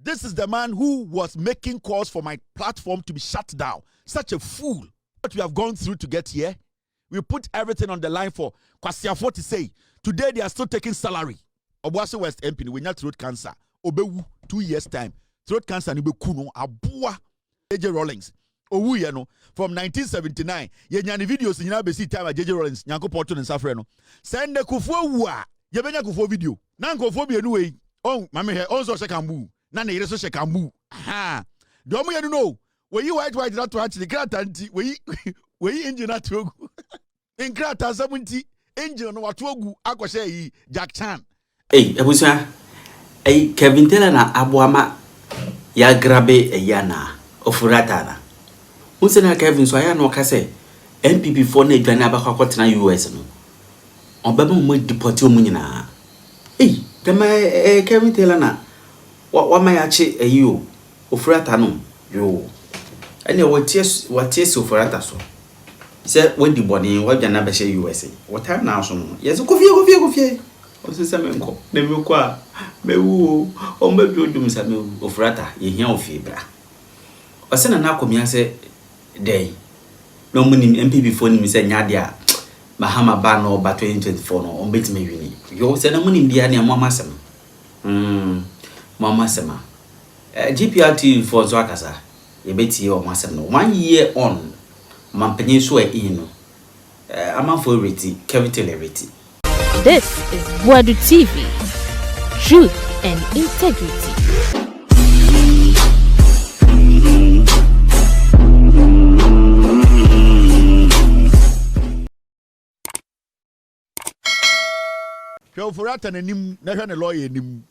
This is the man who was making calls for my platform to be shut down. Such a fool. What we have gone through to get here, we put everything on the line for Kwasiafo to say, today they are still taking salary. Obuasi West MP, we have throat cancer. Obewu, 2 years time. Throat cancer, ni bekuno, abua, JJ Rawlings. Owu ye no, from 1979, ye nyani videos in besi time JJ Rawlings, nyanko porto and safreno. Send the kufuo wa, ye benya kufuo video. Nanko phobia anyway. Oh, mame he, also shekambu. Nana yere so shekambu. Ha. Do omu ye no. We you white that to actually kratanti, we engine at ogu. In krata 70 engine no watogu akoshe yi Jack Chan. Hey, ebusa. Hey, Kevin Taylor na abuama ya grabe yana Ofori Atta na. Unse na Kevin so aya no kase NPP for na edwane abakwa kwotena US no. Obeba mo deport omu nyina. Hey, kama Kevin Taylor na wa mayache eyo Ofori Atta no. Yo. Ene waties Ofori Atta so. Say when the body wa dwana ba she US. What time now so no. Yes, kofie. Osese menko na mekwa mewu o mbebi odum sa mewu Ofori Atta ye hia ofie bra osena na akomia se dey no munim MPP for nim se nyade a mahama ba no ba 2024 no on betime wini yo se na munim bia ne mama sem mama sema GPRT for zo akasa ye beti o masem no 1 year on mampanyin so e no amafo reti Kevin Taylor reti. This is Boadu TV, truth and integrity. Ofori Atta nanim na hwe ne lawyer nim.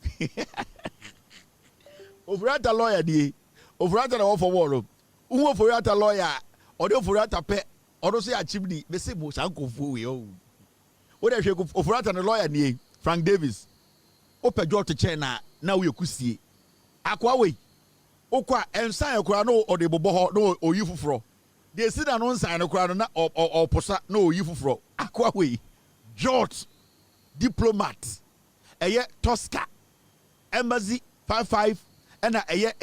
Ofori Atta lawyer die. Ofori Atta na wo for woro. Uhu Ofori Atta lawyer, ode Ofori Atta pe, odo se achibdi, be se bo sankofu we o. What if you Ofori Atta lawyer ni Frank Davis? Ope jo to chena na we kusie. Akwa we. Okwa ensan ekura no ode bobo ho no oyi fufuro. De si da no nsan ekura no na oposa no oyi fufuro. Akwa we. George diplomat. Eye Tosca. Embassy 55 and eye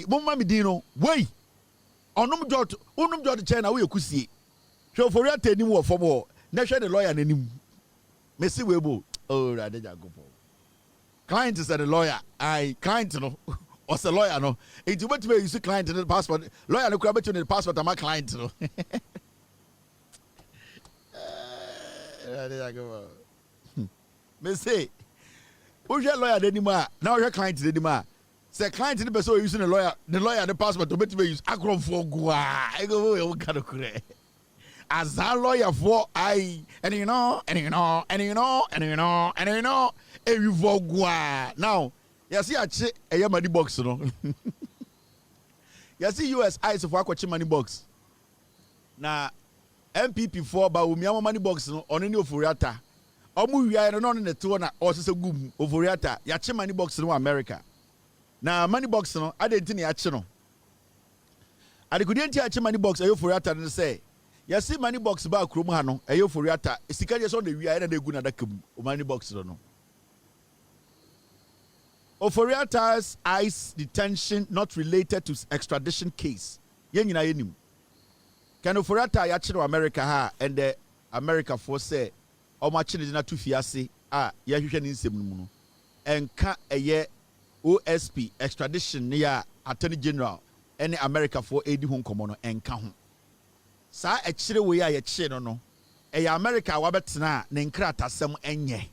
mumma midino. We. Onum George chena we kusie. So Ofori Atta ni wo fomo. Na hwe the lawyer nanim. Messi Webo. Oh, Radeja go. Client is a lawyer. Client no. Or a lawyer no. It's what to use client in the passport. Lawyer no crab in the passport. I'm a client no. Radeja go. Messi. Who's your lawyer anymore? Now your client anymore. Say client in the person using a lawyer. The lawyer the passport to better use acron for gua. I go. You can't correct. As a lawyer for and you know, every vogua. Now, you see a money box, no. You see US eyes of aqua money box. Now, MPP for Baumia money box no on any Ofori Atta. Omu we are not in the tour or so good Ofori Atta. Yachi money box no America. Now, money box no, I didn't yachi no. I couldn't yachi money box Ofori Atta and say. You see money box ba krom ha no eyo Ofori Atta sika je so na wi na egu na dakam money box no Ofori Atta's ICE detention not related to extradition case yen nyina yenim kan Ofori Atta ya kire America ha and the America for say o ma kire na to fiase a ya hwehwe ne nsem no no enka eye OSP extradition ne ya Attorney General any America for edi ho nkomo no enka ho sa ekire we ya ye no e America wabetena ne nkrata sem enye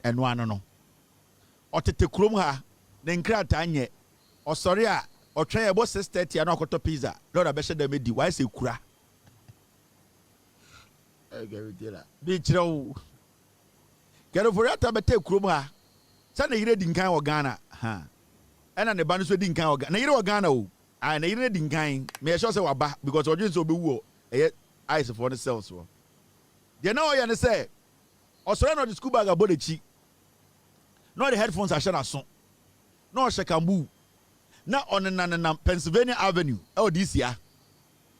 eno ano no otete krom ha ne nkrata anye osori a otwen ebo 630 na okoto pizza lord abehye dem di why say kura egawitira bi kire wo kero Ofori Atta bete krom ha sa na yire di nkan wo Ghana ha ena ne ba no so di nkan wo Ghana na yire wo Ghana o na yire di nkan me sure say waba because odwin so obewu eh eyes for the cells wo they know you say osoro no the school bag abodechi no the headphones are shana so no shekambu na on na Pennsylvania Avenue oh this year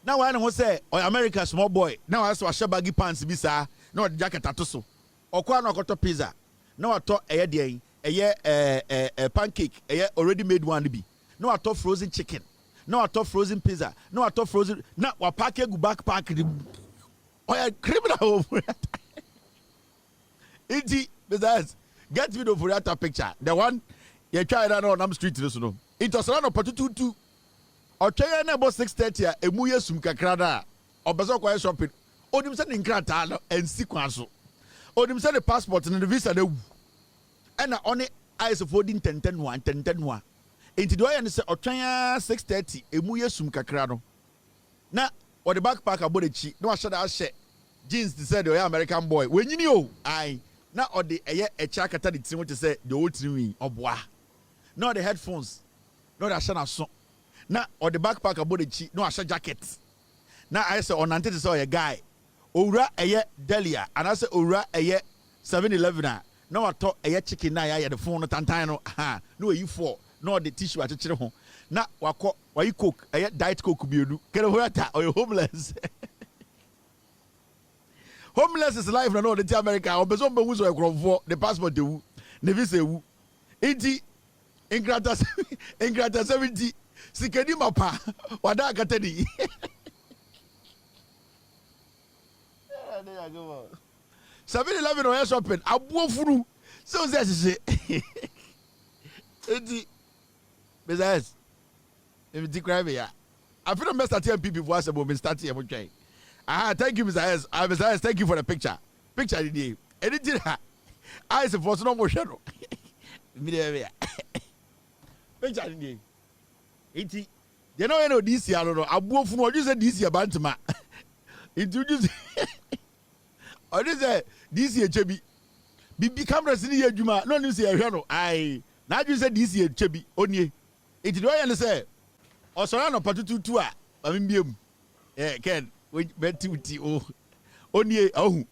now why no say oh America small boy now I saw baggy pants bi sa no the jacket atoso okwa na okoto pizza na wato eye de a pancake already made one be no ato frozen chicken no ato frozen pizza no ato frozen na wa pack go backpack oya criminal iti besides get video for that picture the one you try that on Nam Street this no it was around opportunity otwe na about 6:30 emu yesum kakra da obeso kwa shopping odim se nkrata no ensi kwan so odim se the passport and the visa na wu ena oni eyes of holding 10 enti do ya ne se otwe 6:30 emu yesum kakra no na or the backpack abodechi no ahye da ahye jeans they said the American boy wenyini o ai na or the echa kata the tin which say the old tin oboa no the headphones no the ahye na so na or the backpack abodechi no ahye jacket na I say on ante say guy owura delia and I say owura 7-Eleven na wato chicken na ya the phone no tantan no ha no yi for no the tissue akekere ho na wakọ wayi coke diet coke bienu kere hoata or homeless homeless is life no the America obezo mbe wuzo ekrofo the passport ewu ne visa ewu enti ingrata 70 sikedi mapa wada akatadi 7-Eleven or shopping abuofuru so say enti besides if you cry me I feel best at MPP for us about start here thank you Mr. S. Mr. S, thank you for the picture the day anything I say for no more shadow picture the day enti you know this year no abuofuru you say this year bantama introduce or this year chebi bibi cameras ni adwuma no nim say ehwe no ai na you say this year chebi onie enti do ya say osora no patututu a ambiam ken we betuti o onie ahu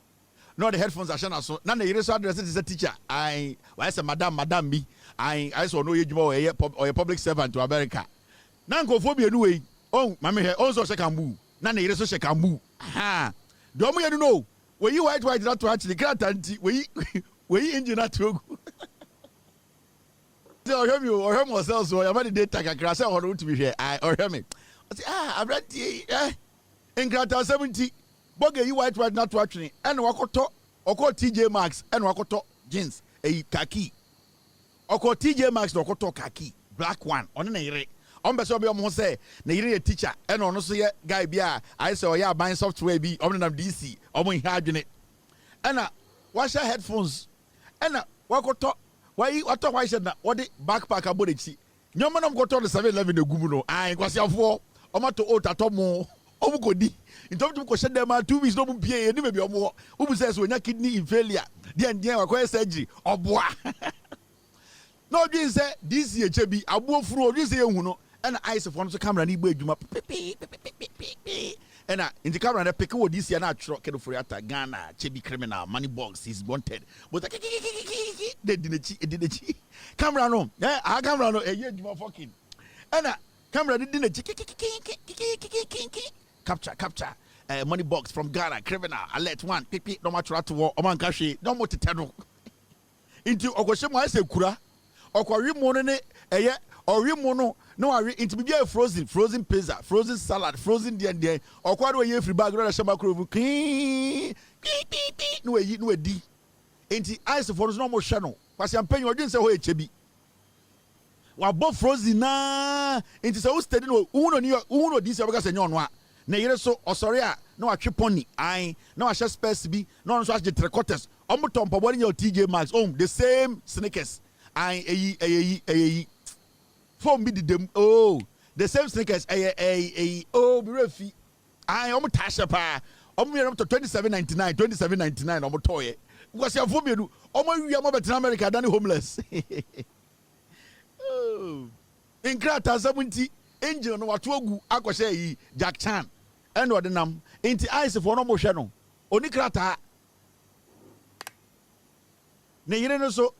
no the headphones are shana so na na yire so address is a teacher I why say madam bi I so no yedwuma or public servant to America na nkofo bienu we oh mame he on so shekambu na na yire so shekambu ha do mo yedu no we you white that to actually grant anti we engine that to so or him ourselves so your data kakra say on to be here I or hear me I say I'm ready in grant 70 boge you white not to actually and wakoto oko TJ Maxx and wakoto jeans khaki oko TJ Maxx no wakoto khaki black one on na yire on be so be omo say na yire a teacher and on so ye guy bia I say oya buying software bi omo na DC omo hi adwene and wash headphones and wakoto why wato why said na what the backpack abodechi nyoma na mkoto the 7-Eleven egumu no ai kwasiafo omo to otatomo omo kodi ntom to ko shede ma 2 weeks no mu pie ni bebi omo obu say so nya kidney failure dia wakoye surgery oboa no dwi say this year chebi abuofuru dwi say ehu no and eyes for no camera ni gba adwuma and in the camera na pick what this year na atro kedo Ofori Atta Ghana chebi criminal money box is wanted but they did camera no camera no adwuma fucking and camera did capture money box from Ghana criminal alert one pipi no match to war oman kashi no more tetano into ogoshemo I say kura okori mo ne ori mo no ari into be frozen pizza frozen salad frozen den okwado ye free bag no shema krovu no edi into ice for no more channel kwase ampanyi odin say ho echebi wa bo frozen na into say who steady no uno this because enyo no a na yire so osori a na watwe pony ai na wa share space bi no so asje 3 quarters omoto mpabo ni TJ Maxx the same sneakers ai eyi phone be them the same sneakers be refi ai omo tasha pa omo yere to 27.99 omo toye because ya phone be omo wi am better America than homeless in krata 70 engine no wato ogu akoshe yi Jack Chan and ordinam inti eyes for no mo hwe no oni krata ne yire no so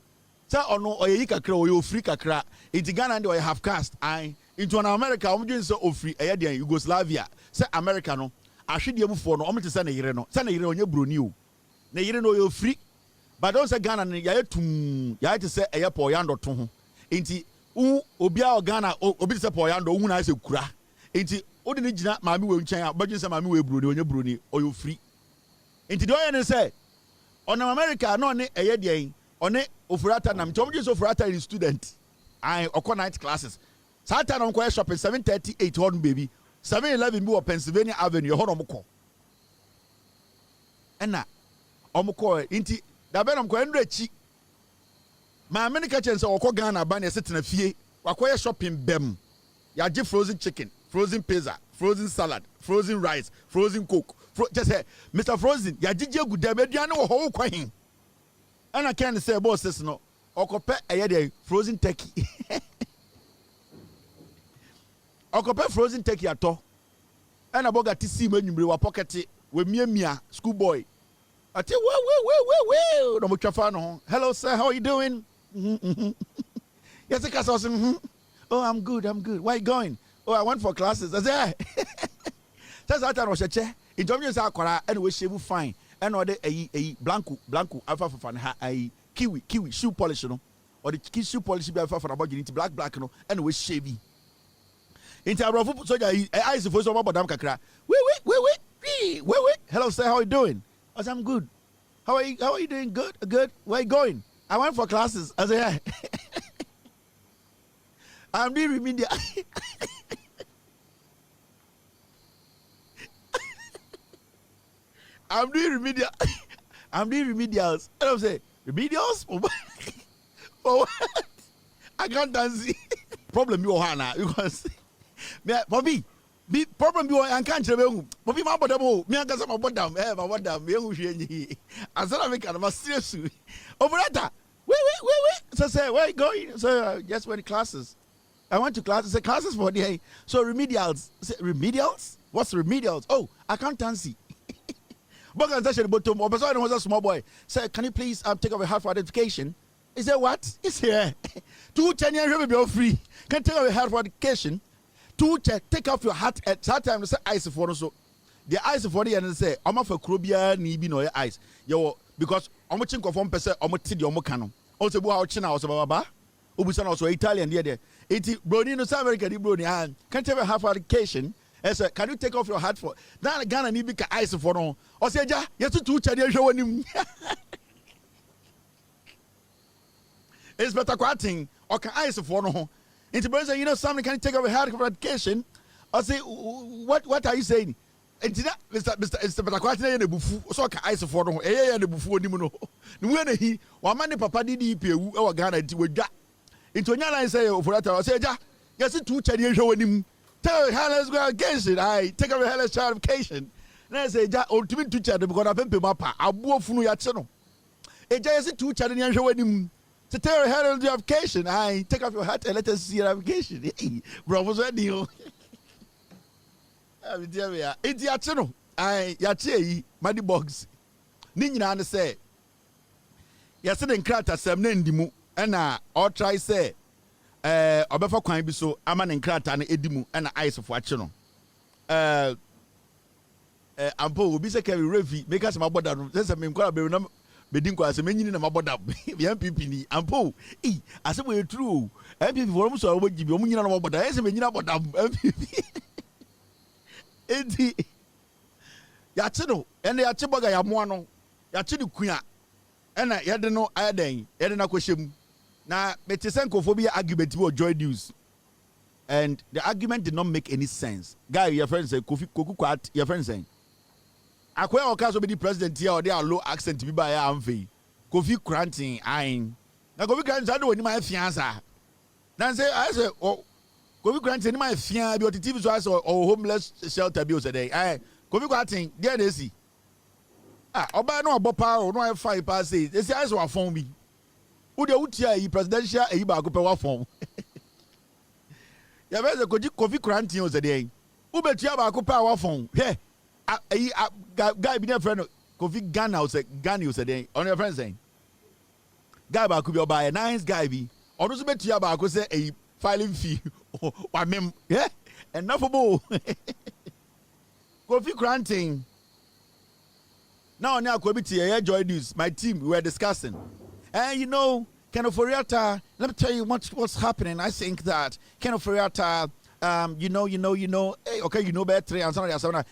sa ono oyi kakra oyi ofri kakra inti Ghana and oyi half caste I into an America omdwen so ofri eyade Yugoslavia say America no ahwede amufo no omte say ne yire no say ne yire onye broni o ne yire no oyi ofri but don't say Ghana ni ya tum ya to say eye poyando to ho enti obia Ghana obi say poyando hu na say kura enti odi ni gina maami we nchen a badwin say maami we broni onye broni oyo free enti do ye ne say onam America no ne eye de one Ofori Atta nam tom je Ofori Atta is student I okọ night classes Satan on go shopping 738 hon baby 711 bi wo Pennsylvania Avenue ho no mko ena omko inti da be no mko enra chi ma me ne ka chen se okọ Ghana ba na setena fie wakoye shopping bem ya je frozen chicken frozen pizza frozen salad frozen rice frozen coke just say Mr Frozen ya jije gudam aduane wo ho kwan ena ken say boss no okope eye de frozen turkey okope frozen turkey ato ena boga ti si manwumre wa pocket we miamia school boy ati we no mo twafa no hello sir how are you doing yes I oh I'm good where you going oh I went for classes I say that's that no cheche intomye say akwara ena we shave fine ena ode eyi blanco alpha for ha ai kiwi shoe polish no or the shoe polish be alpha for about you black no ena we shave into abrofu soldier eyes for so about kakra wait hello sir how are you doing I say I'm good how are you doing good where you going I went for classes I say yeah. I'm doing remedial I'm doing remedials and I'm saying remedials for what I can't dance problem you hana because me Bobby be problem you I can't tell Bobby my bottom me anga some bottom my bottom me hu hwe nyi asana me can serious Ofori Atta wait so say where you going so just went to classes I went to classes say classes for the so remedials say remedials what's remedials oh accountancy but bottom or person was a small boy say can you please take off a half for identification he said what it's here 2 10 years be free can take off a half for education 2 take off your hat at that time say ice for so the ice for the and say I'm for krobia ni bi no ice yo because omo chin confirm person omo ti de omo kan also bu how china also baba obusa na also Italian there eti broni no South America di broni can take a half for education as can you take off your hat for that Ghana ni bi ka ice for no o say ja yesu 2 chade hwe wanim it's better quating or can ice for no into brother you know somebody can take off a hat for education I say what are you saying enti na Mr better quating na bufu so ka ice for no na bufu onim no ni we na hi wa ma ne papa di pewu e wa Ghana nti wadwa into nya line say Ofori Atta o say ja yesu 2 chade hwe wanim tell her let's go against it I take off a hellish certification na say ja ultimate teacher because na pempe mapa abuo funu ya che no eja yesu 2 chade ne hwe wanim to tell her hellish certification I take off your hat and let us see your application bro was ready o abi dia me ya enti ya che no I ya che yi madi box ni nyina ne say yesi den krata sem na ndimu na all try say obefa kwan bi so ama ne nkrata na edimu na ice fo ache no ampo obi se Kevin Revi make us my boda no se me nkora be na bedin kwa se menyini na maboda bi MPP ni ampo ase mo true MPP for mo so mo gibi mo nyina na maboda ese menyina boda MPP edi ya che no ene ya che boga ya mo no ya che ni kua ena yede no ayaden yede na kwhyem na metisenkofobia argument with Joy News and the argument did not make any sense guy your friend say koku kwat your friend saying akwa okaso be the president here or they are low accent bi ba ya amfe Kofi Granting ain na Kofi Granting ado ni ma fiansa na say I say oh Kofi Granting ni ma fian bi o TV so as or homeless shelter bi o say dey Kofi Granting there dey see oba no obopa o no e fine pass say esi I say wa phone bi wo de wutia yi presidential eyi ba ko pe wa phone ya be say Kofi Granting o say dey wo betua ba ko pe wa phone he guy be friend Kofi Ghana o say dey on your friend saying guy ba ko bi oba nice guy bi ono so betua ba ko say eyi filing fee wa mem enough bo Kofi Granting Now, Joy News, my team, we were discussing. And Ofori Atta, let me tell you what's happening. I think that Ofori Atta, hey, okay, better. I'm sorry, Ofori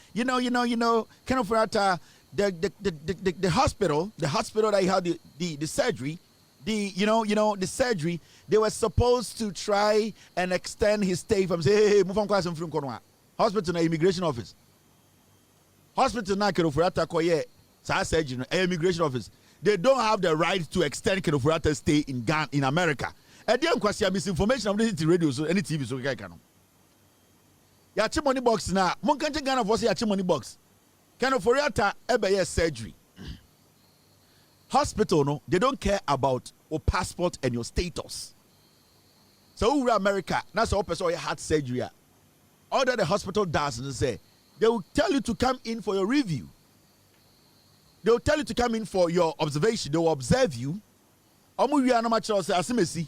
Atta, the hospital that he had the surgery, the surgery, they were supposed to try and extend his stay from say, hey, move on class from hospital na immigration office. Hospital na Ofori Atta koye surgery immigration office. They don't have the right to extend Ofori Atta's stay in Ghana, in America. And then question misinformation of the radio so any TV so kai kanu. Ya chi money box na mon kan Ghana for say ya chi money box. Ofori Atta ebe surgery. Hospital no, they don't care about your passport and your status. So we're America, that's all person you had surgery. All that the hospital does is say they will tell you to come in for your review. They will tell you to come in for your observation. They will observe you. We are not much else. Asimesi.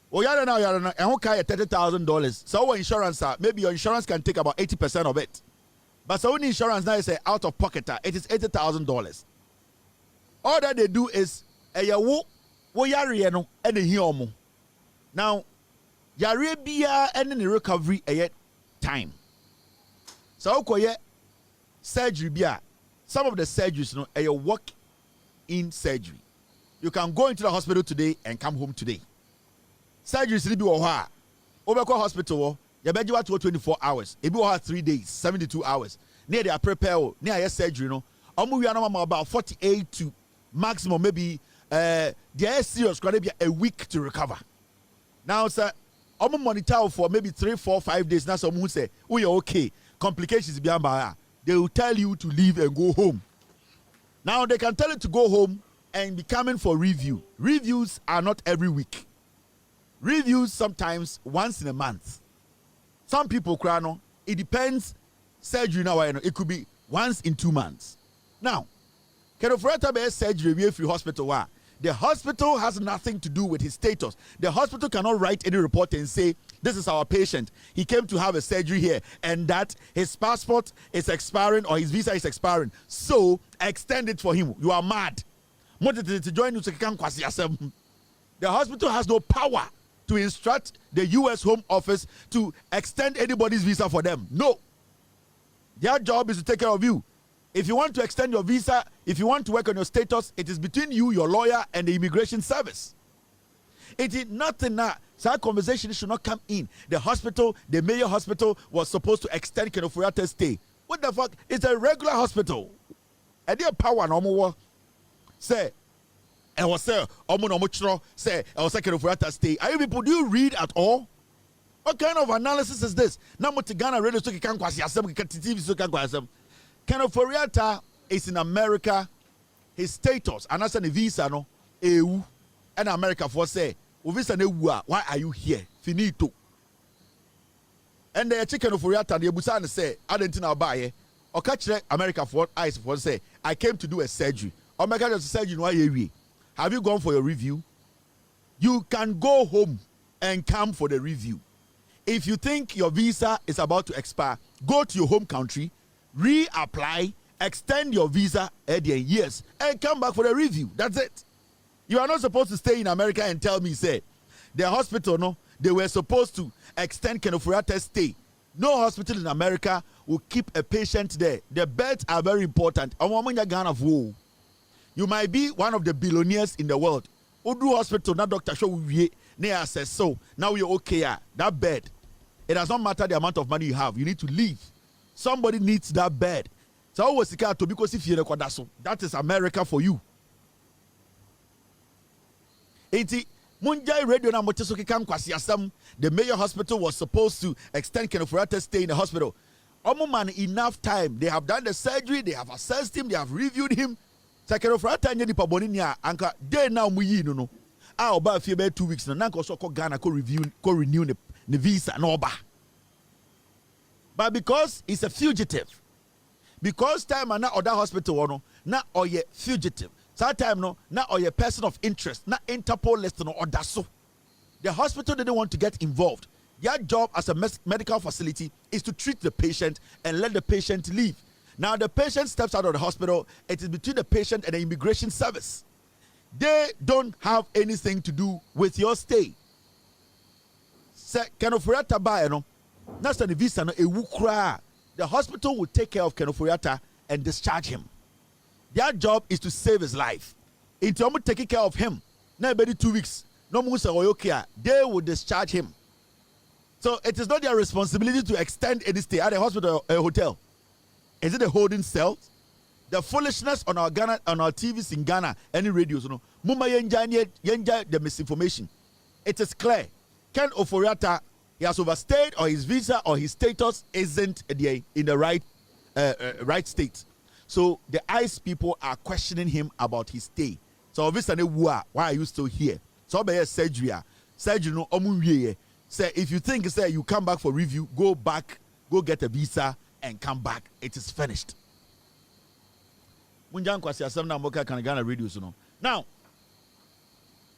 Oh, yara now, and who carry $30,000. So our insurance, maybe your insurance can take about 80% of it. But so only insurance now is out of pocket. It is $80,000. All that they do is now yare bia and the recovery time. So surgery bia. Some of the surgeries, a walk-in surgery. You can go into the hospital today and come home today. Surgeries will be over hospital. You bet you 24 hours. It will 3 days, 72 hours. Near they are prepared. Near surgery, we are about 48 to maximum maybe. They are serious. Going to be a week to recover. Now, sir, I'm monitor for maybe 3, 4, 5 days. Now, someone say, "We are okay." Complications beyond by. They will tell you to leave and go home. Now they can tell you to go home and be coming for review. Reviews are not every week. Reviews sometimes once in a month. Some people cry no. It depends. Surgery now, it could be once in 2 months. Now, Ofori Atta be surgery free hospital. The hospital has nothing to do with his status. The hospital cannot write any report and say, this is our patient. He came to have a surgery here and that his passport is expiring or his visa is expiring. So extend it for him. You are mad. The hospital has no power to instruct the U.S. Home Office to extend anybody's visa for them. No. Their job is to take care of you. If you want to extend your visa, if you want to work on your status, it is between you, your lawyer, and the immigration service. It is nothing now. So that conversation should not come in. The hospital, the major hospital, was supposed to extend Ofori Atta's stay. What the fuck? It's a regular hospital. And their power no more. Say, I was say, say, I was saying Ofori Atta's stay. Are you people, do you read at all? What kind of analysis is this? Now, Ghana radio so can kwasi asem, TV so can kwasi asem. Ofori Atta is in America. His status, and as a visa, no, EU, and America for say, visa ne why are you here? Finito. And the chicken Ofori Atta, the Busan say, I didn't know about it. Or catch America for eyes for say, I came to do a surgery. America does a surgery. Why have you gone for your review? You can go home and come for the review. If you think your visa is about to expire, go to your home country, reapply, extend your visa years, and come back for the review. That's it. You are not supposed to stay in America and tell me, say, the hospital, no, they were supposed to extend Ofori Atta's stay. No hospital in America will keep a patient there. The beds are very important. You might be one of the billionaires in the world. Udu hospital, na doctor show we says so. Now you're okay. That bed. It does not matter the amount of money you have. You need to leave. Somebody needs that bed. So that is America for you. The major hospital was supposed to extend Ofori Atta's stay in the hospital. Man, enough time. They have done the surgery, they have assessed him, they have reviewed him. Ofori Atta nyedi paboninia anka day now muyi no. About 2 weeks now. Also Ghana renew the visa no ba. But because he's a fugitive, because time and now other hospital no, now or ye fugitive. That time no, now or ye person of interest, now Interpol list no or so. The hospital didn't want to get involved. Their job as a medical facility is to treat the patient and let the patient leave. Now the patient steps out of the hospital. It is between the patient and the immigration service. They don't have anything to do with your stay. Say, Ofori Atta ba no. That's the visa no ewukra. The hospital will take care of Ofori Atta and discharge him. Their job is to save his life. Until I'm taking care of him. Now, maybe 2 weeks. No musa oyokia. They will discharge him. So it is not their responsibility to extend any stay at a hospital or a hotel. Is it a holding cell? The foolishness on our Ghana, on our TVs in Ghana, any radios, you know, Mumma yenja the misinformation. It is clear. Ken Ofori Atta, he has overstayed, or his visa or his status isn't in the right state. So the ICE people are questioning him about his stay. So obviously, why are you still here? So be surgery no say if you think say you come back for review, go back, go get a visa and come back. It is finished. Now,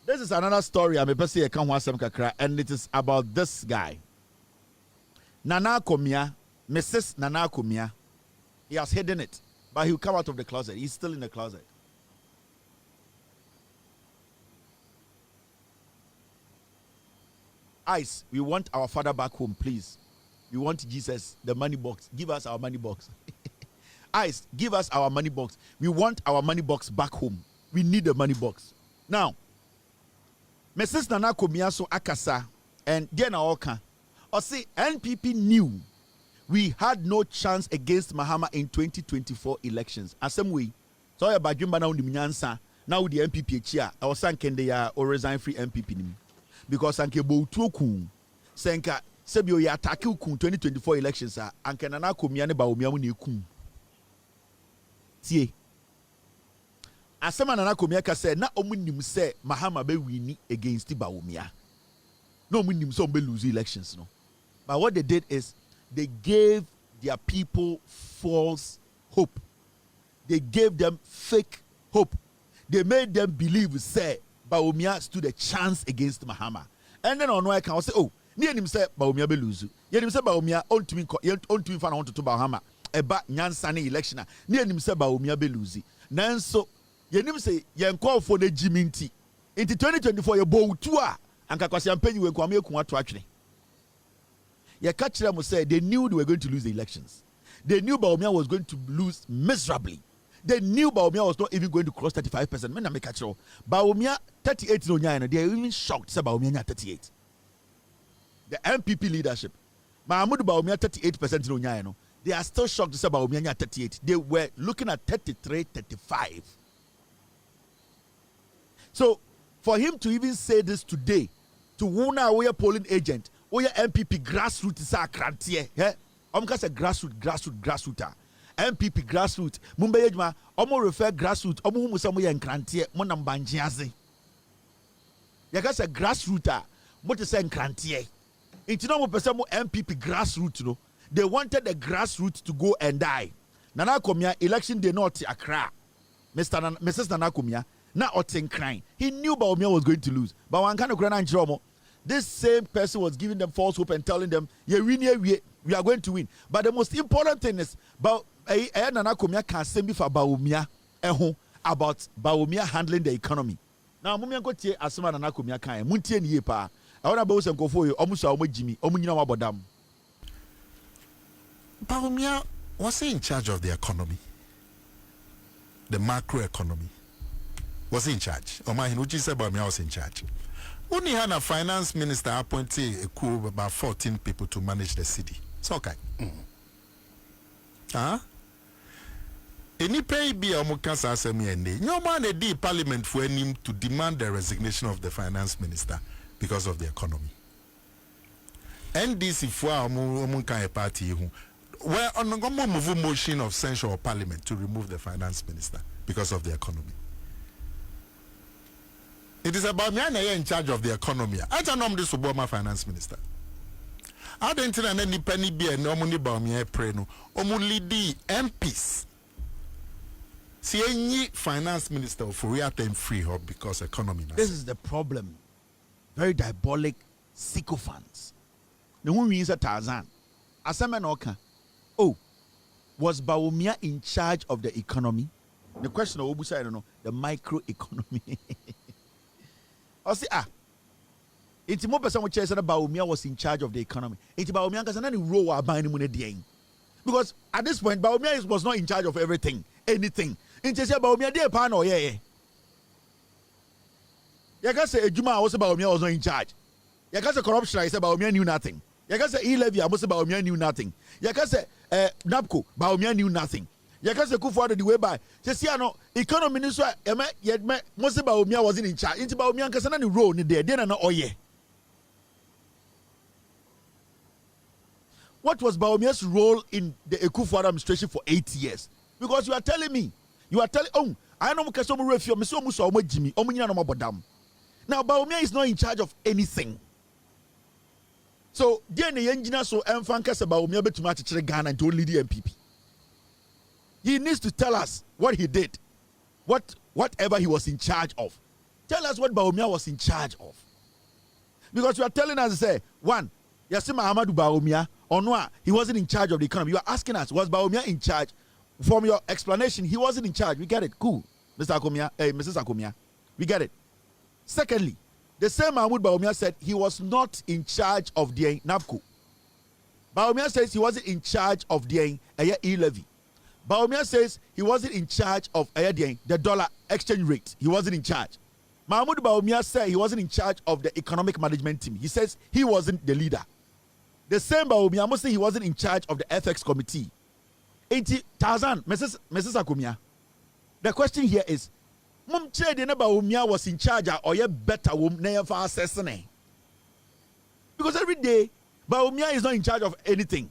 this is another story. I'm a person and it is about this guy. Nana Komia, Mrs. Nana Komia. He has hidden it, but he'll come out of the closet. He's still in the closet. ICE, we want our father back home, please. We want Jesus, the money box. Give us our money box. ICE, give us our money box. We want our money box back home. We need the money box. Now, Mrs. Nana Komia Akasa and Diana Oka, or say NPP knew we had no chance against Mahama in 2024 elections. As some way, so about Jumba now the now the MPP chair, I was saying Kende or resign free MPP. Because Anke Boadu Senka Sebio ya attack 2024 elections Anke Nana Komia ne ba omia mu ne kum. Tie. Asema Nana Komia ka say na omunim say Mahama be wini against ba omia. No omunim so be lose elections no. But what they did is they gave their people false hope. They gave them fake hope. They made them believe say Baumia stood a chance against Mahama. And then on one account, say, oh, near him say Baumia be lose. Yet him say Baumia on to me fan on to Bahama. About Nyansani election. Near him say Baumia be lose. Nan so yenim say yen call for the Jiminti. Into 2024 you bow tour and Kakwasiam Penny will come here to actually. Your catch them say they knew they were going to lose the elections. They knew Baumia was going to lose miserably. They knew Baumia was not even going to cross 35%. Men make a show. Baumia 38 no nyana. They are even shocked say Baumia 38. The MPP leadership, Mahmoud Baumia 38% no nyana. They are still shocked to say Baumia 38. They were looking at 33, 35. So for him to even say this today, to Wuna we polling agent, we MPP grassroots is a krantie. Yeah, say grassroots. MPP grassroots. Mumbai Ejma, omo refer grassroots. Omo musamu ya nkrantie. Mona mbanjiazi. Yaka se grassroots. Mote se nkrantie. Intino mo pese mo MPP grassroots no. They wanted the grassroots to go and die. Nana Komia election day not Accra. Mrs. Nana Komia na oten crying. He knew Baumia was going to lose. But one kind of grand Jomo. This same person was giving them false hope and telling them, "You win, we are going to win." But the most important thing is about Nana Komia can say me for Baumia about Baumia handling the economy. Now, Mumia go tie asema Nana Komia kan muntie ni pa. I want about some kofo yo omuso omo Jimmy omunyina wabodam. Baumia was he in charge of the economy? The macro economy. Was he in charge? Omahin Uchi said Baumia was in charge. Only had a finance minister appointed a crew of about 14 people to manage the city. It's okay. Any pay be a mukasa semi and no man a deep parliament for him to demand the resignation of the finance minister because of the economy. NDC for a mukai party who were on a move motion of censure of parliament to remove the finance minister because of the economy. It is about me in charge of the economy. I don't know this Obama finance minister. I don't know any penny be no money about me pray no. Only the MPs. See any finance minister for real time free hub because economy. This is the problem. Very diabolic sycophants. The one we use a Tarzan. Asema no ka. Oh, Was Bawumia in charge of the economy? The question of Obusa, I don't know, the microeconomy. I say, it's more person which says that Bawumia was in charge of the economy. It's Bawumia because any role are buying money dealing. Because at this point, Bawumia was not in charge of everything, anything. It's just Bawumia de pan or yeah. You can say Ejuma was Bawumia was not in charge. You can say corruption, I say Bawumia knew nothing. You can say Eeii, I was Bawumia knew nothing. You can say NAPCO, Bawumia knew nothing. You can say Kufuor the way by. Just see, no economy minister, yet most Bawumia wasn't in charge. Into Bawumia because any role in there, then oh yeah. What was Bawumia's role in the Kufuor administration for 8 years? Because you are telling me, I know Mukasomu refio, Miso Musa Omo Jimmy, Omunya no Mabodam. Now Bawumia is not in charge of anything. So then the engineer so Mfankas Bawumia be to match Ghana and to lead the MPP. He needs to tell us what he did, whatever he was in charge of. Tell us what Bawumia was in charge of. Because you are telling us, say, one, Yasima Ahmadu Bawumia, or no, he wasn't in charge of the economy. You are asking us, was Bawumia in charge? From your explanation, he wasn't in charge. We get it. Cool. Mr. Akomia, Mrs. Akomia. We get it. Secondly, the same Mahmoud Bawumia said he was not in charge of the NAPCO. Bawumia says he wasn't in charge of the e-levy. Bawumia says he wasn't in charge of the dollar exchange rate. He wasn't in charge. Mahmoud Bawumia said he wasn't in charge of the economic management team. He says he wasn't the leader. The same Bawumia must say he wasn't in charge of the FX committee. 80,000, Mrs. Akumia. The question here is, Mum Chede Bawumia was in charge or you better woman for assessing. Because every day, Bawumia is not in charge of anything.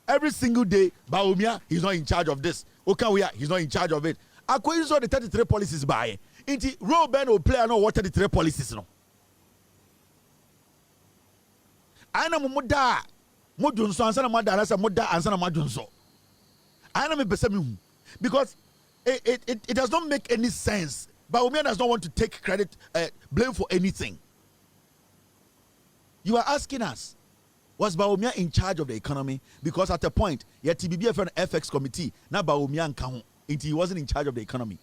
Every single day, Bawumia, he's not in charge of this. Okawia, he's not in charge of it. According to the 33 policies by it, Roe Ben will play no what 33 policies no. I know Muda, Mudunso, and Sana Madarasa Muda, and Sana Madunso. I know me because it does not make any sense. Bawumia does not want to take credit, blame for anything. You are asking us, was Bawumia in charge of the economy? Because at a point, yet TBBF and FX committee, now Bawumia and Kahun, he wasn't in charge of the economy.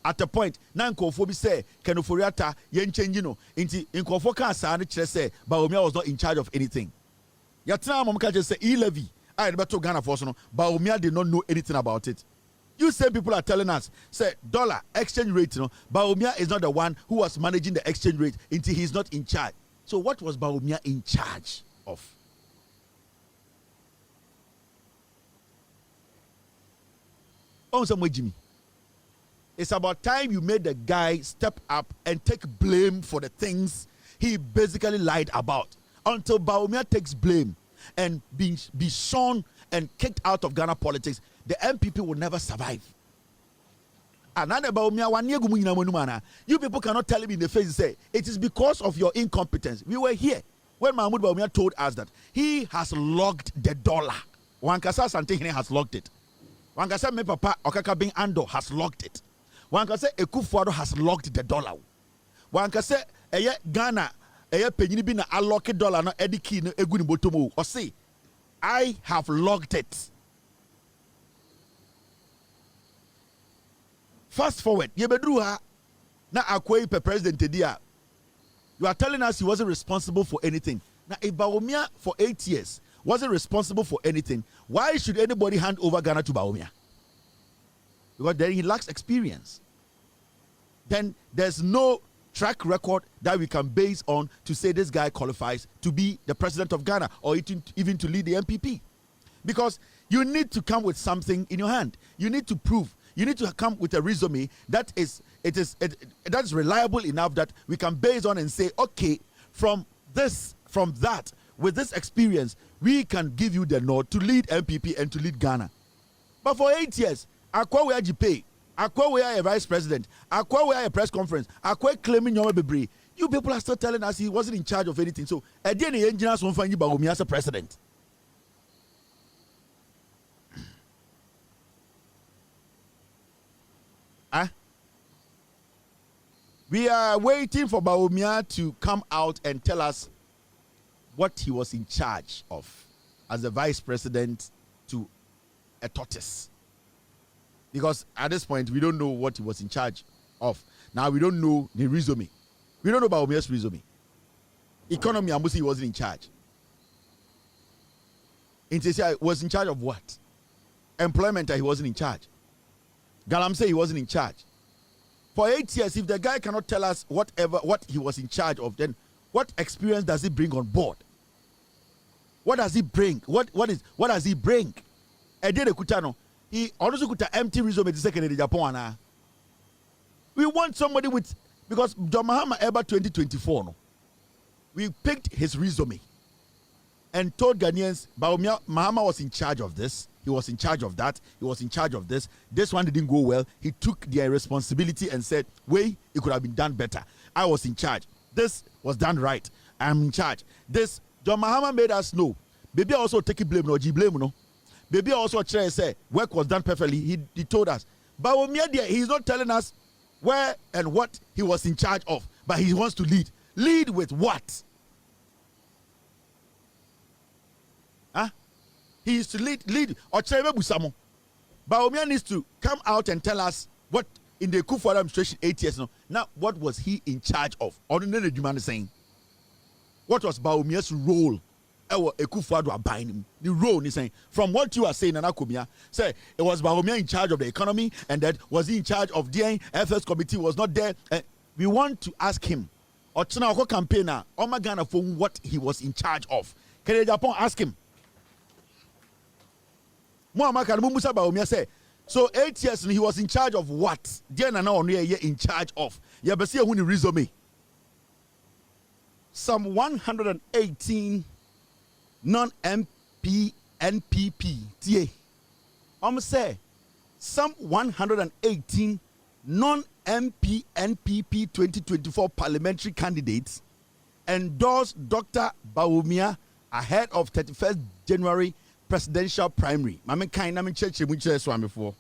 At a point, now Ofori say, Ofori Atta, yen change no, into in Kofoka Sani say, Bawumia was not in charge of anything. Yatna Momka just say, e-levy, I had better Ghana for no, Bawumia did not know anything about it. You same people are telling us, say, dollar exchange rate, Bawumia is not the one who was managing the exchange rate until he's not in charge. So what was Bawumia in charge of? Oh, some way, Jimmy. It's about time you made the guy step up and take blame for the things he basically lied about. Until Bawumia takes blame and be shown and kicked out of Ghana politics, the MPP will never survive. You people cannot tell me in the face and say, it is because of your incompetence. We were here when Mahmoud Bawumia told us that he has logged the dollar. Wankasa Santehine has logged it. Wankasa me papa Okaka Bin Ando has logged it. Wankasa Ekufuor has logged the dollar. Wankasa Ghana penyini bi na alloc dollar na ediki na egu ni botomo. Or say, I have logged it. Fast forward, Yebedruha na Akwe pe president dia. You are telling us he wasn't responsible for anything. Now, if Bawumia for 8 years wasn't responsible for anything, why should anybody hand over Ghana to Bawumia? Because then he lacks experience. Then there's no track record that we can base on to say this guy qualifies to be the president of Ghana or even to lead the MPP. Because you need to come with something in your hand. You need to prove. You need to come with a resume that is reliable enough that we can base on and say, okay, from that, with this experience, we can give you the nod to lead MPP and to lead Ghana. But for 8 years, Akwa we are pay, Akwa we are a vice president, Akwa we are a press conference, Akwa claiming your baby. You people are still telling us he wasn't in charge of anything. So, at the end, the engineers won't find you Bawumia as a president. We are waiting for Bawumia to come out and tell us what he was in charge of as the vice president to a tortoise. Because at this point, we don't know what he was in charge of. Now, we don't know the resume. We don't know about Bawumia's resume. Economy, Amusi wasn't in charge. Intesi was in charge of what? Employment, he wasn't in charge. Galamsey, he wasn't in charge. For 8 years, if the guy cannot tell us what he was in charge of, then what experience does he bring on board? What does he bring? What does he bring? He also could empty resume the second in Japan. We want somebody with, because John Mahama Eba 2024, no, we picked his resume and told Ghanaians, Mahama was in charge of this, he was in charge of that, he was in charge of this. This one didn't go well. He took their responsibility and said, wait, it could have been done better. I was in charge. This was done right. I'm in charge. This, John Mahama made us know. Baby also take blame, no, blame, no. Baby also try to say work was done perfectly. He told us. But he's not telling us where and what he was in charge of. But he wants to lead. Lead with what? Huh? He is to lead. Bawumia needs to come out and tell us what in the Kufuor administration 8 years now, what was he in charge of? Ordinary Juman is saying. What was Bawumia's role? The role is saying from what you are saying, Anakubia say it was Bawumia in charge of the economy, and that was he in charge of the FS committee was not there. We want to ask him, or Chinako campaigner, Omagana for what he was in charge of. Can you Japan ask him? Muhammad Musa Bawumia say, so 8 years he was in charge of what? Diana now in charge of. Yabasia who resume. Some 118 non-MP NPP TA. Say some 118 non-MP NPP 2024 parliamentary candidates endorsed Dr. Bawumia ahead of 31st January presidential primary. Mama kind of church before.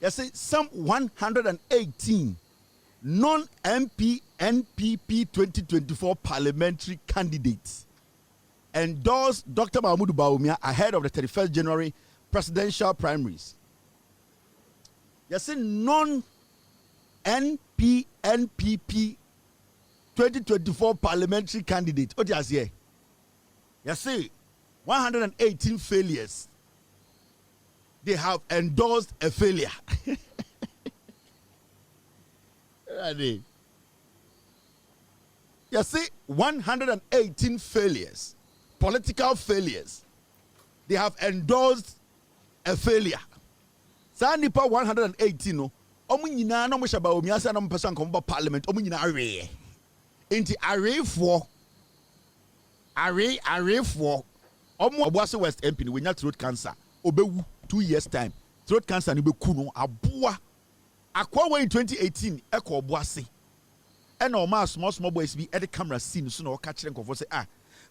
Yes, some 118 non-MP NPP 2024 parliamentary candidates endorsed Dr. Mahmoud Bawumia ahead of the 31st January presidential primaries. Yes, non-NP NPP 2024 parliamentary candidate. What do you say? Yes, 118 failures. They have endorsed a failure. You see, 118 failures, political failures. They have endorsed a failure. Sanipa 118 no. Omu nyina no mo shaba omi asa no mpesa nkomba parliament omu nyina awe. Enti arefo. Omu Obuasi West MP we nya throat cancer. Obewu 2 years time. Throat cancer ni beku no aboa. Akwa in 2018 eko Obuasi. And no small boys be at the camera scene so no catch them for say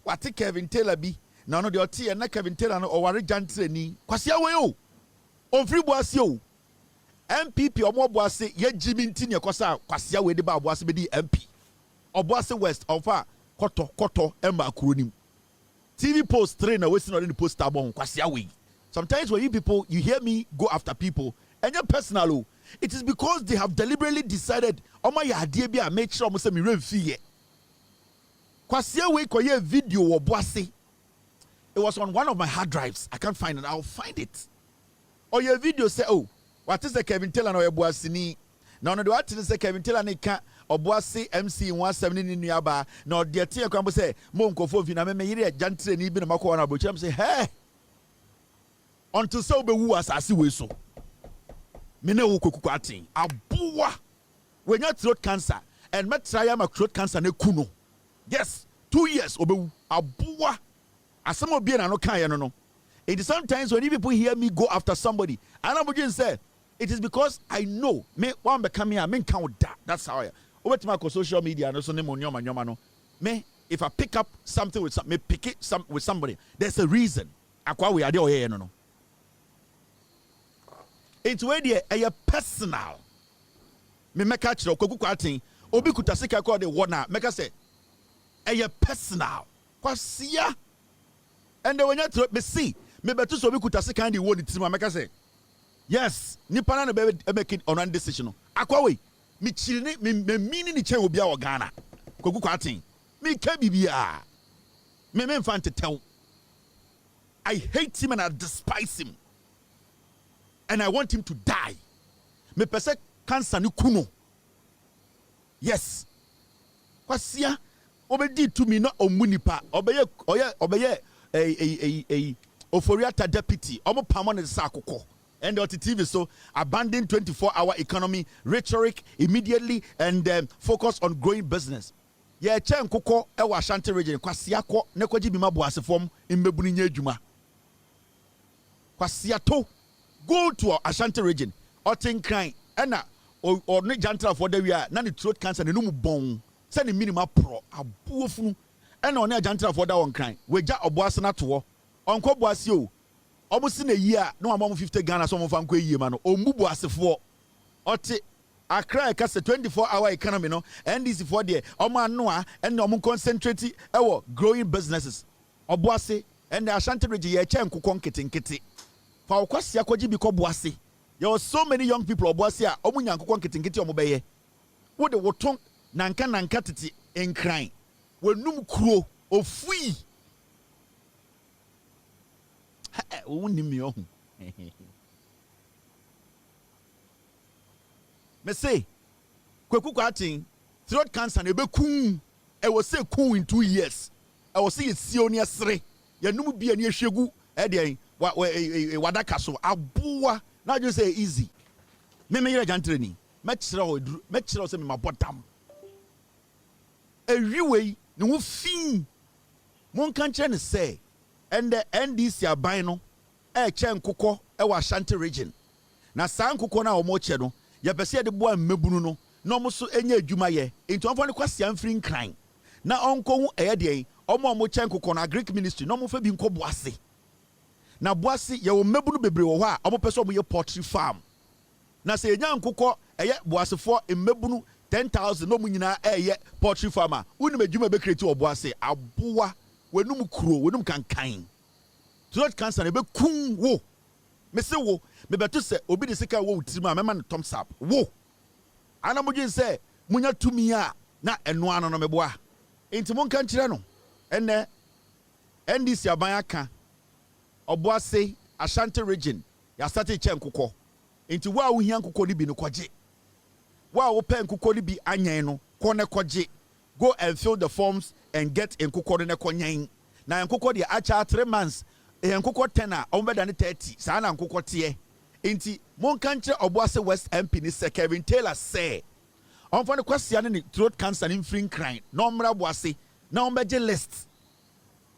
what Kevin Taylor be now no the tea and Kevin Taylor no or worry jantre ni kwasia we o on free boasi o MPP or more boasi ye Jimmy Ntin yakosa kwasia we de ba boasi be di MP Obuasi West ofa koto emba kuronim TV post trainer we see no the poster bon kwasia we. Sometimes when you people you hear me go after people and you're personal. It is because they have deliberately decided, oh my idea, make sure I'm saying, me Kwasia we koye video of Boasi. It was on one of my hard drives. I can't find it. I'll find it. Or your video say, oh, what is the Kevin Taylor or Boasi ni? No, what is the Kevin Taylor ni ka or Boasi MC 170 in Yaba? No, dear Tia Cambo say, Monko for Vina, me here, Jantre, and even a Mako and Abucham say, hey, until so be who as I see we so. Mene ukukukwati abuwa when you throat cancer and met try my throat cancer ne kuno. Yes, 2 years obewu abuwa asamo bi na no kan no. It is sometimes when people hear me go after somebody and I'm just say it is because I know me one become here me count that. That's how I over to my social media no so ne nyoma no. Me if I pick up something with me pick it with somebody there's a reason. Akwa we are there here no. It's where a personal. Me make catch the kukukwati. Obi kutasika call the wana. Make us say a personal. Kwasia. And then when you throw me see Me betu so be kuta se kan di wo ni tirim ameka say. Yes, nipa na be make it on one decision. Akwa we. Me chiri me mini ni chen obi a wo Ghana. Kogu kwatin. Me ka bibia. Me mfa tell. I hate him and I despise him. And I want him to die. Me pese cancer ni kuno. Yes. Kwasia obedi to me no omunipa. Obeye Ofori Atta deputy. Omo pamon ne sakoko. And the TV so abandon 24-hour economy rhetoric immediately and focus on growing business. Yeah, chen koko ewa Ashanti Region kwasia ko ne kwaji bi mabo asefom mbebunu nya adwuma. Kwasia to go to Ashanti Region. Otin crying ena or ne jantra for the wia na ne throat cancer ne no bon. Se ne minima pro abuofunu ena one jantra for that one crying. Weja oboase na to onko boase o. Omusi na yi a no amam 50 Ghana so mo fa nko yie ma no ombubu asefo ote Accra ka 24-hour economy no NDC for there omo anoa and omo concentrate ewo growing businesses oboase and the Ashanti Region ye che nkokon ketenkete fa okwase akoji bi ko boase there were so many young people oboase a omo nya nkokon ketenkete omo beye wo de woton nanka tete enkran wenum kuro ofui me say kweku kwatin throat cancer na be kun e was say kun in 2 years I was say sio ne sere ya num bia ne ahwegu e de wadaka so aboa na just say easy me yere jantre ni me kire say me mabodam ewiwe ne wo fin mon kan kire ne say and the NDC aban no che nkokɔ e wa Ashanti Region na saa nkokɔ na omo che no ye pese de boa mmebunu no na omo so enya adwuma ye enti onfo ne kwase amfiri nkran na onko hu eye de omo che nkokɔ na Greek ministry na omo fa bi nkɔ boase na boase ye wo mmebunu bebre wo hɔ a omo pese omo ye poultry farm na se enya nkokɔ eye boasefo mmebunu 10,000 no mu nyina eye poultry farmer unim adwuma be create wo boase aboa wenum kuro wenum kankan throat cancer ne be kun wo me se wo me beto se obi de sika wo tirim a mema ne thumbs up wo ana mo gin se munya tumi a na eno ano no meboa enti mon kan kire no enne NDC aban aka oboase Ashanti Region ya start che nkokɔ enti wa wo hia nkokɔ ni bi no kɔgye wa wo pɛ nkokɔ ni bi anyen no kɔ ne kɔgye go and fill the forms and get nkokɔ ne kɔnyan na nkokɔ de acha 3 months nkokɔ 10 a ombeda ne 30 saa na nkokɔ tie enti mon kanche oboase West MP ni Kevin Taylor say onfo ne kwasia ne throat cancer ne mfiri nkran na omra boase na ombeje list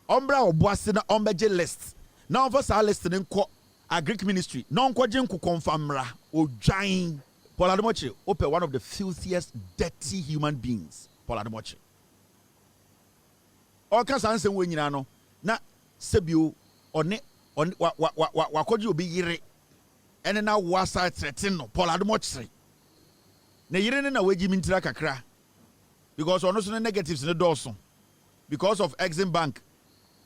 ombra oboase na ombeje list na onfo saa list ne nkɔ Agric Ministry na onkɔje nkokɔ mfamra odwan Paul Ademoche open one of the filthiest dirty human beings Paul Ademoche o ka san sen wo nyina no na sebio one wakoji obi yire ene na wasa threaten no Paul Ademoche na yire ne na waji mintira kakra because ono so no negatives ne doso because of Exim Bank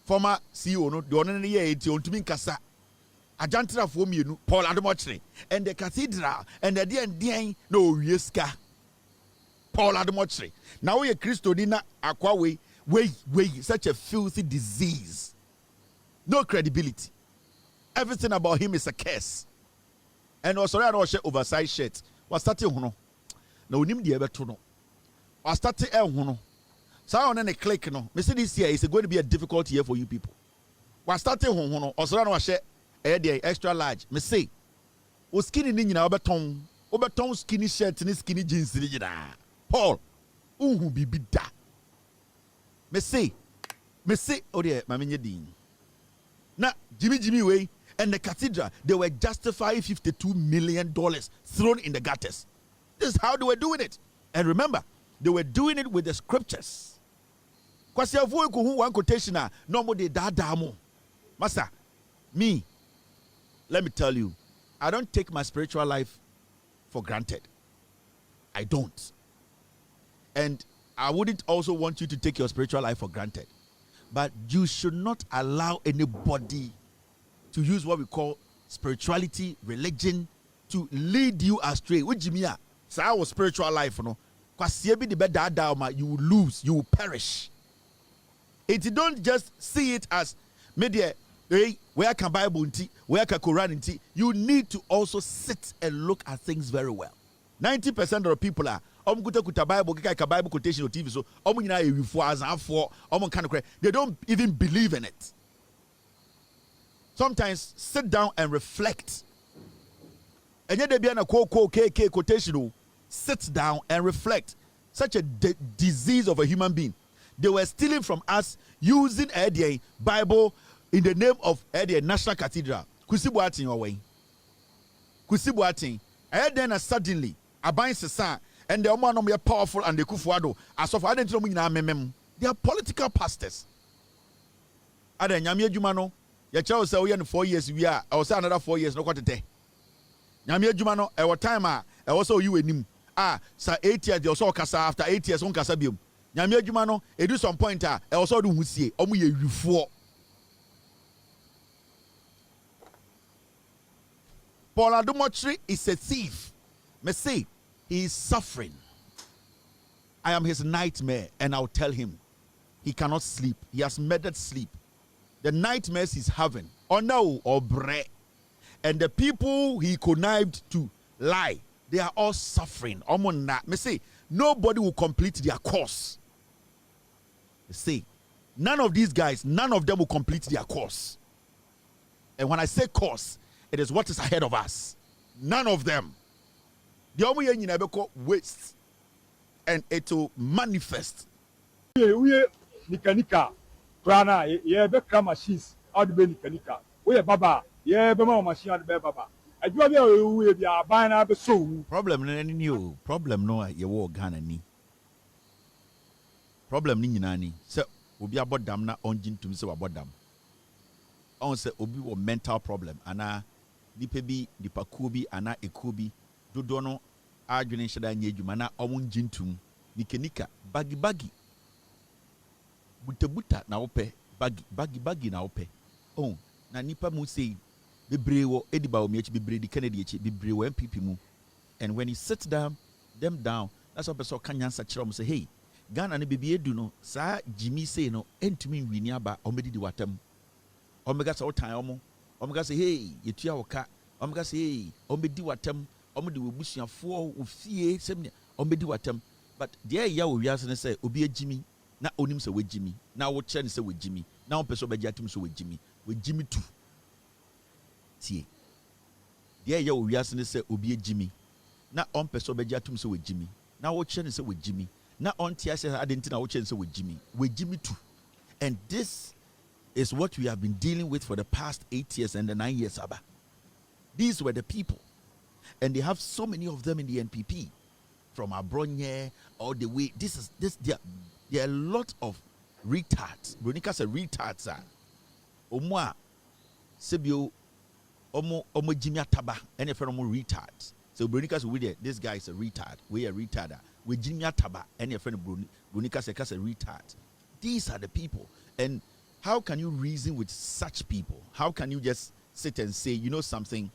former CEO no de ono ne ye eti ontumi nkasa ajantra fo mienu Paul Ademoche and the cathedral and the den no wieska Paul Ademoche na we Christo ni na akwa we such a filthy disease. No credibility. Everything about him is a curse. And also I don't oversized shirt. Was starting hono. Na unim die beto no. Was starting hono. So on any click no. Me say this year is going to be a difficult year for you people. Was starting hono. Also no share extra large. Me say o skinny ni nyina obeton skinny shirt ni skinny jeans ni nyina. Paul uhu bibi da. Me say oh dear mama nyedin na Jimmy way and the cathedral they were justifying $52 million thrown in the gutters. This is how they were doing it. And remember, they were doing it with the scriptures. Kwasi avoid ko one quotation na no more de da mo. Master, me, let me tell you, I don't take my spiritual life for granted. I don't. And I wouldn't also want you to take your spiritual life for granted. But you should not allow anybody to use what we call spirituality, religion, to lead you astray. Which Jimmy, so our spiritual life, no, because you will lose, you will perish. If you don't just see it as media, where can Bible, where can Quran, you need to also sit and look at things very well. 90% of the people are Bible quotation on TV, so they don't even believe in it. Sometimes sit down and reflect. And yet they be a quotation. Sit down and reflect. Such a disease of a human being. They were stealing from us using a Bible in the name of a National Cathedral. Kusibuatin away. Kusibuatin. And then suddenly, a buying sesa and the woman are powerful and the kufuado. As of I didn't know, they are political pastors. Ada nyame adwuma no ya chawo say we 4 years we are I was another 4 years no kwatete nyame adwuma no e what time e was so you enim sa 8 years they also kasa after 8 years on kasa biom nyame adwuma no e do some point e was so do husie omo ye wifo Paul Adumochri is a thief. Me say he is suffering. I am his nightmare and I'll tell him he cannot sleep. He has murdered sleep. The nightmares he's having, or no, or bre, and the people he connived to lie, they are all suffering. Me say nobody will complete their course. Me say none of these guys, none of them will complete their course. And when I say course, it is what is ahead of us. None of them. The only thing you waste, and it will manifest. Nikanika, Prana, ye be machines out be Nikanika. We baba, ye be machine out be baba. I do we be a bana be so. Problem no any new. Problem no ye wo Ghana ni. Problem ni nyina ni. Se obi abodam na onjin tumi se wabodam. On se obi wo mental problem ana nipa bi dipakuo bi ana ekuo bi dodo no adwene hyeda nya adwuma na omunjin tum nikanika bagi buta na wope bagi na wope oh na nipa mu say bebre wo ediba o miachi bebre di Kennedy echi bebre wo MPP mu and when he sits them down that's what person kan yansa kire say hey Ghana ne bebe edu no sa Jimmy say no entumi nwini aba omedi di watam omega say otan omega say hey yetua woka omega say hey omedi watam omedi wo busuafo ofie sem omedi watam but there ya wo wiase ne say obi agimi na onim se wagimi na wo kire ne se wagimi na wo peso bagya tim so wagimi tu tie there ya wo wiase ne say obi agimi na on peso bagya tim so wagimi na wo kire ne se wagimi na on tia se adenti na wo kire ne se wagimi tu and this is what we have been dealing with for the past 8 years and the 9 years aba. These were the people and they have so many of them in the NPP from Abronye all the way there are a lot of retards. Bronika said retards are omwa sebio omo jimia taba and if omo retards. So Bronika said this guy is a retard. We are retarder. We jimia taba and if Bronika said a retard. These are the people. And how can you reason with such people? How can you just sit and say, you know something,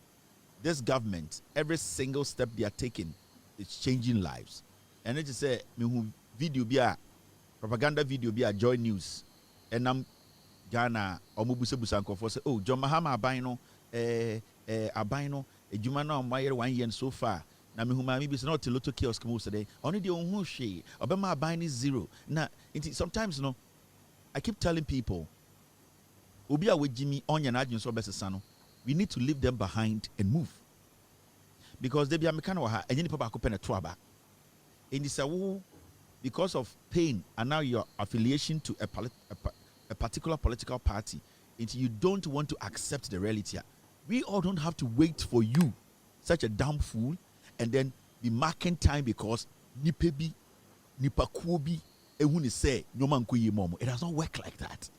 this government, every single step they are taking is changing lives. And it is say video be a propaganda video be a Joy News. And I'm Ghana omubuse busanko for say, oh, John Mahama abino abino ejumano amayer 1 year so far. Na me huma maybe not a little kiosk mo say only the onhu she obema abine is 0. Now sometimes no I keep telling people, Obia with Jimmy Onion Adjun so besesano, we need to leave them behind and move. Because they be a mechanical and you papa open a twaba. And it's because of pain and now your affiliation to a particular political party, and you don't want to accept the reality. We all don't have to wait for you, such a damn fool, and then be marking time because nipebi, nipakuobi. It does not work like that.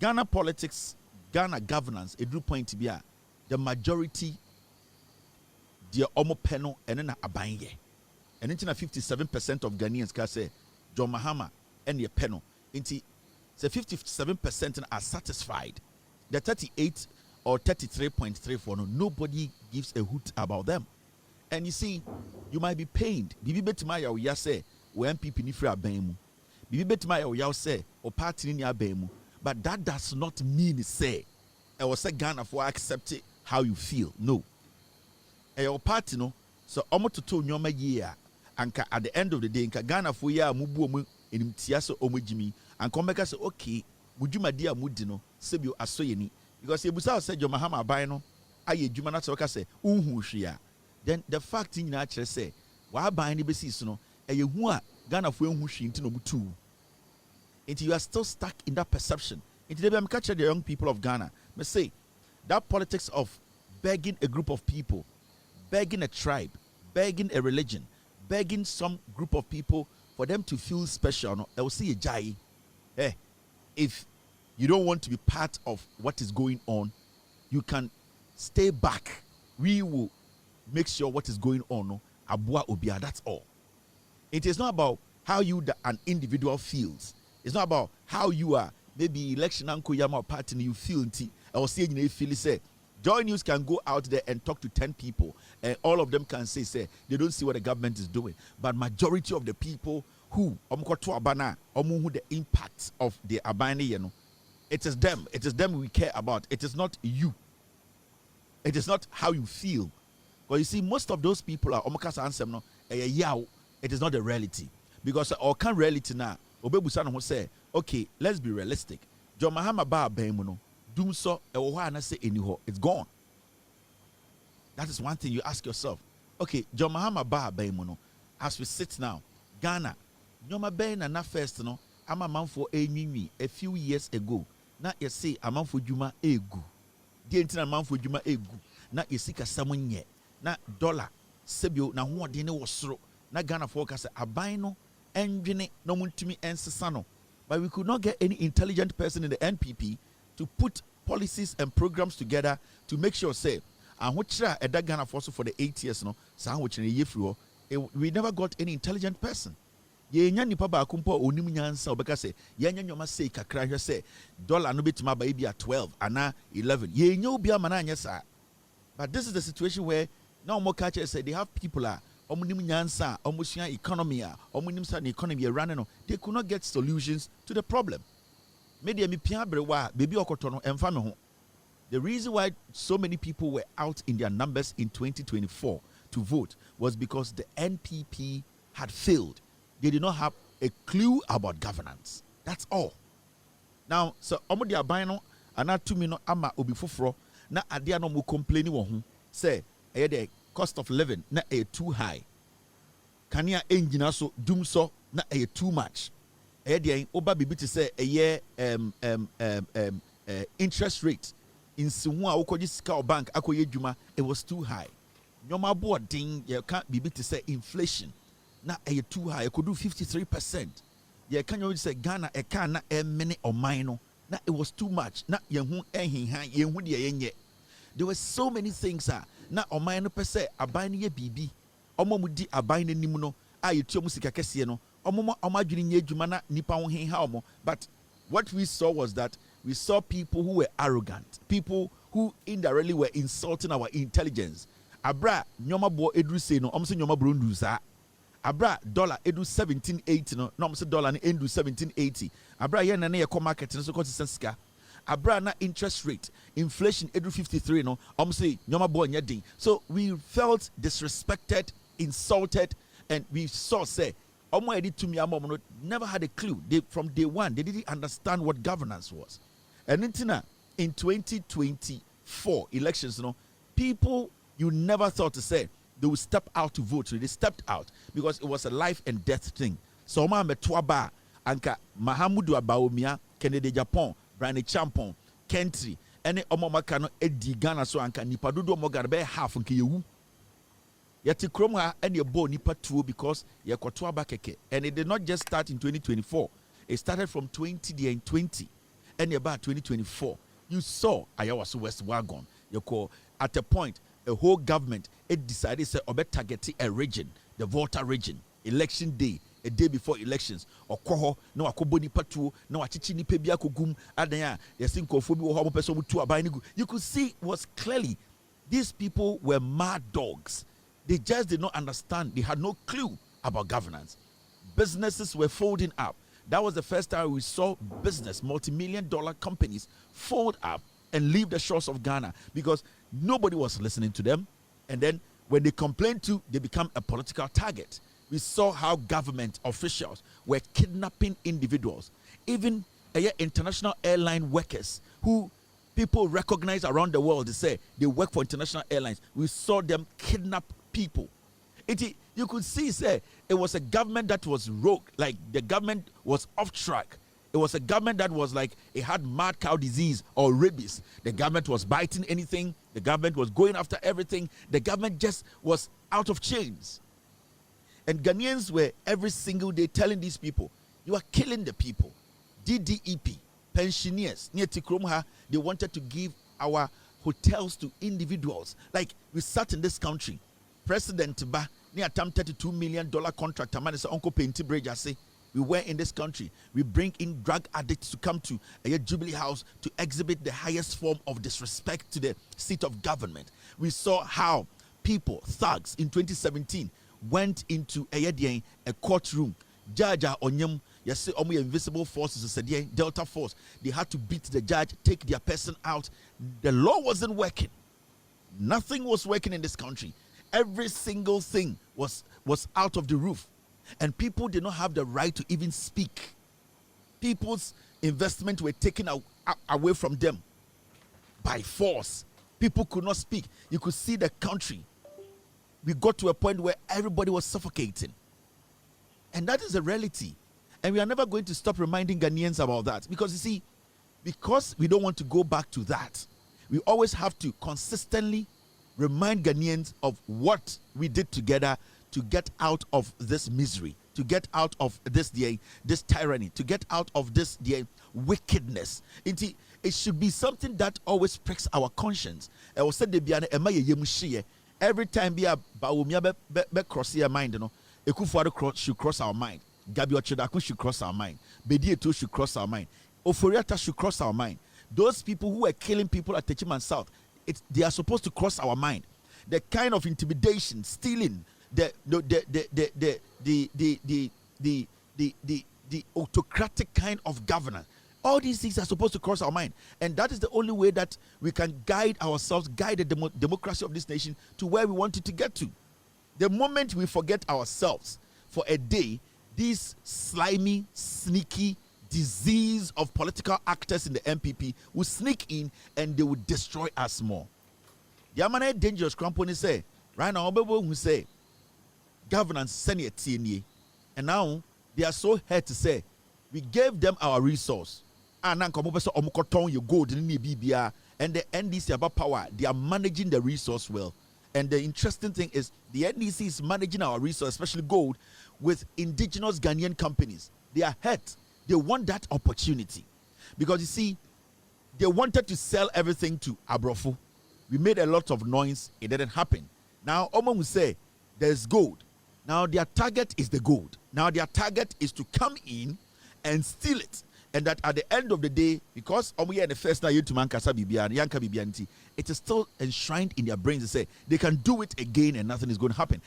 Ghana politics, Ghana governance, it drew point to be the majority, the omo peno, and then a banye. And into 57% of Ghanaians can say John Mahama and the peno. Into 57% are satisfied. The 38 or 33.34, no, nobody gives a hoot about them. And you see, you might be pained. Bibi betimaya o ya say, o MPP ni free abemu. Bibi betimaya o ya say, o party ni abemu. But that does not mean say, I was say Ghana for accept it how you feel. No. Your party no, so almost to two nyoma year, and at the end of the day, nka Ghana for ya mubu in tiaso omujimi, and come back and say, okay, would you my dear mudino, sebu asoyeni, because Ebusa said your Mahama Bino, aye, Jumana Soka say, shia. Then the fact in nature say, why buying the basis no, a you Ghana for who she into no two. Until you are still stuck in that perception. Until they catch the young people of Ghana. But say that politics of begging a group of people, begging a tribe, begging a religion, begging some group of people for them to feel special. No, I will see a jai. Hey, if you don't want to be part of what is going on, you can stay back. We will make sure what is going on. No, abua obia. That's all. It is not about how you, an individual, feels. It's not about how you are. Maybe election uncle yama party you feel. I was saying you feel say. Joy News can go out there and talk to 10 people, and all of them can say they don't see what the government is doing. But majority of the people who the impact of the abani, you know, it is them. It is them we care about. It is not you. It is not how you feel. Because you see, most of those people are it is not the reality. Because our current reality now, Obebusan who say, okay, let's be realistic. John Mahama Ba Bemuno, doom so it's gone. That is one thing you ask yourself. Okay, John Mahama Ba Bemuno, as we sit now, Ghana, Nyoma Ben and not first, no, I'm a man for a few years ago. Now you say a man for Juma egu. The entire man for Juma egu. Now you seek a someone yet. Now dollar, Sebio, now what dinner was so. Now Ghana focus a bino, engine, no one to me and Sasano. But we could not get any intelligent person in the NPP to put policies and programs together to make sure, say, and which at that Ghana force for the 8 years, no, we never got any intelligent person. Ye nyani pa ba kumpo onim nyansa obeka say ye nyanyoma say kakra hwe say dollar no betima ba bia 12 ana 11 ye nya obi amana anya sa. But this is the situation where now more culture say they have people omunim nyansa omusua economy omunim sa the economy running no, they could not get solutions to the problem. Media mi pia brewa baby okoto no emfa me ho. The reason why so many people were out in their numbers in 2024 to vote was because the NPP had failed. They did not have a clue about governance. That's all. Now, so omo dia ban no ana tumi no ama obi foforo na ade no mo complain wo ho say the cost of living na too high. Kania engina so dum so na too much. The oba bibi to say interest rate in sihu a wokoji sika bank akoye dwuma, it was too high. Nyoma boarding you can't bibi to say inflation. Na too high, it could do 53%. Yeah, can you say Ghana a can na many or minor? Na it was too much. Na there were so many things na or minor per se a buying ye BB. Omomudi a buying nimuno. You tell musika kesieno. Omajuni ye jumana nipa hin haumo. But what we saw was that we saw people who were arrogant, people who indirectly were insulting our intelligence. Abra nyoma bo edru say no, omse nyoma brunduza. Abra dollar edu 1780 no na say dollar ni endu 1780. Abra yen na ye market no so consistency. Abra na interest rate inflation edu 53 no say nyoma bo nya din. So we felt disrespected, insulted, and we saw say omo edi to me no never had a clue. They from day one they didn't understand what governance was. And in 2024 elections, people you never thought to say they would step out to vote. So they stepped out because it was a life and death thing. So ma metwaba anka Mahamudu Abaomia, Kennedy Japan, Brani Champon, Kentry, any omomaka no edi Ghana so anka nipa dodo mo Ghana be half nke yewu. Yeti krom ha and your bo nipa tuo because ye kwatwaba keke. And it did not just start in 2024. It started from 2020 and about 2024. You saw Ayawaso West Wagon. You call at a point a whole government it decided say obe target a region, the Volta region, election day, a day before elections. Or koho, no akoboni patu, no achichi ni pebia kogum, adanya, yasinkofobi or homo person to abanigu. You could see it was clearly these people were mad dogs. They just did not understand. They had no clue about governance. Businesses were folding up. That was the first time we saw business, multi-million-dollar companies fold up and leave the shores of Ghana because nobody was listening to them. And then when they complained to, they become a political target. We saw how government officials were kidnapping individuals, even international airline workers who people recognize around the world. They say they work for international airlines. We saw them kidnap people. You could see, say, it was a government that was rogue, like the government was off track. It was a government that was like it had mad cow disease or rabies. The government was biting anything. The government was going after everything. The government just was out of chains. And Ghanaians were every single day telling these people, you are killing the people. DDEP, pensioners, near Tikromha, they wanted to give our hotels to individuals. Like we sat in this country. President Ba, near $32 million contract, man is Uncle Painty Bridge. I say, we were in this country. We bring in drug addicts to come to a Jubilee House to exhibit the highest form of disrespect to the seat of government. We saw how people, thugs, in 2017 went into a courtroom. Jaja Onyem, you see, invisible forces, said Delta Force. They had to beat the judge, take their person out. The law wasn't working. Nothing was working in this country. Every single thing was out of the roof. And people did not have the right to even speak. People's investment were taken away from them by force. People could not speak. You could see the country. We got to a point where everybody was suffocating. And that is a reality. And we are never going to stop reminding Ghanaians about that. Because you see, because we don't want to go back to that, we always have to consistently remind Ghanaians of what we did together to get out of this misery, to get out of this tyranny, to get out of this wickedness. It should be something that always pricks our conscience. Every time we are cross your mind, Ekufuado should cross our mind. Gabi Ochedaku should cross our mind. Bedieto should cross our mind. Ofori Atta should cross our mind. Those people who were killing people at Techiman South, they are supposed to cross our mind. The kind of intimidation, stealing, the autocratic kind of governance. All these things are supposed to cross our mind. And that is the only way that we can guide ourselves, guide the democracy of this nation to where we want it to get to. The moment we forget ourselves for a day, these slimy, sneaky disease of political actors in the MPP will sneak in and they will destroy us more. The amana dangerous company say, right now, who say, governance send it TNA. And now they are so hurt to say, we gave them our resource. And now come over so you gold in BBR and the NDC about power, they are managing the resource well. And the interesting thing is the NDC is managing our resource, especially gold, with indigenous Ghanaian companies. They are hurt. They want that opportunity. Because you see, they wanted to sell everything to Abrofo. We made a lot of noise. It didn't happen. Now, Omo will say, there's gold. Now, their target is the gold. Now, their target is to come in and steal it. And that at the end of the day, because Omo in the first night, it is still enshrined in their brains to say they can do it again and nothing is going to happen.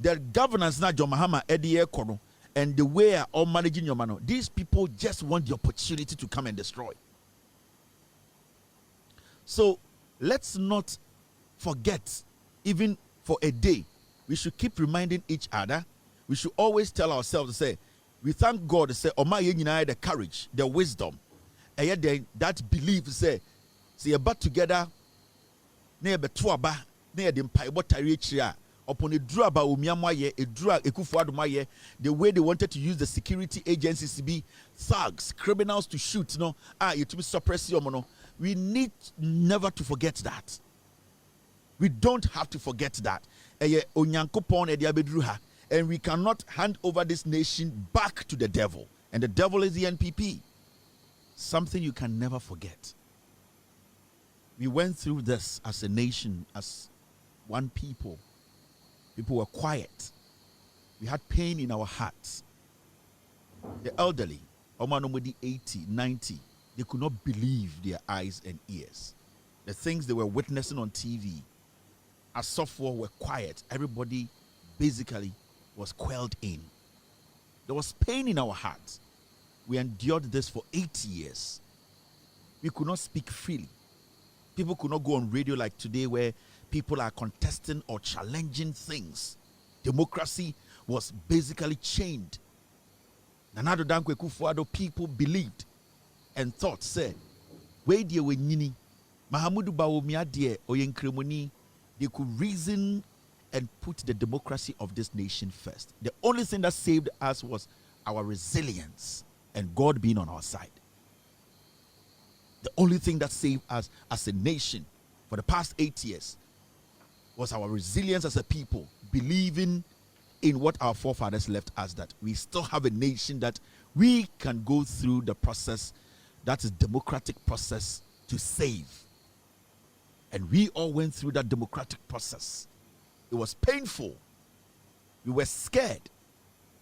Their governance now, John Mahama, Eddie Kono, and the way are all managing your money, these people just want the opportunity to come and destroy. So let's not forget, even for a day, we should keep reminding each other. We should always tell ourselves to say, we thank God to say, the courage, the wisdom, and yet that belief say about together, near Betuaba, near the Mpaibo upon a draw about Umiamaye, a drug, Ekufuadumaye, the way they wanted to use the security agencies to be thugs, criminals to shoot, it to be suppress your mono. We need never to forget that. We don't have to forget that. And we cannot hand over this nation back to the devil. And the devil is the NPP. Something you can never forget. We went through this as a nation, as one people. People were quiet. We had pain in our hearts. The elderly, Omanomodi 80, 90, they could not believe their eyes and ears. The things they were witnessing on TV, as software were quiet. Everybody basically was quelled in. There was pain in our hearts. We endured this for 8 years. We could not speak freely. People could not go on radio like today where people are contesting or challenging things. Democracy was basically chained. Nana Addo Dankwa Akufo-Addo, people believed and thought, say, where they were nyini, Mahamudu Bawumia de Oyenkremoni, they could reason and put the democracy of this nation first. The only thing that saved us was our resilience and God being on our side. The only thing that saved us as a nation for the past 8 years was our resilience as a people, believing in what our forefathers left us, that we still have a nation that we can go through the process, that is democratic process, to save. And we all went through that democratic process. It was painful. We were scared.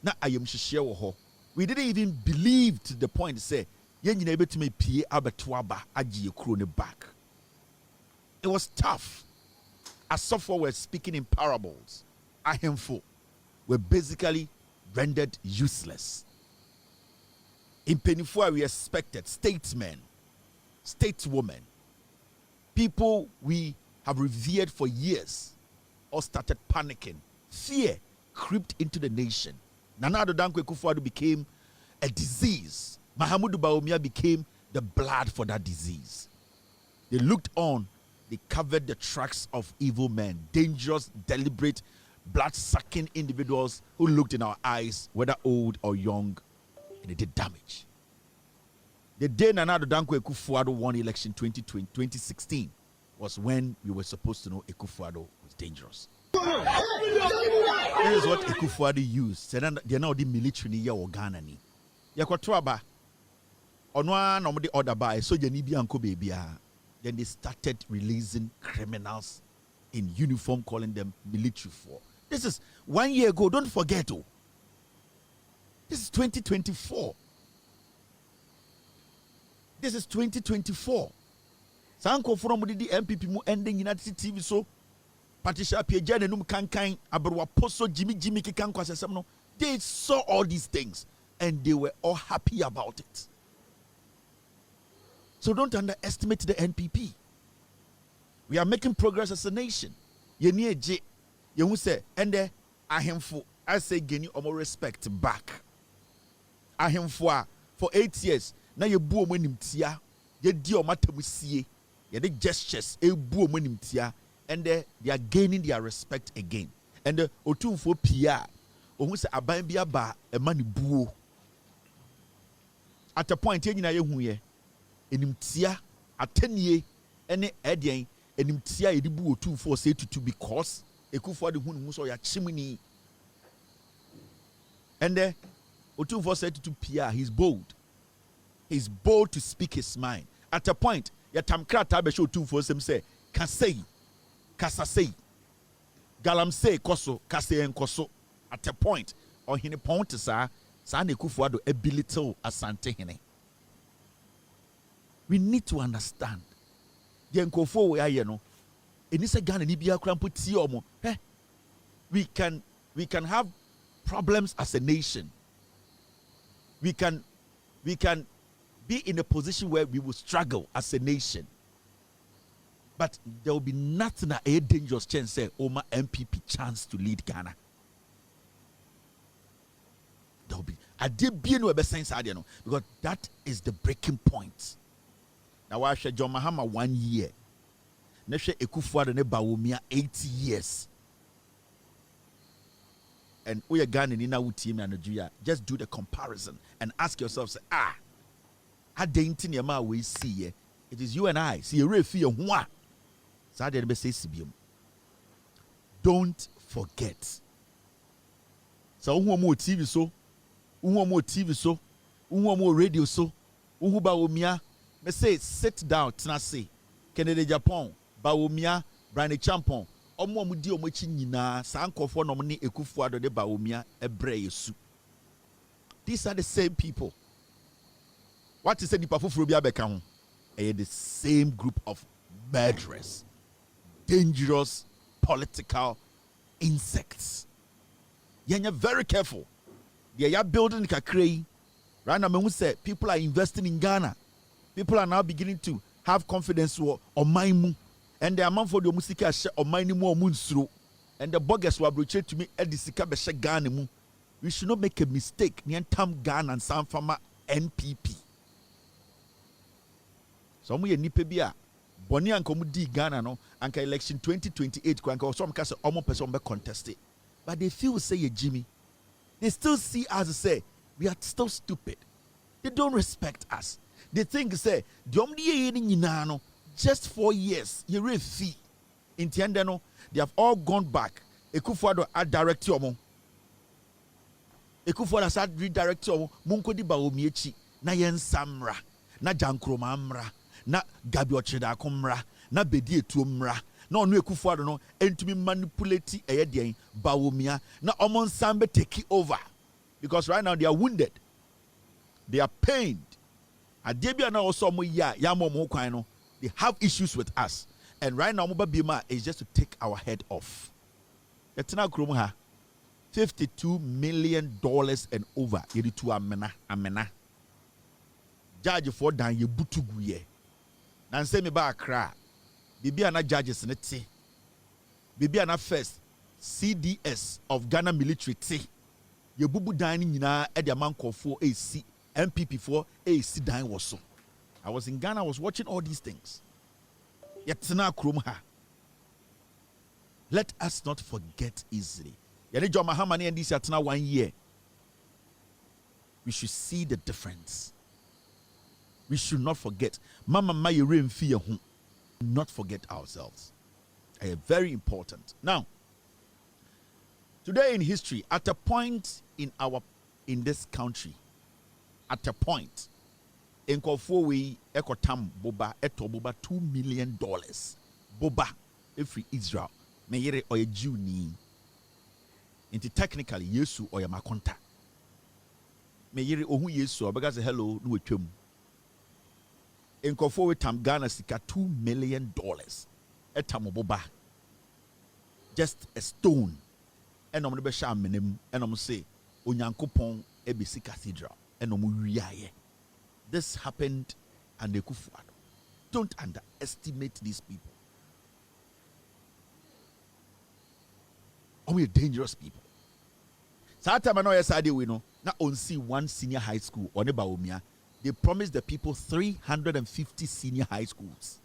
Now I am sure we didn't even believe to the point to say, back. It was tough. As software were speaking in parables, ahemfo were basically rendered useless. In Penifua, we expected statesmen, stateswomen, people we have revered for years, all started panicking. Fear crept into the nation. Nana Addo Dankwa Akufo-Addo became a disease. Mahamudu Bawumia became the blood for that disease. They looked on, they covered the tracks of evil men, dangerous, deliberate, blood-sucking individuals who looked in our eyes, whether old or young, and they did damage. The day Nana Addo Dankwa Akufo-Addo won election 2016 was when we were supposed to know Akufo-Addo was dangerous. This is what Akufo-Addo used. They are now the military in Ghana. Yakwatwaba, onwa no de order by so jani bi anko bebia. Then they started releasing criminals in uniform, calling them military for. This is 1 year ago. Don't forget, oh. This is 2024. This is 2024. Sanko from the MPP mu ending United TV so Patricia Pieja nenum kankan aberwa poso Jimmy kikan kwasesem no. They saw all these things and they were all happy about it. So don't underestimate the NPP. We are making progress as a nation. Yeni eje yehu say ende ahemfo I say geni omo respect back. Ahemfo for 8 years na ye bu omo nimtia ye di omo atamusie ye the gestures e bu omo nimtia and they are gaining their respect again. And the otumfo pia ohun say aban bia ba e mani buo. At a point ye nyina ye hu ye enimtia atenie ene edian enimtia ye di bu otumfo say to because Akufo-Addo hu mu so ya chimini. And the otumfo said to pia he's bold. He's bold to speak his mind. At a point ya tamkra ta be show otumfo sem say can say Kasasei, Galamsey Koso, Kaseyen Koso. At a point, or hini pontesa, Sane Akufo-Addo belittle Asante hine. We need to understand. The Nkofo we are, you know, and it's a gun and Ibia Kramputi omo. We can have problems as a nation. We can be in a position where we will struggle as a nation. But there will be nothing a dangerous chance say Oma MPP chance to lead Ghana. There will be a deep sense because that is the breaking point. Now I share John Mahama 1 year. Neshe Akufo-Addo ne Bawumia 80 years. And we are Ghana in our team and Nigeria. Just do the comparison and ask yourself, say, how dainty am we see? It is you and I. See a real fear. Don't forget. So who more TV so, who more TV so, who more radio so, who Bawumia. Me say sit down, Tennessee, Kennedy Japan, Bawumia, Brian Champon, Omo di omo chi nyina saa nkofo no ne Ekufuado de Bawumia ebre yesu. These are the same people. What is nipa foforo bi abeka ho? The same group of murderers, dangerous political insects. You're very careful. They are building kakray. Right now, when we say people are investing in Ghana, people are now beginning to have confidence on maimu, and the amount for the musika share on maimu or munsuru, and the boggers were broached to me at the sika beshe Ghana mu. We should not make a mistake. Niantam Ghana and San Fama NPP. So we nipe bia boni anko mu di Ghana no anka election 2028 ko anka some kase omo person be contested, but they feel say ye Jimmy. They still see us say we are still stupid. They don't respect us. They think say the omdi ye nyina no just 4 years ye refi intiende no they have all gone back. Ekufuado a direct omo. Ekufuado has redirect omo munko di Bawumia echi na yen samra na jankroma amra na Gabi Ochida akomra na bedi etu mra na onu Ekufuado no entumi manipulate eyedien Bawumia na omon sambe take over because right now they are wounded, they are pained. Adebia na also mo ya mo kwan no, they have issues with us, and right now Moba Bima is just to take our head off. Etna krom ha $52 million and over yedi to amena judge for dan ye butugu ye. Nan say me ba Accra. Bibia na judges ne te. Bibia na first CDS of Ghana military te. Ye bubu dan ni nyina e de amankofo AC MPP for AC dan was so. I was in Ghana, I was watching all these things. Yetna krom ha. Let us not forget easily. Yene John Mahamani and this yatna 1 year. We should see the difference. We should not forget. Mama Mayere fear home. Not forget ourselves. Very important. Now, today in history, at a point in this country, at a point, in Kofowe Ekotam Boba Eto Boba $2 million. Boba every Israel. Meyere or a Jew ni. Into technically Yesu or Yamakonta. Meyere ohu Yesu or because hello no chum. In Kofowe Tam Ghana sika $2 million. Etamoboba. Just a stone. And I'm the sham menem and I'm say Onyankopon Ebisi Cathedral and Omuyaye. This happened and the Kufuado. Don't underestimate these people. We are dangerous people. Sata mano yesade we know na on see one senior high school on the Bawumia. They promised the people 350 senior high schools.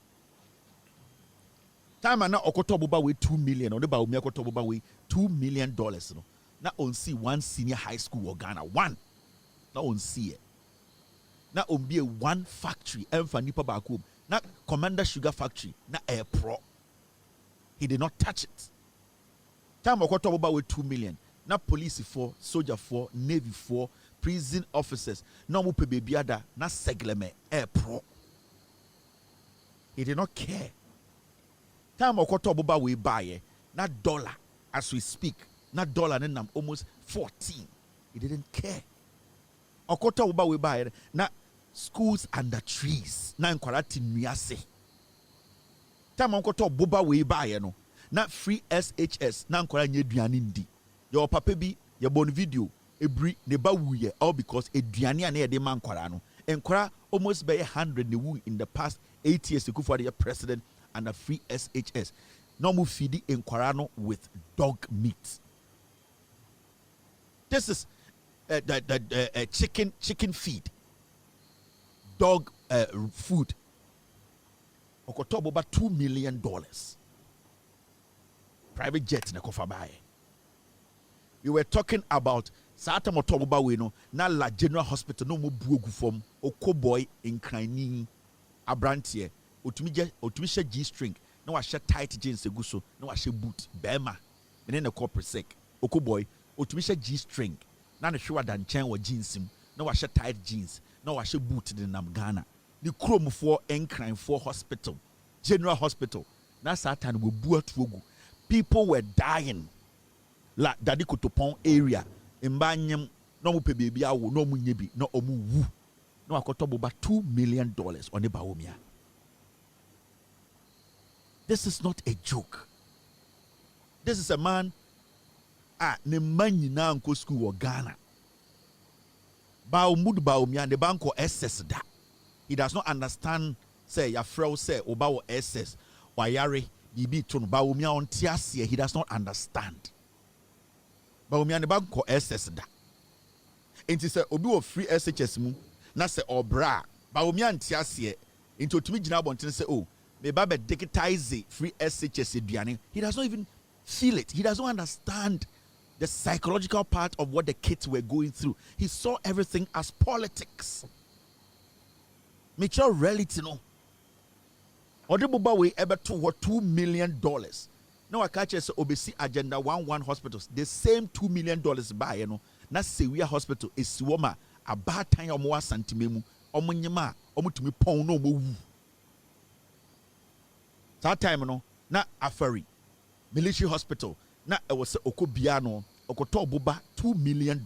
Time na okoto boba we 2 million on the Bawumia okoto boba we $2 million no. Na on see one senior high school or Ghana one. Na on see it. Na on be one factory emfa nipa baako. Na Commander Sugar Factory na Air Pro. He did not touch it. Time okoto boba we 2 million. Na police for, soldier for, navy for, prison officers. Na mo pe bebiada na segleme Air Pro. He did not care. Time okoto boba we buy na dollar as we speak. Na dollar nam almost 14. He didn't care. Okoto boba we buy na schools under trees. Na nkwalati nuase. Time okoto boba we buy no. Na free SHS na nkwala nye duane ndi. Your papa bi your bon video ebri ne ba wuye all because eduane ane ye de man nkwala no. Nkwala almost by 100 ne wu in the past 8 years Ekufuado the president and a free SHS. No mu feed nkwala no with dog meat. This is chicken feed. Dog food. Okotobo about $2 million. Private jet na kofa bae. We were talking about Sata Motoba we no na la General Hospital no mo buogu form Okoboy in Krani Abrantie otumisha G string no wa she tight jeans eguso no wa she boot bema mene na corporate sec Okoboy otumisha G string na ne hwa dan chen wa jeans im no wa she tight jeans no wa she boot de nam Ghana the chrome for Enkran for hospital General Hospital na Satan we buat wogu people were dying. La Dadi Kotopon area. Mbanyem no mu pe baby awo no mu nyebi no omu wu. No akoto boba $2 million on the Baomia. This is not a joke. This is a man ne man nyina nko school wo Ghana. Baomudu Baomia the banko SS da. He does not understand say ya frau say oba wo SS wayare bibi to no Baomia on tiasie. He does not understand. Baomia the banko SS da. Enti say obi wo free SHS mu na say obra Baomia ntiasie enti otumi gina bonten say oh me baba digitize free SHS eduane. He does not even feel it. He does not understand the psychological part of what the kids were going through. He saw everything as politics. Mature reality no. Odebuba we ever to what $2 million. Now I catch us obesi agenda 11 hospitals. The same $2 million buy you know. Na Sewia hospital is Siwoma a bad time omo Ashanti memu omo nyema omo tumi pon no omo wu. That time no na Ofori military hospital na e was okobia no okoto boba $2 million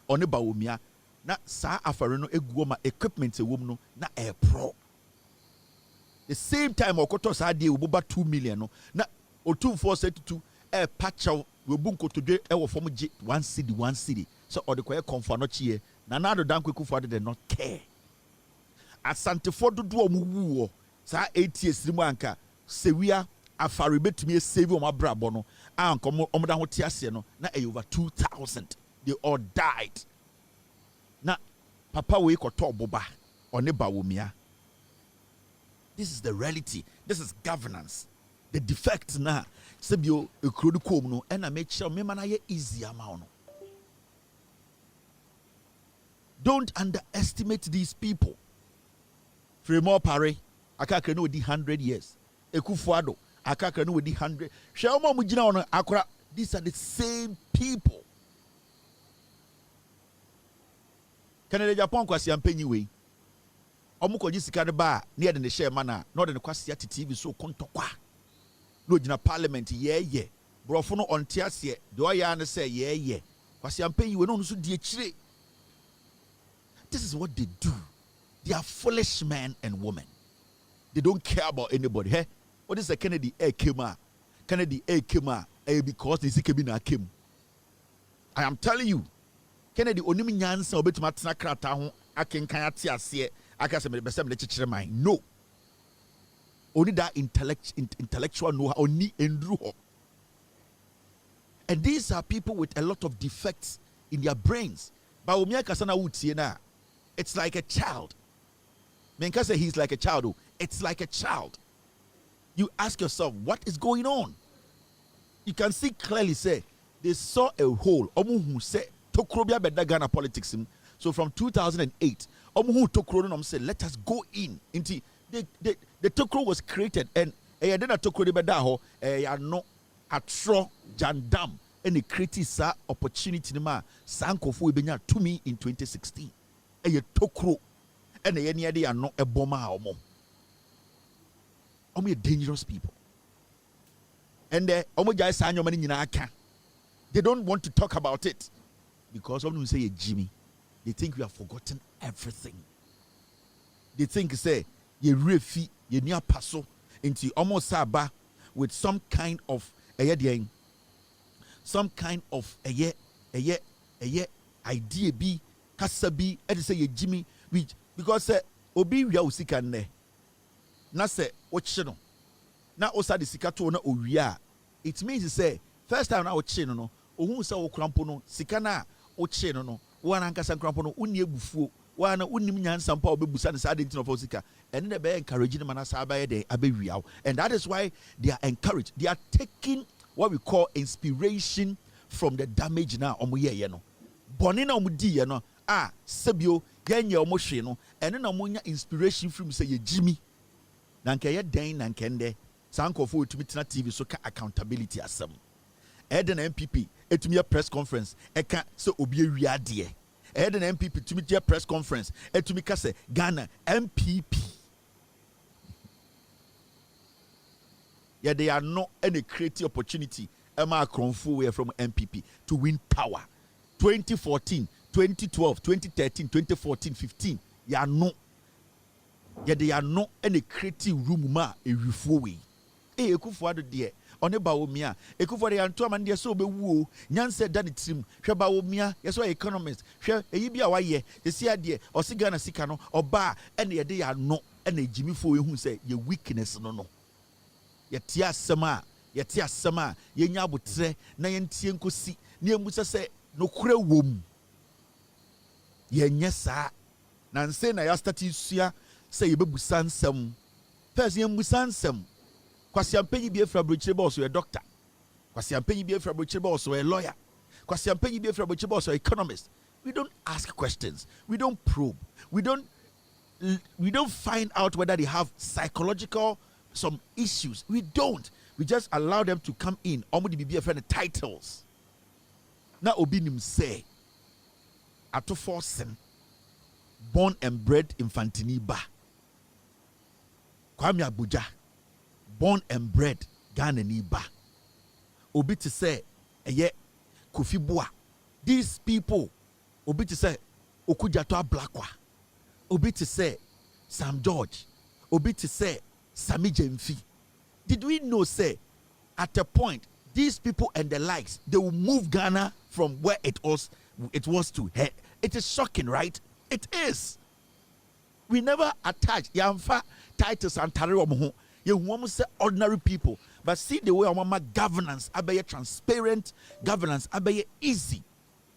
on the Baomia na sa Ofori no eguoma equipment e wom no na e pro. The same time okoto sa de boba $2 million no na otumfo setutu e pachaw we bunko to de e wo fom G 1 city so or the comfort no chie na do dan kweku for they not care. Asante for do omu wu sa 8 years mu anka Sewia Ofori betumi save o mabrabo no anka omoda ho tiase no na over 2,000 they all died. Na papa we koto boba on the Baomia. This is the reality. This is governance. The defect na sebio ekrodu kom no and I make sure me man aye easy amount. Don't underestimate these people. Fremont Pare akaka no di 100 years. Ekufuado akaka no di 100. Shema mujina ono akora. These are the same people. Canada Japan kwasi ampenyi we. Omu koji sika de ba near the share mana not the kwasi at TV so kontokwa. No jina parliament ye. Brofo no on tiasie do ya na say ye. Kwasi ampenyi we no so die chire. This is what they do. They are foolish men and women. They don't care about anybody. Hey, what is the Kennedy A came out? Kennedy A came out because they see Kevin came. I am telling you, Kennedy only nyansa obetuma tena krata ho akenkan ate ase akase me besem le chichire man. No. Only that intellectual know how only endru ho. And these are people with a lot of defects in their brains. But Omia Kasana utie na, it's like a child. Menka say he's like a child. It's like a child. You ask yourself, what is going on? You can see clearly say they saw a hole. Omu who say Tokrobia beda Ghana politics. So from 2008, Omu who Tokro say let us go into the Tokro was created and then a Tokro beda ho no atro jandam and the created sa opportunity ma sankofu ebenya to me in 2016. A Tokro and the any idea no a bomber omo. Omo dangerous people. And the omo jai sa anyomani nyina aka. They don't want to talk about it because omo say Jimmy. They think we have forgotten everything. They think say ye refi ye nia paso into almost saba with some kind of idea be kasabi and say ye Jimmy which because obi wia usika ne na say ochino na osa de sika to na owia it means say first time na ochino no ohun say okrampo no sika na ochino no wana ankasa nkrampo no unni ebufuo wana unnim nyansa mpa obebusa ne sa de ntino for sika and they be encouraging man asa abaye de abewia and that is why they are encouraged. They are taking what we call inspiration from the damage na omoye no boni na omudi ye no sebio yenye omohwe no ene na omonya inspiration from say ye Jimmy na nke ye den na nkende sankofo otumi tena TV so ka accountability asem eden MPP etumi press conference eka se obi awia de eden MPP etumi press conference etumi ka se Ghana MPP Yeah, they are not any creative opportunity. Emma Kronfu from MPP to win power. 2014, 2012, 2013, 2014, 15. Yeah, no. Yeah, they are not any creative room ma a refuwe. Ekufuado dear. On a baomia, Ekufori Anto man dear so be woo. Nyan said that it's him. Shabaomia, yes, or economist. Share a yibia waye, the sea dear, or Sigana Sikano, or bar, and they are no, and a Jimmy Foy who say your weakness no. Yatia sama, ye nyabutre, na yentienko si, near Musa say, no cre womb. Ye nyesa, Nansen I asked you say you be busan some. First, you busan some. Kwasi ampenyi be fra brochire boss a doctor. Kwasi ampenyi be fra brochire boss a lawyer. Kwasi ampenyi be fra brochire boss a economist. We don't ask questions. We don't probe. We don't find out whether they have psychological some issues. We don't. We just allow them to come in. Omudi be friend titles. Na obi nim say ato forcing born and bred infantini ba. Kwame Abuja born and bred Ghana ni ba. Obi to say eye Kofi Boa. These people obi to say Okujato Blakwa. Obi to say Sam George. Obi to say Sami Jemfi. Did we know say at a point these people and the likes they will move Ghana from where it was to head? It is shocking, right? It is. We never attach Yamfa titles and Tariwamu. You say ordinary people, but see the way our governance abe transparent governance abe easy.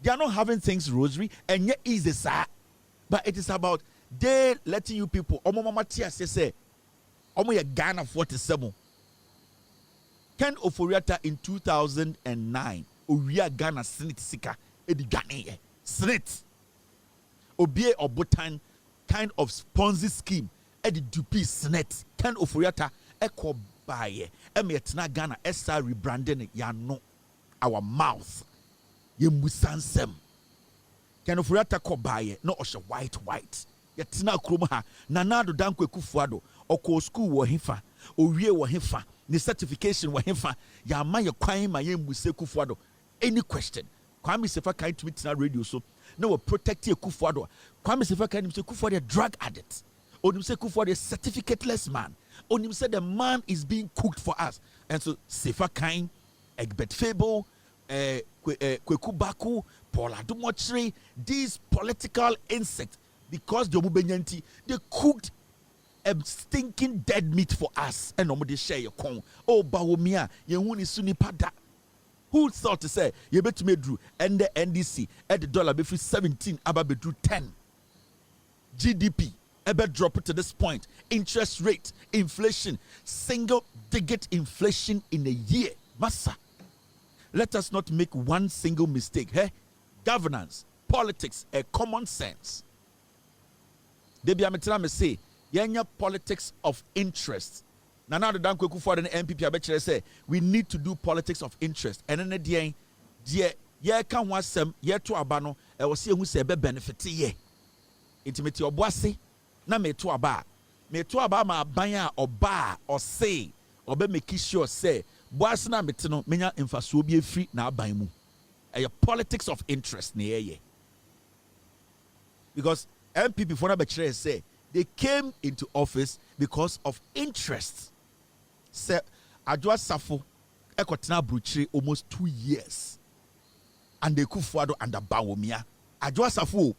They are not having things rosary and yet easy, sir. But it is about they letting you people. Mama Tia say, "Omo Ghana 47." Ken Ofori Atta in 2009, Oria Ghana Senate Sika edi Ghana Senate. Obie Obotan kind of Ponzi scheme. Edi dupi Senate. Ken Ofori Atta eko baye. Emetna Ghana esa rebranding ya no our mouth. Ye musansem. Ken Ofori Atta ko baye no oshe white. Yetina krom ha nanado danko ekufuado oko school wo hefa owie wo hefa ni certification wo hefa ya ma ye kwan ma ye mbuse ekufuado any question Kwame Sefa kan to meet na radio so no we protect ekufuado Kwame Sefa kan say ekufuado a drug addict onim say ekufuado a certificateless man onim say the man is being cooked for us and so Sefa kan Egbert Fable Kweku Baku Paul Adumochiri these political insects because the Omubenyanti they cooked a stinking dead meat for us and nobody share your corn. Oh Bawomia, you wuni suni pada. Who thought to say you bet me drew and the NDC at the dollar before 17 about drew 10. GDP ever drop it to this point. Interest rate, inflation, single digit inflation in a year. Massa. Let us not make one single mistake. Hey? Governance, politics, a common sense. Debi ametena me say yenya politics of interest. Na now the danko kufu the MPP abechere say we need to do politics of interest. And then the ye kan wasem ye to aba no e wo se ehu se be benefit ye. Intimate oboase na me to aba ma ban a oba or say obe make sure say boase na mete no menya mfaso bi afri na aban mu. E politics of interest na ye. Because MPP for Nabechere say they came into office because of interest. Say Adwa Safo ekotena Bruchiri almost 2 years. And they Kufuado and Bawomia. Adwa Safo,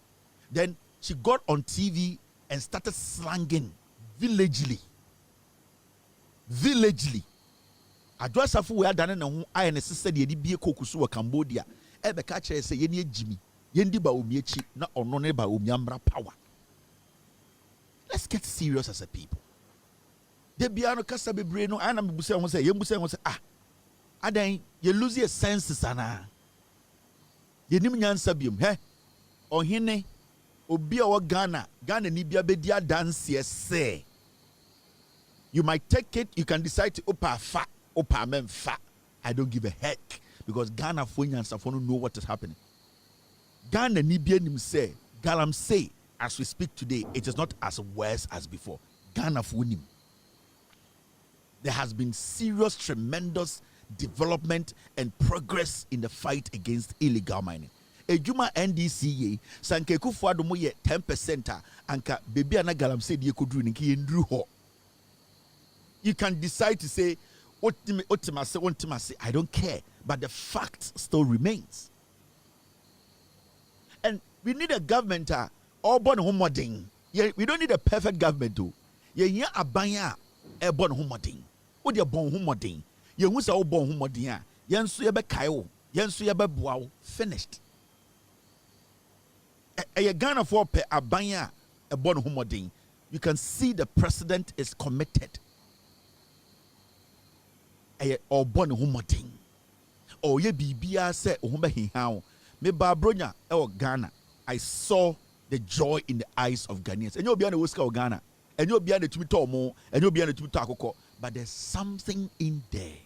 then she got on TV and started slanging villagely. Adwa Safo we done na ho aye ne sese de bie kokusu wa Cambodia. Ebe ka kire say ye ne Jimmy. Yendi Bawomia chi na ono ne Bawomia mra power. Let's get serious as a people. The biano kasa bebre no ana mbuse won say yembuse won say adan you lose your senses ana. Yenim nyansa biom he ohene obi a wo Ghana ni bia bedi adanse say you might take it you can decide to opa men fa. I don't give a heck because Ghana for nyansa for no know what is happening. Ghana ni bia nim say galam say as we speak today, it is not as worse as before. Ghana funim. there has been serious, tremendous development and progress in the fight against illegal mining. Ejuma NDCA sanke kufu ado mo ye 10% anka baby ana galamsey de koduru ni ki endru ho. You can decide to say ultimately, I don't care, but the fact still remains. And we need a government all born homoding. Yeah, we don't need a perfect government too. Yeah, abanya e born homoding. What you born homoding? You who say born homoding? Yensu ye be kayo, yensu ye be boao. Finished. A Ghana for pe abanya e born homoding. You can see the president is committed. Or born homoding. Or ye bibia say ohumba hihaw. Me ba bronya e Ghana. I saw the joy in the eyes of Ghanaians. And you'll be on the Whisker of Ghana. And you'll be on the Twitter more. And you'll be on the Twitter. But there's something in there.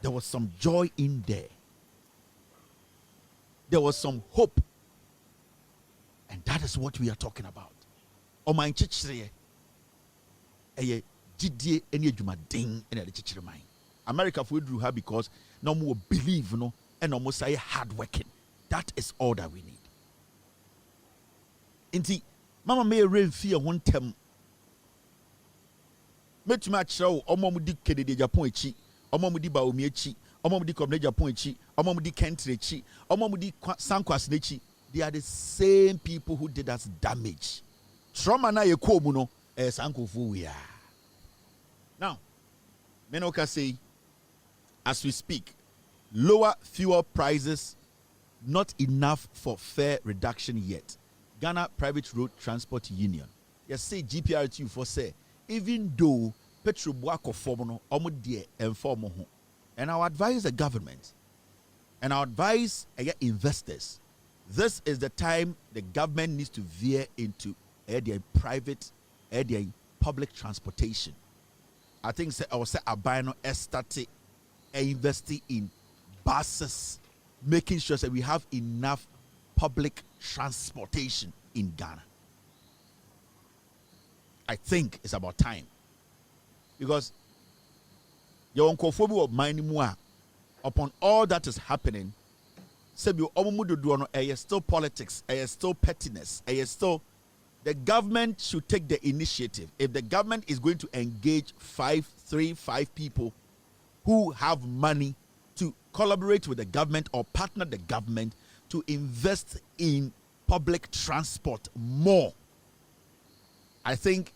There was some joy in there. There was some hope. And that is what we are talking about. O my chichire. Eye didie eni adwuma den ena de chichire man. America for drew her because no more believe no and no more say hard working. That is all that we need. Inti mama may rain fear one term. Met match show omomudi kede Japan echi, omomudi baomi echi, omomudi komne Japan echi, omomudi country echi, omomudi sankwas nechi. They are the same people who did us damage. Trauma na yeko mu no sankofu we are. Now, Menoka say, as we speak, lower fuel prices, not enough for fare reduction yet. Ghana Private Road Transport Union. Yes, say GPRTU for say, even though petrol buako formono omo die enformo ho. And I advise the government, and I advise investors, this is the time the government needs to veer into their private, their public transportation. I think I will say Abino estate investing in buses, making sure that we have enough public transportation in Ghana. I think it's about time. Because your uncle of mining more upon all that is happening, still politics, still pettiness, still the government should take the initiative. If the government is going to engage 5 people who have money to collaborate with the government or partner the government to invest in public transport more, I think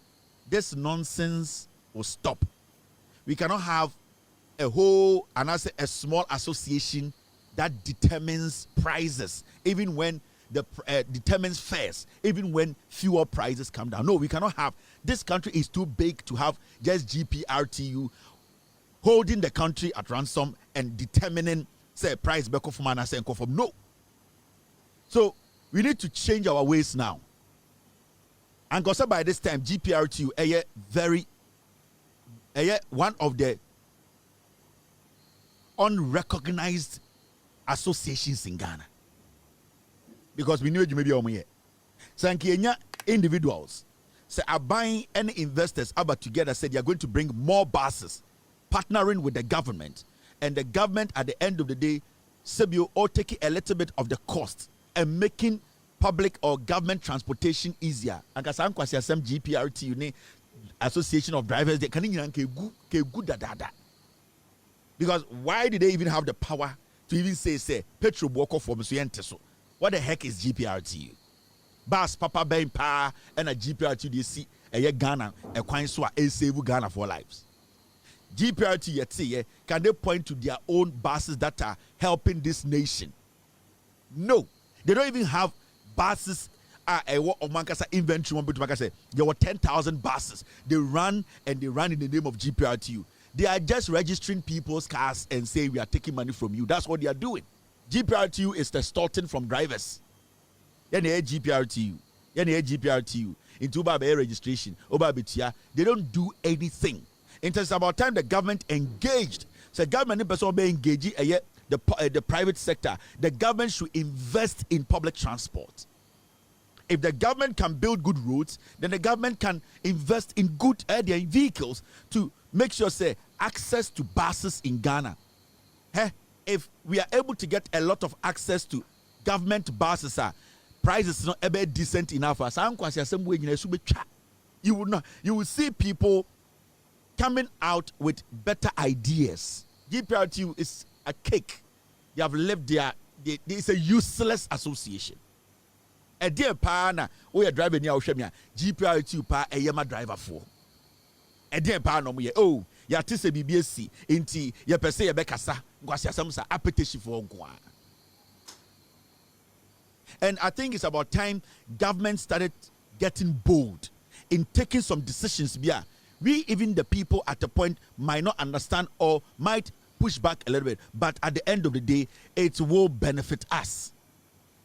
this nonsense will stop. We cannot have a whole, and I say a small association that determines prices, even when determines fares, even when fuel prices come down. No, we cannot have. This country is too big to have just GPRTU holding the country at ransom and determining, say, price back from and say from. No. So we need to change our ways now. And because by this time, GPRTU one of the unrecognized associations in Ghana. Because we knew you may be on here. So individuals say are buying any investors about together said you're going to bring more buses, partnering with the government, and the government at the end of the day, Sebio or taking a little bit of the cost and making public or government transportation easier. And because I'm quite some GPRT Association of Drivers, they can good. Because why did they even have the power to even say petrol walk off from so? What the heck is GPRTU? Bas Papa Ben Pa and a GPRTU they see a Ghana a coin so a save Ghana for lives. GPRTU yet say can they point to their own buses that are helping this nation? No, they don't even have buses. Inventory there were 10,000 buses. They run in the name of GPRTU. They are just registering people's cars and say we are taking money from you. That's what they are doing. GPRTU is extorting from drivers. Then they GPRTU. Into registration. They don't do anything. It's about time the government engaged. So government person be engaging the private sector. The government should invest in public transport. If the government can build good roads, then the government can invest in good vehicles to make sure, say, access to buses in Ghana. If we are able to get a lot of access to government buses, prices not ever decent enough. You will see people coming out with better ideas. GPRTU is a cake. They have left there. It's a useless association. A dear partner, we are driving near Oshemia. GPRTU pa a yama driver for. A dear partner, oh, ya tise BBSC, inti ya pese ya bekasa, ngwasya samsa appetition for ngwa. And I think it's about time government started getting bold in taking some decisions. Yeah, we, even the people at the point, might not understand or might push back a little bit, but at the end of the day, it will benefit us.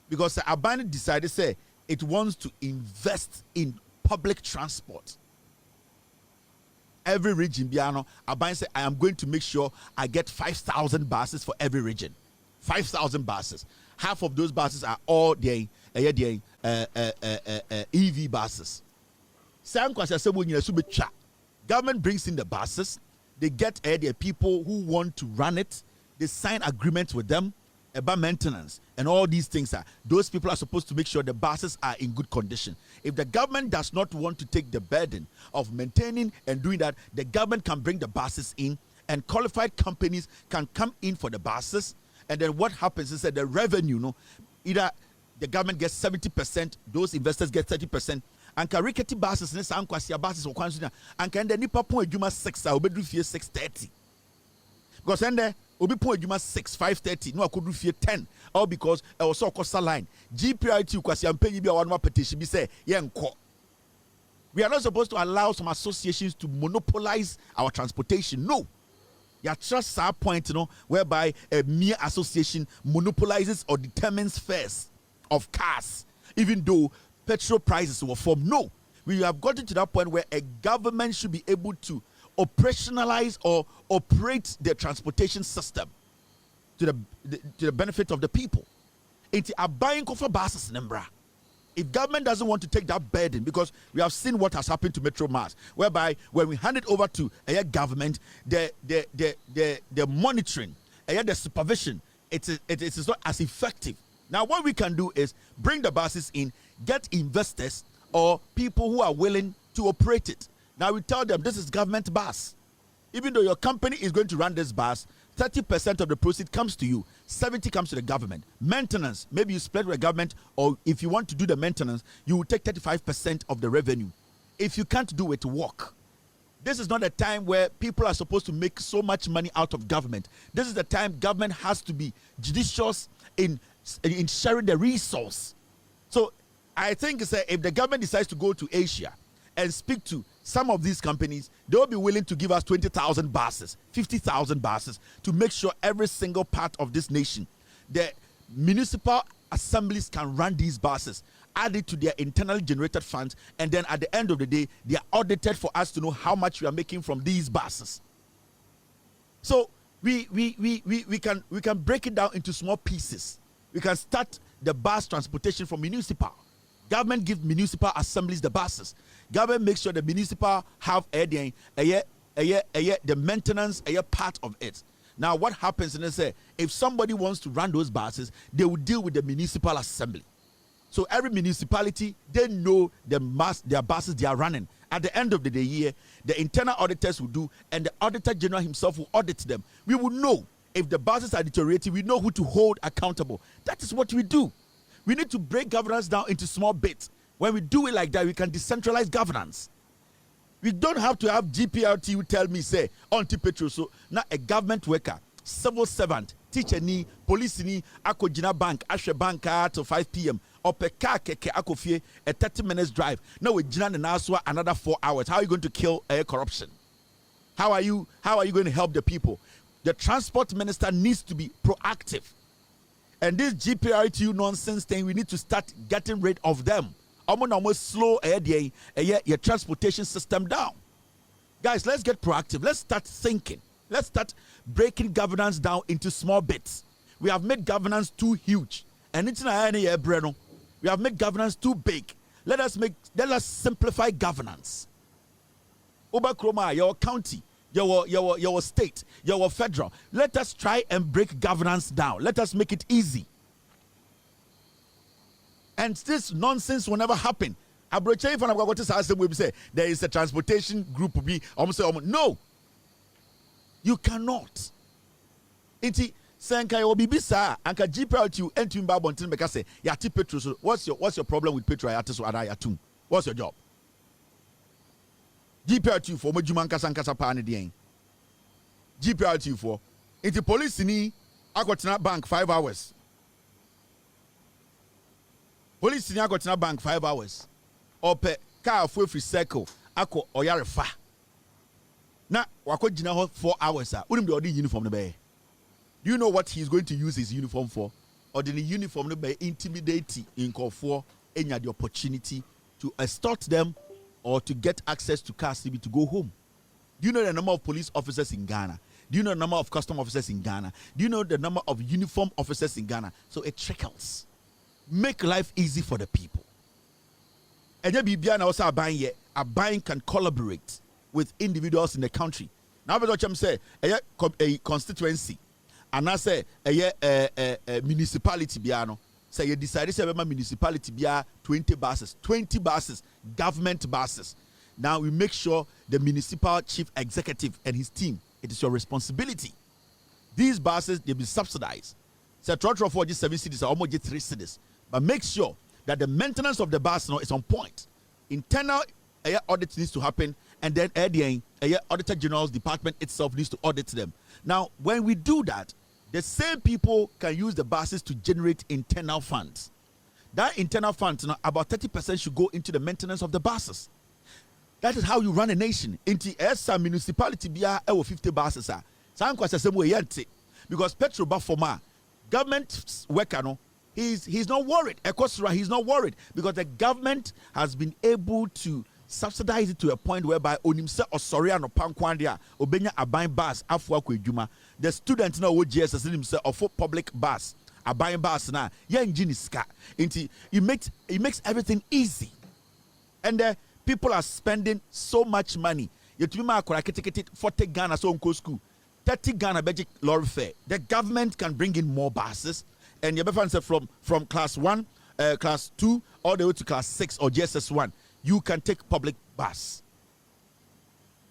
Because Abani decided, say, it wants to invest in public transport. Every region, Abani said, I am going to make sure I get 5,000 buses for every region. 5,000 buses. Half of those buses are all the EV buses. Government brings in the buses. They get the people who want to run it. They sign agreements with them about maintenance and all these things. Those people are supposed to make sure the buses are in good condition. If the government does not want to take the burden of maintaining and doing that, the government can bring the buses in, and qualified companies can come in for the buses. And then what happens is that the revenue, either the government gets 70%, those investors get 30%. And caricati buses, and some buses, and can the nipa point you must 6 hours, do 6:30. Because then there will be point you must 5:30. No, I could do 10. All because I was so cost line. GPRT, because I'm paying you one more petition. Be say, we are not supposed to allow some associations to monopolize our transportation. No. You trust our point, whereby a mere association monopolizes or determines fares of cars, even though petrol prices were formed. No, we have gotten to that point where a government should be able to operationalize or operate the transportation system to the benefit of the people. It's a buying for buses, Nembra. If government doesn't want to take that burden, because we have seen what has happened to Metro Mass, whereby when we hand it over to a government, the monitoring, the supervision, it is not as effective. Now, what we can do is bring the buses in, get investors or people who are willing to operate it. Now, we tell them this is government bus. Even though your company is going to run this bus, 30% of the proceeds comes to you, 70% comes to the government. Maintenance, maybe you split with the government, or if you want to do the maintenance, you will take 35% of the revenue. If you can't do it, walk. This is not a time where people are supposed to make so much money out of government. This is the time government has to be judicious in sharing the resource. So I think if the government decides to go to Asia and speak to some of these companies, they will be willing to give us 20,000 buses, 50,000 buses to make sure every single part of this nation, the municipal assemblies can run these buses, add it to their internally generated funds, and then at the end of the day, they are audited for us to know how much we are making from these buses. So we can break it down into small pieces. We can start the bus transportation from municipal. Government gives municipal assemblies the buses. Government makes sure the municipal have the maintenance part of it. Now, what happens is if somebody wants to run those buses, they will deal with the municipal assembly. So every municipality, they know their buses they are running. At the end of the year, the internal auditors will do, and the auditor general himself will audit them. We will know if the buses are deteriorating. We know who to hold accountable. That is what we do. We need to break governance down into small bits. When we do it like that, we can decentralize governance. We don't have to have GPRT who tell me, say, anti-petrol. So now a government worker, civil servant, teacher ni, police ni, ako jina bank, ashe bank till 5 p.m. Or per car keke ako fie, a 30 minutes drive. Now we jina and aswa another 4 hours. How are you going to kill corruption? How are you going to help the people? The transport minister needs to be proactive. And this GPRTU nonsense thing, we need to start getting rid of them. Almost slow your transportation system down. Guys, let's get proactive. Let's start thinking. Let's start breaking governance down into small bits. We have made governance too huge. And it's we have made governance too big. Let us simplify governance. Oba Kroma, your county, your state, your federal. Let us try and break governance down. Let us make it easy. And this nonsense will never happen. Say there is a transportation group. No, you cannot. Inti senka yo bibisa anka GPRT entum ba bontin beka say yati petrol. So what's your problem with petrol yati so ada yatum? What's your job? GPRT for majuma nkasa pa ne den. GPRT for inti police ni akotena bank 5 hours. Police ni akotena bank 5 hours. Ope car for free circle ako oyarefa. Na wako jina 4 hours unim the uniform ne be. Do you know what he's going to use his uniform for? Or the uniform ne be intimidate in for any the opportunity to extort them or to get access to cars to go home. Do you know the number of police officers in Ghana? Do you know the number of custom officers in Ghana? Do you know the number of uniform officers in Ghana? So it trickles. Make life easy for the people. And then also a buying can collaborate with individuals in the country. Now I'm say a constituency and I say a municipality biano. Say you decided to have a municipality bia 20 buses, government buses. Now we make sure the municipal chief executive and his team, it is your responsibility. These buses, they'll be subsidized. Say so, for just 7 cities, almost 3 cities. But make sure that the maintenance of the bus is on point. Internal audit needs to happen, and then the Auditor General's department itself needs to audit them. Now, when we do that, the same people can use the buses to generate internal funds. That internal funds, about 30% should go into the maintenance of the buses. That is how you run a nation. Into a municipality, bia 50 buses. Because petrol bafoma, government worker, he's not worried. He's not worried because the government has been able to subsidize it to a point whereby onimse osoriano pankwandia obenya aban bus afwa kwedwuma. The student now would GSS himself of public bus aban bus na ya engine ska. It makes everything easy. And people are spending so much money. You to ma akora ketekete 40 Ghana so onko school. 30 Ghana budget lorry fare. The government can bring in more buses. And your say from class 1, class 2, all the way to class 6 or GSS 1, you can take public bus.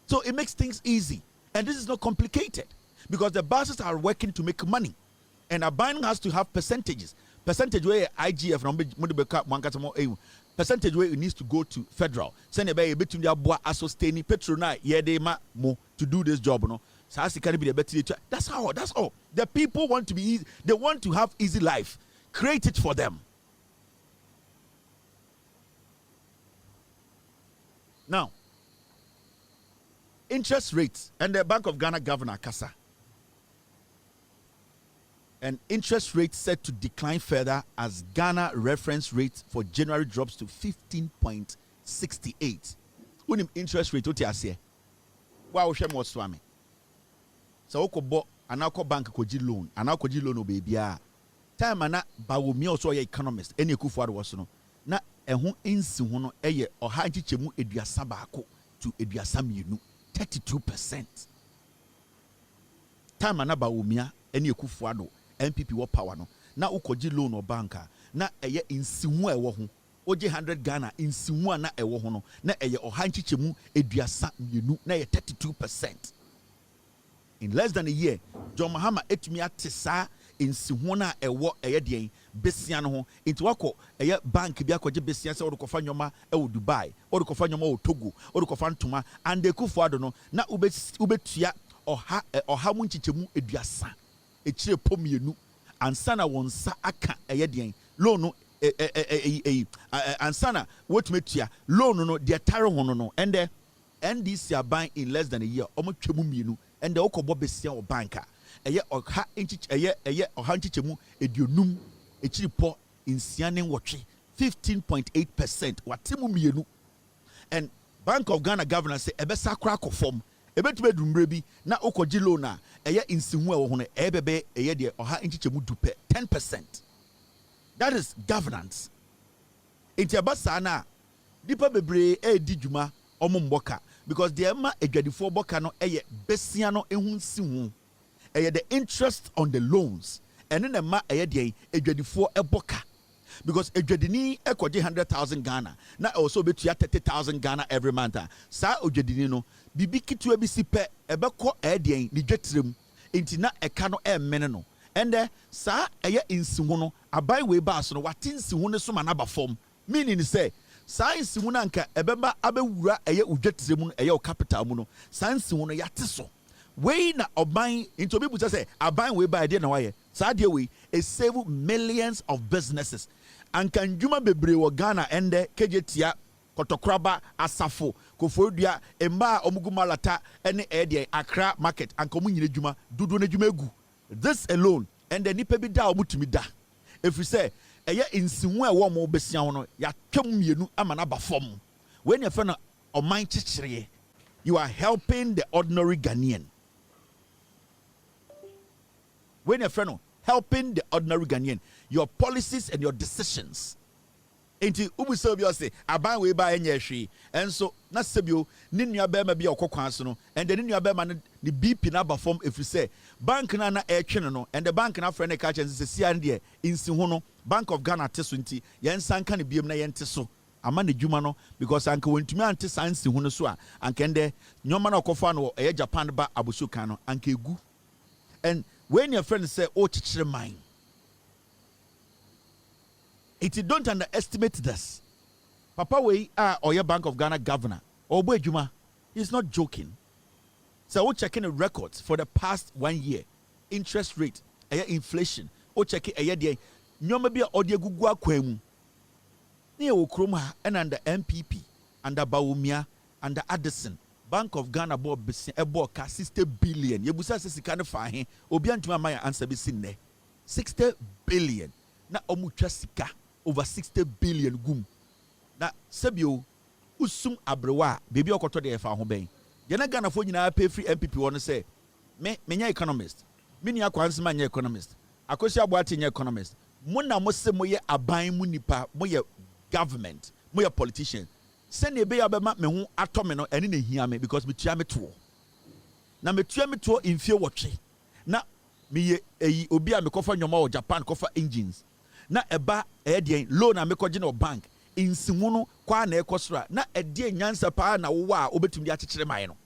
So it makes things easy. And this is not complicated because the buses are working to make money. And a buying has to have percentages. Percentage where IGF, percentage where it needs to go to federal. Send a between the boa assostaining petrona, to do this job. No? So as it can be the better. That's all. The people want to be easy. They want to have easy life. Create it for them. Now, interest rates and the Bank of Ghana Governor Kasa. And interest rate set to decline further as Ghana reference rate for January drops to 15.68. Unim interest rate what you say? Wow, shame what swami. So oko anako bank koji loan, anako loan baby. Time ana bawomi also ye economist. Eni Kufuor was no. Na ehun insi hono eye oha nchichemu eduasa baako to eduasa mienu 32%. Time ana bawomia eni Kufuor MPP wo power no na ukoji loan o banka na eye insihu ewo ho oje 100 Ghana insihu na ewo ho no na eye oha nchichemu eduasa mienu na ye 32%. In less than a year, John Mahama etumi atesa insihu na ewo eye den besia no ho into wako eye bank bi akoje besia se odukofa nyoma ewo Dubai odukofa nyoma o Togo odukofa ntoma and Kufuor no na ubetua oha mu nchichemu eduasa echire pomienu ansana wonsa aka eye den loan no ansana wotumetua loan no de tare ho no and the NDC are buying in less than a year omotwemu mienu and the okobo besia o banka eye oha nchich eye oha nchichemu edionum echire po insiane wotwe 15.8% watemu mienu. And Bank of Ghana governor say ebesa kra kofom ebetume dumbre bi na okoji loan na eye insihu e wo ho no ebebe eye de oha nchichemu dupe 10%. That is governance. Inti abasa na Dipa bebre di dwuma omo mboka because the ema edwadifo boka no eye besia no ehun si hu. Eye the interest on the loans. Ene na ma eye de edwadifo eboka. Because edwadini ekoje 100,000 Ghana na also betua 30,000 Ghana every month. Sa odwadini no bibi kitu bi sipe ebekọ ede ni dwetrem enti na eka no mene no. Ende sa eye insihu no abai we ba so no watinsihu ne so ma na ba form. Meaning say sa insihu na nka ebeba abewura eye udwetrem no eye o capital mu no sa insihu no yate so. We na oban into people say aban we ba ide na waye. Sa de we e save millions of businesses. Anka ndwuma bebre wo Ghana ende kejetia kotokraba asafo kofodua emba omugumalata ene ede Accra market anka omunyine dwuma dudu na dwuma egu. This alone ende nipa bi da omutumi da. If you say eye insihu e wo mo besia ho no ya twam mienu ama na ba fom. When you friend oman chichire, you are helping the ordinary Ghanaian. When you friend helping the ordinary Ghanaian, your policies and your decisions. Enti ubusebio say aban we ba enye hwe enso na sebio ni nua be ma bia okokwan so no and the nua be ma ni BP na ba form if you say bank na etwe no and the bank na friend ka chen say sia de insi ho no Bank of Ghana teso nti yen sanka ne biem na yen teso ama ne dwuma no because anka wontumi ante sansi ho no so a anka ende nyoma na okofa no e Japan ba abosukan no anka egu. And when your friend say oh chichire mine, it don't underestimate this. Papa we or your Bank of Ghana governor or boy Juma, he's not joking. So we're checking the records for the past 1 year. Interest rate, inflation. We're checking a year. Nyoma bia audio gugwa kwemu. Near Ukroma and under MPP, under Baumia, under Addison. Bank of Ghana bought ka 60 billion. Yebusa says he can't find him. Obian to my answer be seen there. 60 billion. Na omutwa sika over 60 billion gum. Na sebio usum abrewa baby okoto de fa ho ben. Ye na Ghana fo nyina pay free MPP won say me nya economist. Me ni akwanse ma nya economist. Akosi aboate nya economist. Mo na mo se mo ye aban mu nipa, mo ye government, mo ye politician. Send a baby me who atomino and in a hear me because me tia me to. Na me tia me to in fear watching. Na me a obia me cover your mouth Japan cover engines. Na eba a loan and me cogino bank in Simono kwa na ekosra. Na a dear nyansa pa na wa obetum dia chichire maino.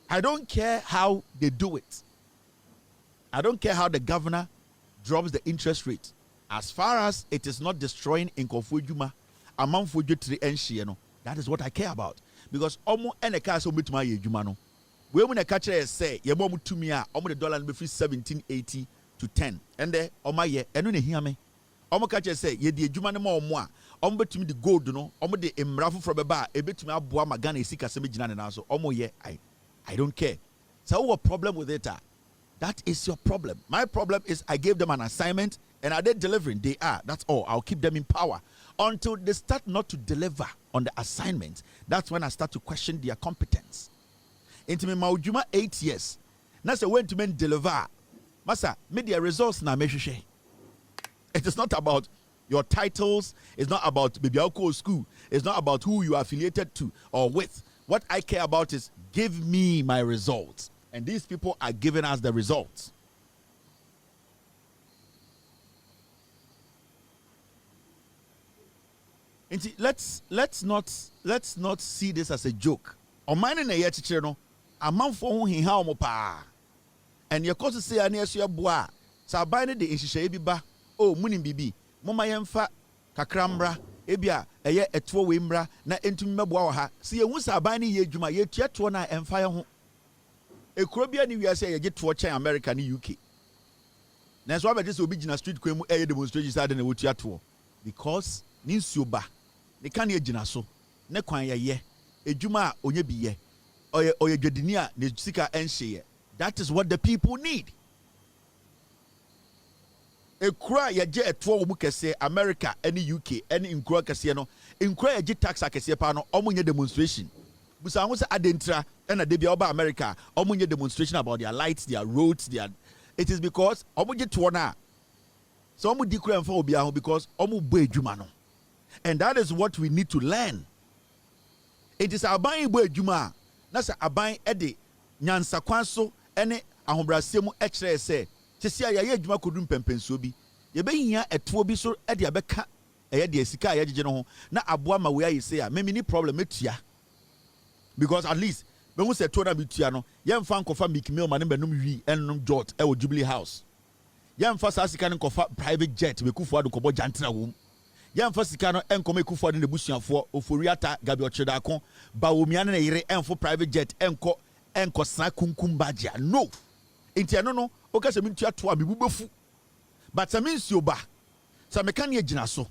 I don't care how they do it. I don't care how the governor drops the interest rate. As far as it is not destroying in Kofujuma. Among for you to the that is what I care about. Because almost any car so bit my jumano. We when a catcher say, ye mom to me, almost the dollar be free 1780 to 10. And there, my year, and when hear me, almost catcher say, ye the jumano more, almost to me the gold, no, almost the emraffle from a bar, a bit to me, boa magana, sika semijana, and also, almost ye, I don't care. So, what problem with it? That is your problem. My problem is I gave them an assignment and are they delivering? They are. That's all. I'll keep them in power. Until they start not to deliver on the assignment, that's when I start to question their competence. Into me, Maujuma 8 years. Now, so when to men deliver, Masa, media results na meshe. It is not about your titles. It's not about Bibiako school. It's not about who you are affiliated to or with. What I care about is give me my results. And these people are giving us the results. Let's not see this as a joke. On mine na ye chichire no, amanfo ho hiha omo pa. And your cause say ani aso boa. Sa ban ne de nhihye bi ba. Oh, munim bibi. Moma yemfa kakrambra ebia eye etwo we mbra na entumi meboa wo ha. Se ye hu sa ban ne ye adwuma ye tuato na emfa ye ho. Ekuro bia ni wiase ye geto chen America ni UK. Na so abete se obi gina street kwemu eye demonstration side na wotuato. Because ni nsuoba ne kan ye gina so ne kwan ye edwuma onye bi ye oye dwadini a ne sika enhye. That is what the people need. Ekura ye je eto omu kese America any UK any nkura kese no nkura ye je tax akese pa no omunye demonstration busa ho se adentra na de bia oba America omunye demonstration about their lights, their roads, their it is because omunye to na so omu di kura mfa obi ahụ because omu bo edwuma no. And that is what we need to learn. It is aban ibo adwuma na se aban ede nyansa kwan so ene ahobrasem ekere se tese ya ye adwuma kodum pempensuo bi ye behia eto bi so ede abeka eye de sika ya gege no ho na aboa ma we ayi se ya me ni problem etua because at least when we say to na bitua no ye mfa nkofa mikimil ma ne benum wi enum jot e wo Jubilee House ye mfa sa sika ne nkofa private jet be kufu ado kobo jantra wo yamfa sika no enkom ekufu ade ne busuafo Ofori Atta gabi ochedako bawomia ne yire enfo private jet enko sa kunkum bagia no enti eno no okase mintua to a mebubefu but se minsi oba se meka ne agina so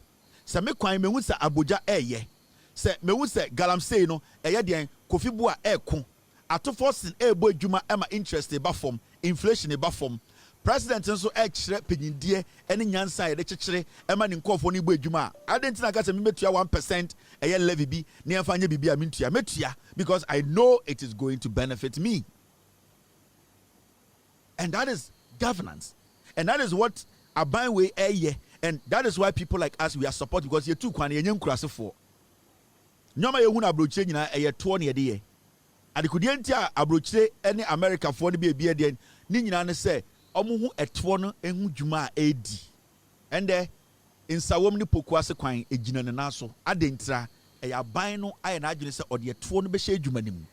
se me kwan mehu se aboja eye se mehu se galamsey no eye den kofi bo a eko atofo sin ebo adwuma ema interest e ba form inflation e ba form president nso ekire penyindie ene nyansa ye de kekere ema ne nkofo ne bo adwuma adentina ka se me metua 1% eye levy bi ne emfa nya bibia mentua metua because I know it is going to benefit me. And that is governance. And that is what aban we eye, and that is why people like us we are supported because you too kwan ye nkurase for nyoma ye hu na abrochire nyina eye to ne ye de adekudie ntia abrochire ene America for ne bia de ni nyina ne se omo hu eto no ehu dwuma edi ende insawom ni poku ase kwan egina ne naso adentira eye aban no aye na adwene se ode eto no be hye dwuma nim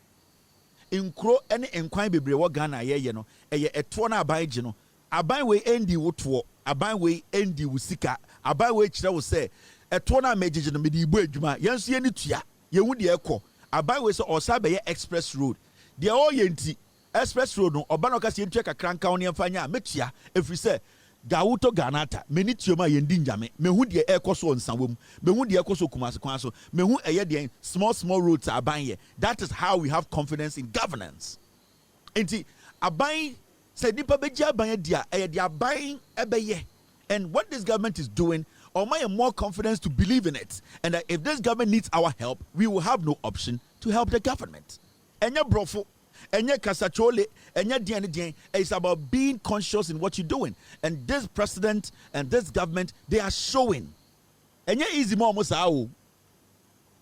inkro ene enkwan bebre wo Ghana ye no eye eto na aban gi no aban we endi woto aban we endi wusika aban we kire wo se eto na megigi no me di ibo adwuma yenso ye ni tua ye hu de ekọ aban we se osa be ye express road de o ye nti express road no oba no ka se ntua kakra nka won yemfanya metua efri se gawuto Ghanata meni tioma ye ndi njame mehu de ekọ so nsawom mehu de ekọ so kumase kwan so mehu eye de small roads aban ye. That is how we have confidence in governance. Enti aban say nipa beji aban dia eye de aban ebeye. And what this government is doing, or my more confidence to believe in it, and that if this government needs our help, we will have no option to help the government. Enya brofo, enya kasachole, enya dian. It's about being conscious in what you're doing. And this president and this government, they are showing. Enya easy mo mo sa o.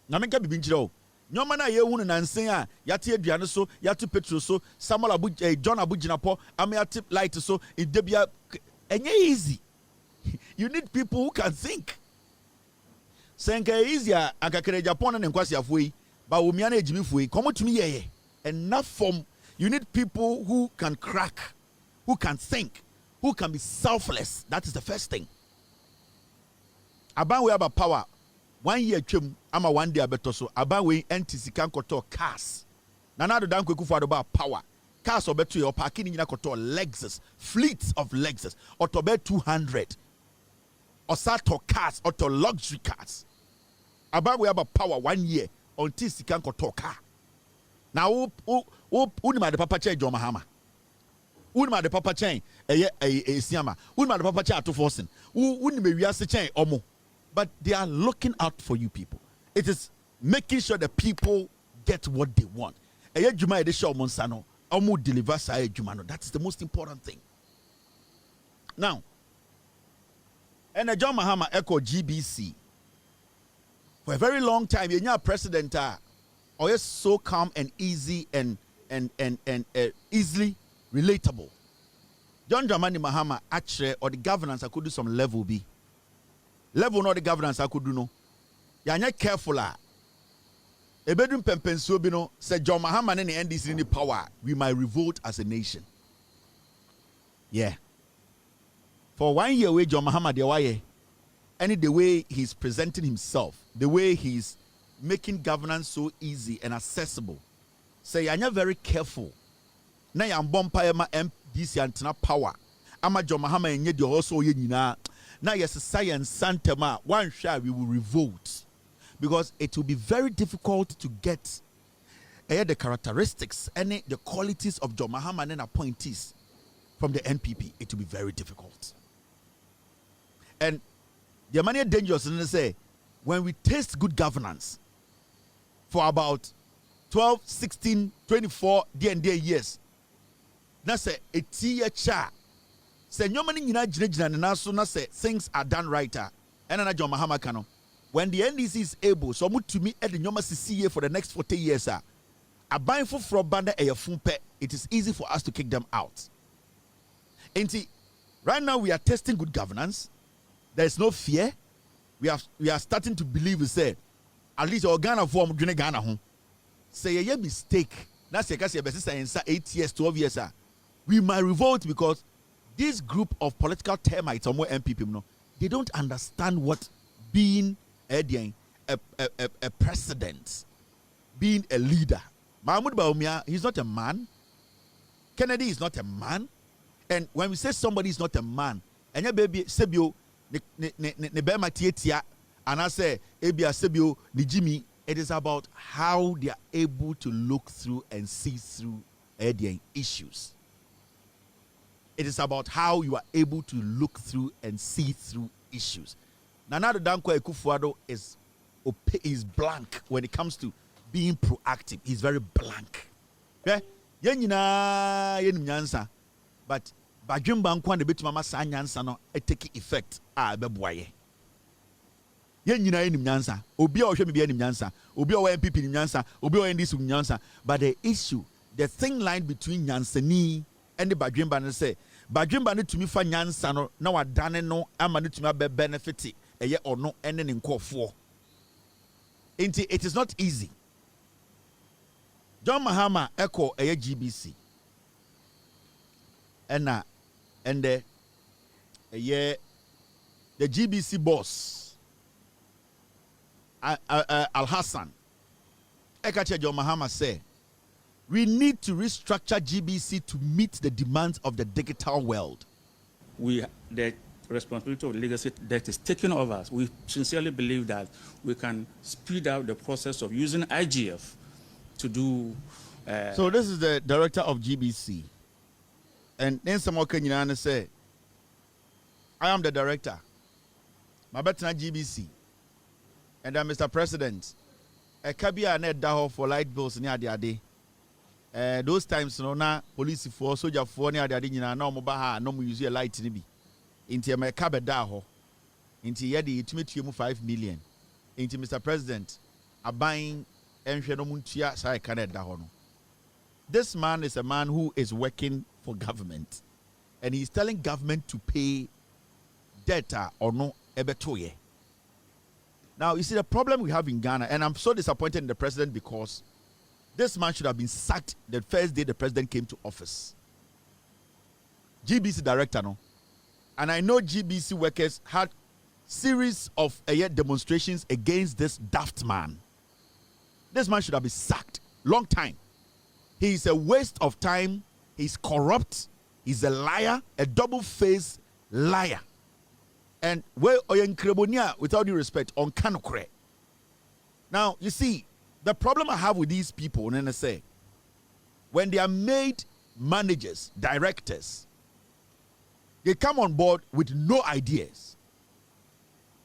Na menka bibinchiro. Nyoma na ye hunu na nsen a yate aduane so, yate petrol so, Samuel Abu John Abu Jinapo, ame yate light so, idebia enya easy. You need people who can think. Senka easier akakere Japan and nkwasi afui, ba umia na ejimi fui. Komo to me ye. Enough from you need people who can crack, who can think, who can be selfless. That is the first thing. Aban we have a power. 1 year chum ama 1 day abeto so. Aban we NTC can koto cars. Nana do dan kweku for about power. Cars obeto your parking in koto Lexus, fleets of Lexus, or to be 200. Or sato cars or to luxury cars. About we have a power 1 year until she can go talk car. Now who the papa chain John Mahama? Who the papa chain a siama? Who the papa chain to forcing? Who the we are chain omo? But they are looking out for you people. It is making sure the people get what they want. A juma de show monsano omo deliver sa jumano. That's the most important thing. Now. And John Mahama echo GBC. For a very long time, you're president always so calm and easy and easily relatable. John Dramani Mahama actually or the governance I could do some level B. Level not the governance I could do no. You're not careful. A bedroom pempensuo bino said John Mahama and the NDC in the power. We might revolt as a nation. Yeah. For 1 year away, John Mahama de waye, and the way he's presenting himself, the way he's making governance so easy and accessible. Say, so you're very careful. Now you're bumping my MDC antenna power. Ama John Mahama and yet also now yes, science Santema. One shot we will revolt because it will be very difficult to get the characteristics and the qualities of John Mahama and appointees from the NPP. It will be very difficult. And the money dangerous and they say when we taste good governance for about 12, 16, 24 years, that's a tia cha. Say no money jina na so na say things are done right. And John Mahama kano. when the NDC is able, so to me at the Nyoma CCA for the next 40 years, a buying for banda a fumpe, it is easy for us to kick them out. And right now we are testing good governance. There is no fear. We are starting to believe, we say, at least Ghana form Ghana home. Say a mistake. That's a case of 8 years, 12 years. We might revolt because this group of political termites or more MPP, they don't understand what being a president, being a leader. Mahmoud Bawumia, he's not a man. Kennedy is not a man. And when we say somebody is not a man, and your baby Sebio ne bema tietia, and I say Ebia Sebio ni Jimmy, it is about how they are able to look through and see through their issues. It is about how you are able to look through and see through issues. Nana Dankwa Ekufuado is blank when it comes to being proactive. He's very blank. Okay? But Bajumba Nkwan the bit mama sa nyansa no take effect beboye. Yenyina enim nyansa. Obi a ohwe me bia enim nyansa. Obi a MPP enim nyansa. Obi a NDC enim nyansa. But the issue, the thin line between nyansani and the Bajumba no say Bajumba no tumi fa nyansa no na wadane no ama no tumi be benefit eye ono ene ne nkofo. It is not easy. John Mahama echo eye GBC. And the GBC boss Al Hassan Ekache John Mahama say we need to restructure GBC to meet the demands of the digital world. The responsibility of legacy debt is taken over us. We sincerely believe that we can speed up the process of using IGF to do. So this is the director of GBC. And then someone can say, I am the director. My better GBC. And then Mr. President, a cabia net daho for light bills near the day. Those times no na police for soldier for near the day no mobaha no use a light nibi. Into my cabin daho. Into yadi it 5 million. Into Mr. President, a buying and Shenomuntia Sai Canet dahono. This man is a man who is working for government, and he's telling government to pay data or no ebetoye. Now, you see the problem we have in Ghana, and I'm so disappointed in the president because this man should have been sacked the first day the president came to office. GBC director, no? And I know GBC workers had series of demonstrations against this daft man. This man should have been sacked long time. He is a waste of time. He's corrupt. He's a liar, a double-faced liar. And where Oyenkrebonia, without due respect, on Kanokre. Now, you see, the problem I have with these people, and I say, when they are made managers, directors, they come on board with no ideas.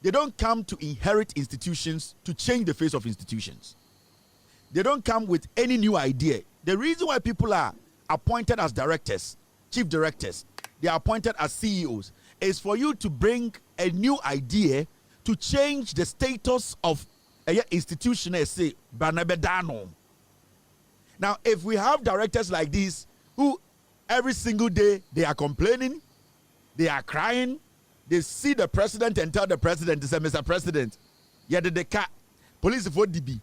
They don't come to inherit institutions to change the face of institutions. They don't come with any new idea. The reason why people are appointed as directors, chief directors, they are appointed as CEOs, is for you to bring a new idea to change the status of a institution, say, Banabedano. Now, if we have directors like this, who every single day they are complaining, they are crying, they see the president and tell the president, they say, Mr. President, yeah, the car, police for DB,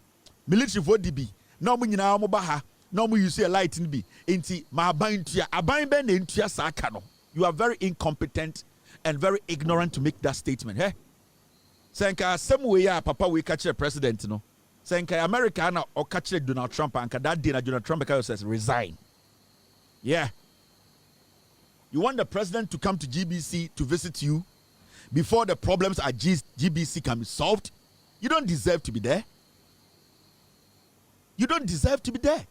military for DB, no money now, Mobaha. No more you see a light in be inti ma bantia aban ben entua sakano. You are very incompetent and very ignorant to make that statement. Hey, senka some way ya papa we catch the president no. Senka America na or catch Donald Trump and that day Donald Trump because says resign. Yeah. You want the president to come to GBC to visit you before the problems at GBC can be solved? You don't deserve to be there. You don't deserve to be there.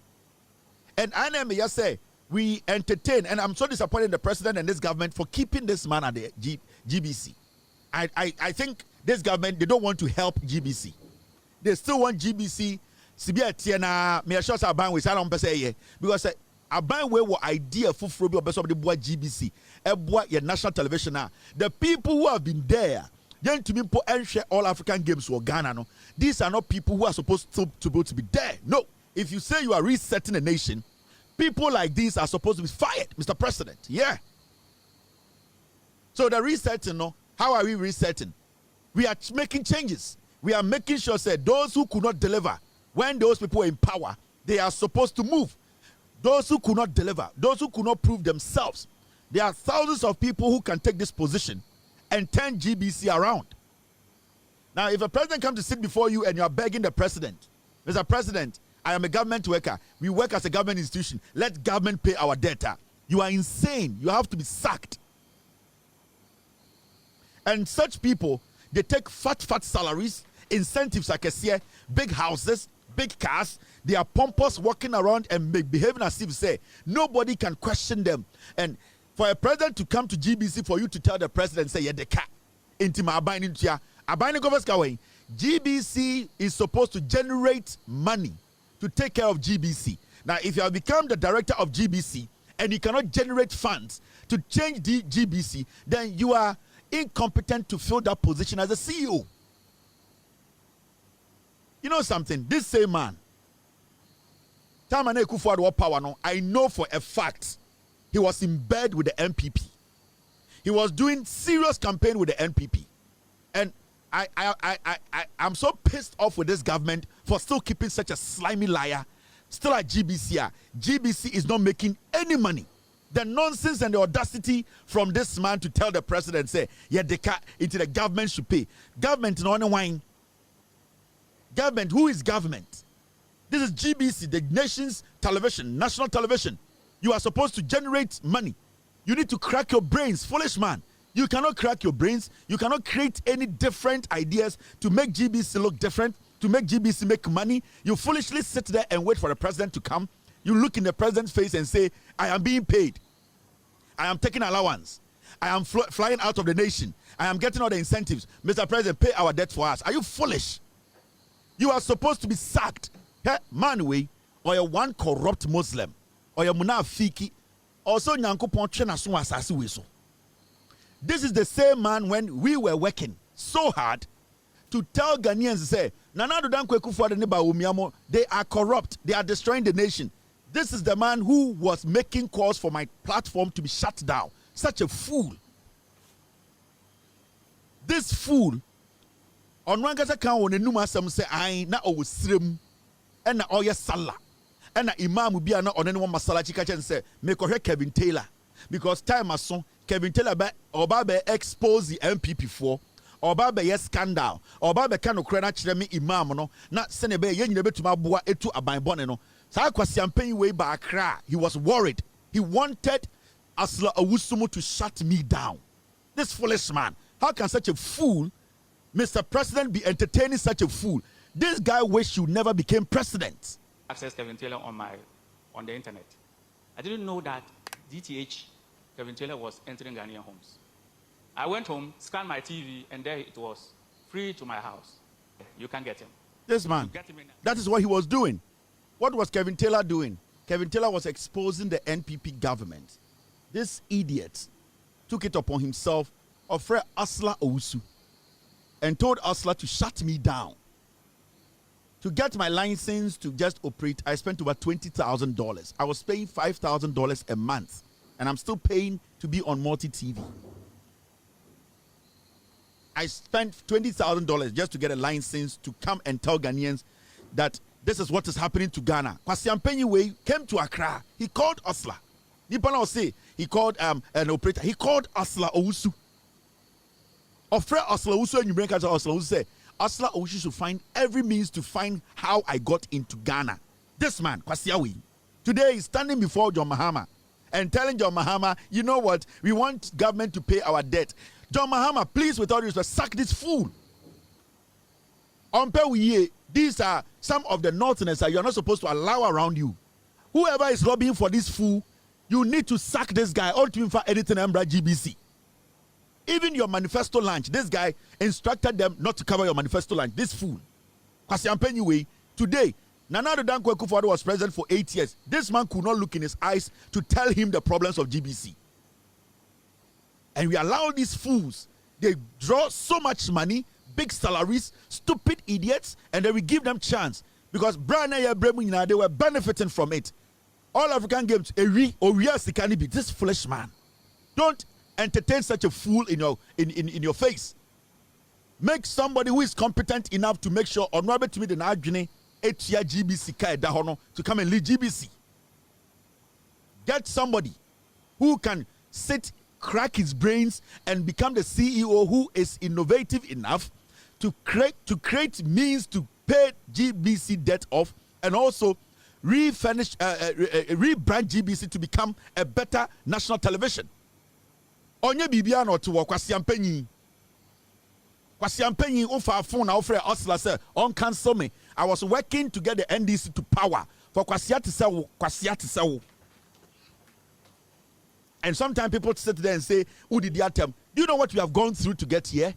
And I just say we entertain, and I'm so disappointed in the president and this government for keeping this man at the GBC. I think this government, they don't want to help GBC. They still want GBC Sibia Tiana, me sure sa ban we say because a ban we were idea for Frobio Beso the boy GBC, a boy your national television now. The people who have been there Then to me, share all African games for Ghana. No, these are not people who are supposed to be there. No, if you say you are resetting a nation, people like these are supposed to be fired, Mr. President. Yeah. So the resetting, no, how are we resetting? We are making changes. We are making sure that those who could not deliver, when those people were in power, they are supposed to move. Those who could not deliver, those who could not prove themselves, there are thousands of people who can take this position and turn GBC around. Now, if a president comes to sit before you and you are begging the president, Mr. President, I am a government worker. We work as a government institution. Let government pay our debt. You are insane. You have to be sacked. And such people, they take fat salaries, incentives like I say, big houses, big cars. They are pompous, walking around and behaving as if say nobody can question them. And for a president to come to GBC for you to tell the president, say, yeah, the car, GBC is supposed to generate money to take care of GBC. Now, if you have become the director of GBC and you cannot generate funds to change the GBC, then you are incompetent to fill that position as a CEO. You know something? This same man, I know for a fact he was in bed with the NPP. He was doing serious campaign with the NPP. And I'm so pissed off with this government for still keeping such a slimy liar still at GBC. GBC is not making any money. The nonsense and the audacity from this man to tell the president, say, yeah, the government should pay. Government, no wine. Government, who is government? This is GBC, the nation's television, national television. You are supposed to generate money. You need to crack your brains, foolish man. You cannot crack your brains. You cannot create any different ideas to make GBC look different, to make GBC make money. You foolishly sit there and wait for the president to come. You look in the president's face and say, I am being paid. I am taking allowance. I am flying out of the nation. I am getting all the incentives. Mr. President, pay our debt for us. Are you foolish? You are supposed to be sacked. Hey, man, or you're one corrupt Muslim, or you're munafiki, also nyankopon twena so asase we so. This is the same man when we were working so hard to tell Ghanaians, say, Nana Adan Kweku de Neba Umiamo, they are corrupt, they are destroying the nation. This is the man who was making calls for my platform to be shut down. Such a fool. This fool, on one case account, when the Numa say, I na o srim, and na oya sala, and na imam will be an on anyone masala chika and say, make Kevin Taylor. Because time as son, Kevin Taylor Obabe expose the MPP for Obabe yes scandal. Obabe kano krena chiremi imam no na senebe yen nebe to mabua etu abanbone no. Sa kwasiampen way ba Accra. He was worried. He wanted Asla Owusumu to shut me down. This foolish man. How can such a fool, Mr. President, be entertaining such a fool? This guy wish you never became president. Access Kevin Taylor on the internet. I didn't know that DTH Kevin Taylor was entering Ghanaian homes. I went home, scanned my TV, and there it was, free to my house. You can get him. This man, that is what he was doing. What was Kevin Taylor doing? Kevin Taylor was exposing the NPP government. This idiot took it upon himself, offered Asla Owusu, and told Asla to shut me down. To get my license to just operate, I spent over $20,000. I was paying $5,000 a month, and I'm still paying to be on multi-TV. I spent $20,000 just to get a license to come and tell Ghanaians that this is what is happening to Ghana. Kwasi Ampenyi came to Accra. He called Asla. Nipana say he called an operator. He called Asla Owusu. Offer Asla Owusu and you bring Asla Owusu say Asla Owusu should find every means to find how I got into Ghana. This man, Kwasi Awi, today is standing before John Mahama and telling John Mahama, you know what? We want government to pay our debt. John Mahama, please, with all respect, sack this fool. These are some of the northerners that you are not supposed to allow around you. Whoever is lobbying for this fool, you need to sack this guy. Ultimately, for anything, GBC. Even your manifesto lunch, this guy instructed them not to cover your manifesto lunch. This fool. Today, Nana Adan Kweku was president for 8 years. This man could not look in his eyes to tell him the problems of GBC. And we allow these fools, They draw so much money, big salaries, stupid idiots, and then we give them chance. Because they were benefiting from it. All African games, this foolish man. Don't entertain such a fool in your face. Make somebody who is competent enough to make sure on Robert to me the Najine Etia GBC to come and lead GBC. Get somebody who can sit, crack his brains, and become the CEO who is innovative enough to create means to pay GBC debt off and also rebrand GBC to become a better national television. Onye bibiano to Kwasiampenyi. Kwasiampenyi ofa phone na offer Osla say on cancel me. I was working to get the NDC to power for Kwasia to sell. And sometimes people sit there and say, who did the attempt? Do you know what we have gone through to get here?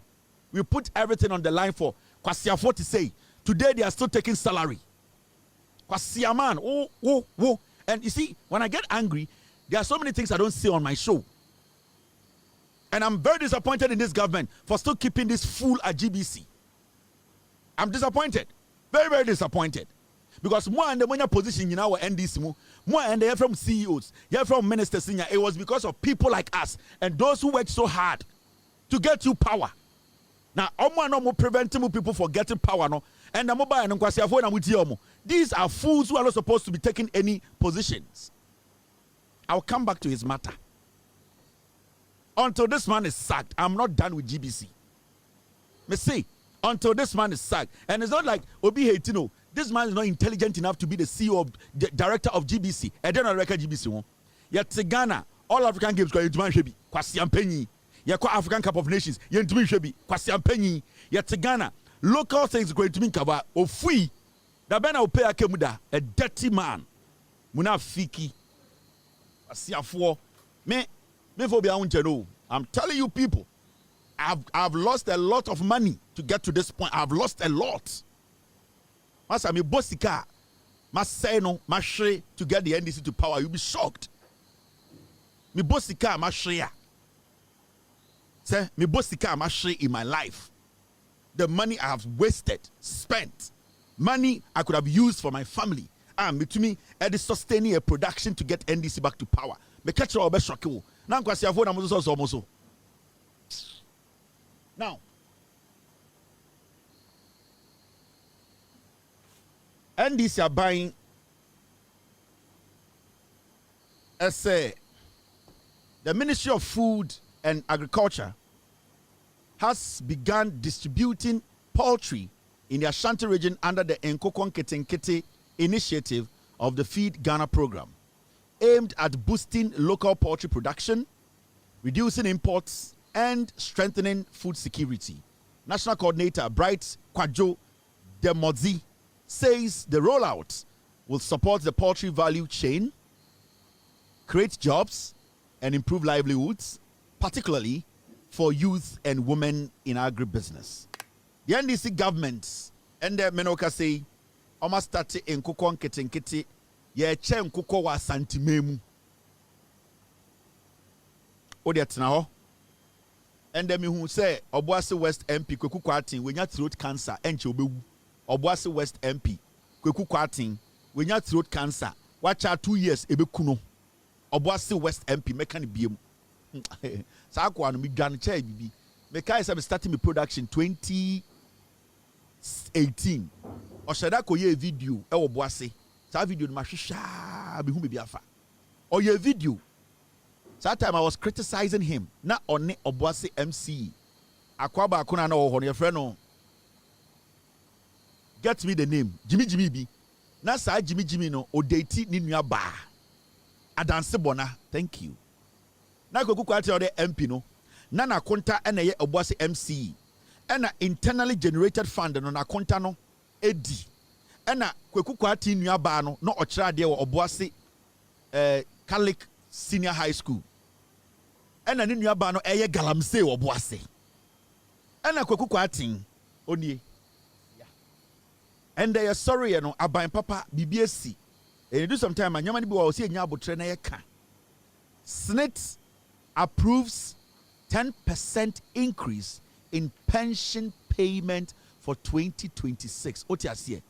We put everything on the line for Kwasia to say. Today they are still taking salary. Kwasia man, oh. And you see, when I get angry, there are so many things I don't say on my show. And I'm very disappointed in this government for still keeping this fool at GBC. I'm disappointed. Very, very disappointed. Because more and the money position in our NDC, more and they are from CEOs, you're from ministers, it was because of people like us and those who worked so hard to get you power. Now, no preventing people from getting power, no. And the mobile and these are fools who are not supposed to be taking any positions. I'll come back to his matter. Until this man is sacked, I'm not done with GBC. Me see, until this man is sacked. And it's not like Obi Hetino, this man is not intelligent enough to be the CEO of the director of GBC. I don't know record GBC. Yet Ghana, all African games going to Manchebi, Kwasiampenyi. Yet African Cup of Nations, Yentumin Shebi, Kwasiampenyi. Yet Ghana, local things going to mean cover of free. The Ben will pay a kemuda, a dirty man. Muna fiki. Kwasiafo. I'm telling you people, I've lost a lot of money to get to this point. I've lost a lot. Masa mi bosika, maseno, mashe to get the NDC to power. You'll be shocked. Mi bosika, mashe. Say, mi bosika, mashe in my life. The money I have wasted, spent, money I could have used for my family. Me to me, it is sustaining a production to get NDC back to power. Me catch your best shock. Now, NDC are buying the Ministry of Food and Agriculture has begun distributing poultry in the Ashanti region under the Nkokon Ketenkete initiative of the Feed Ghana program, aimed at boosting local poultry production, reducing imports, and strengthening food security. National Coordinator Bright Kwajo Demodzi says the rollout will support the poultry value chain, create jobs, and improve livelihoods, particularly for youth and women in agribusiness. The NDC government and the Menoka say, almost started in Nkokon Ketenkete. Ye chen kuko wa santimemu. Odi atena ho. And then who say Obuasi West MP Kweku Kwatin we nya throat cancer enche obewu. Obuasi West MP Kweku Kwatin we nya throat cancer. Wacha 2 years ebekuno. Obuasi West MP meka ne biem. Sa akwa no mi dwan che bibi. Meka is starting my production 2018. Oshada koye video e Obuasi. That video ma shisha be who be afa. Or your video. That time I was criticizing him. Na on Obuasi MC. Akwaba akuna na ohon your friend no. Get me the name. Jimmy B. Na sa Jimmy no odeti ni nua ba. Adanse bona. Thank you. Na Kweku Kwate ode MP no. Na na konta ena ye Obuasi MC. Ena internally generated fund no na konta no edi. Ena Kweku Kwate nua ba no na ochra de wo Obuasi Catholic Senior High School. Ena ni nua ba no eye galamse Obuasi. Ena Kweku Kwate onie. And they are sorry no aban papa BBSC. And you do some time anyama ni bi wa o se nya abotre na ye ka. SNIT approves 10% increase in pension payment for 2026. Otiasie.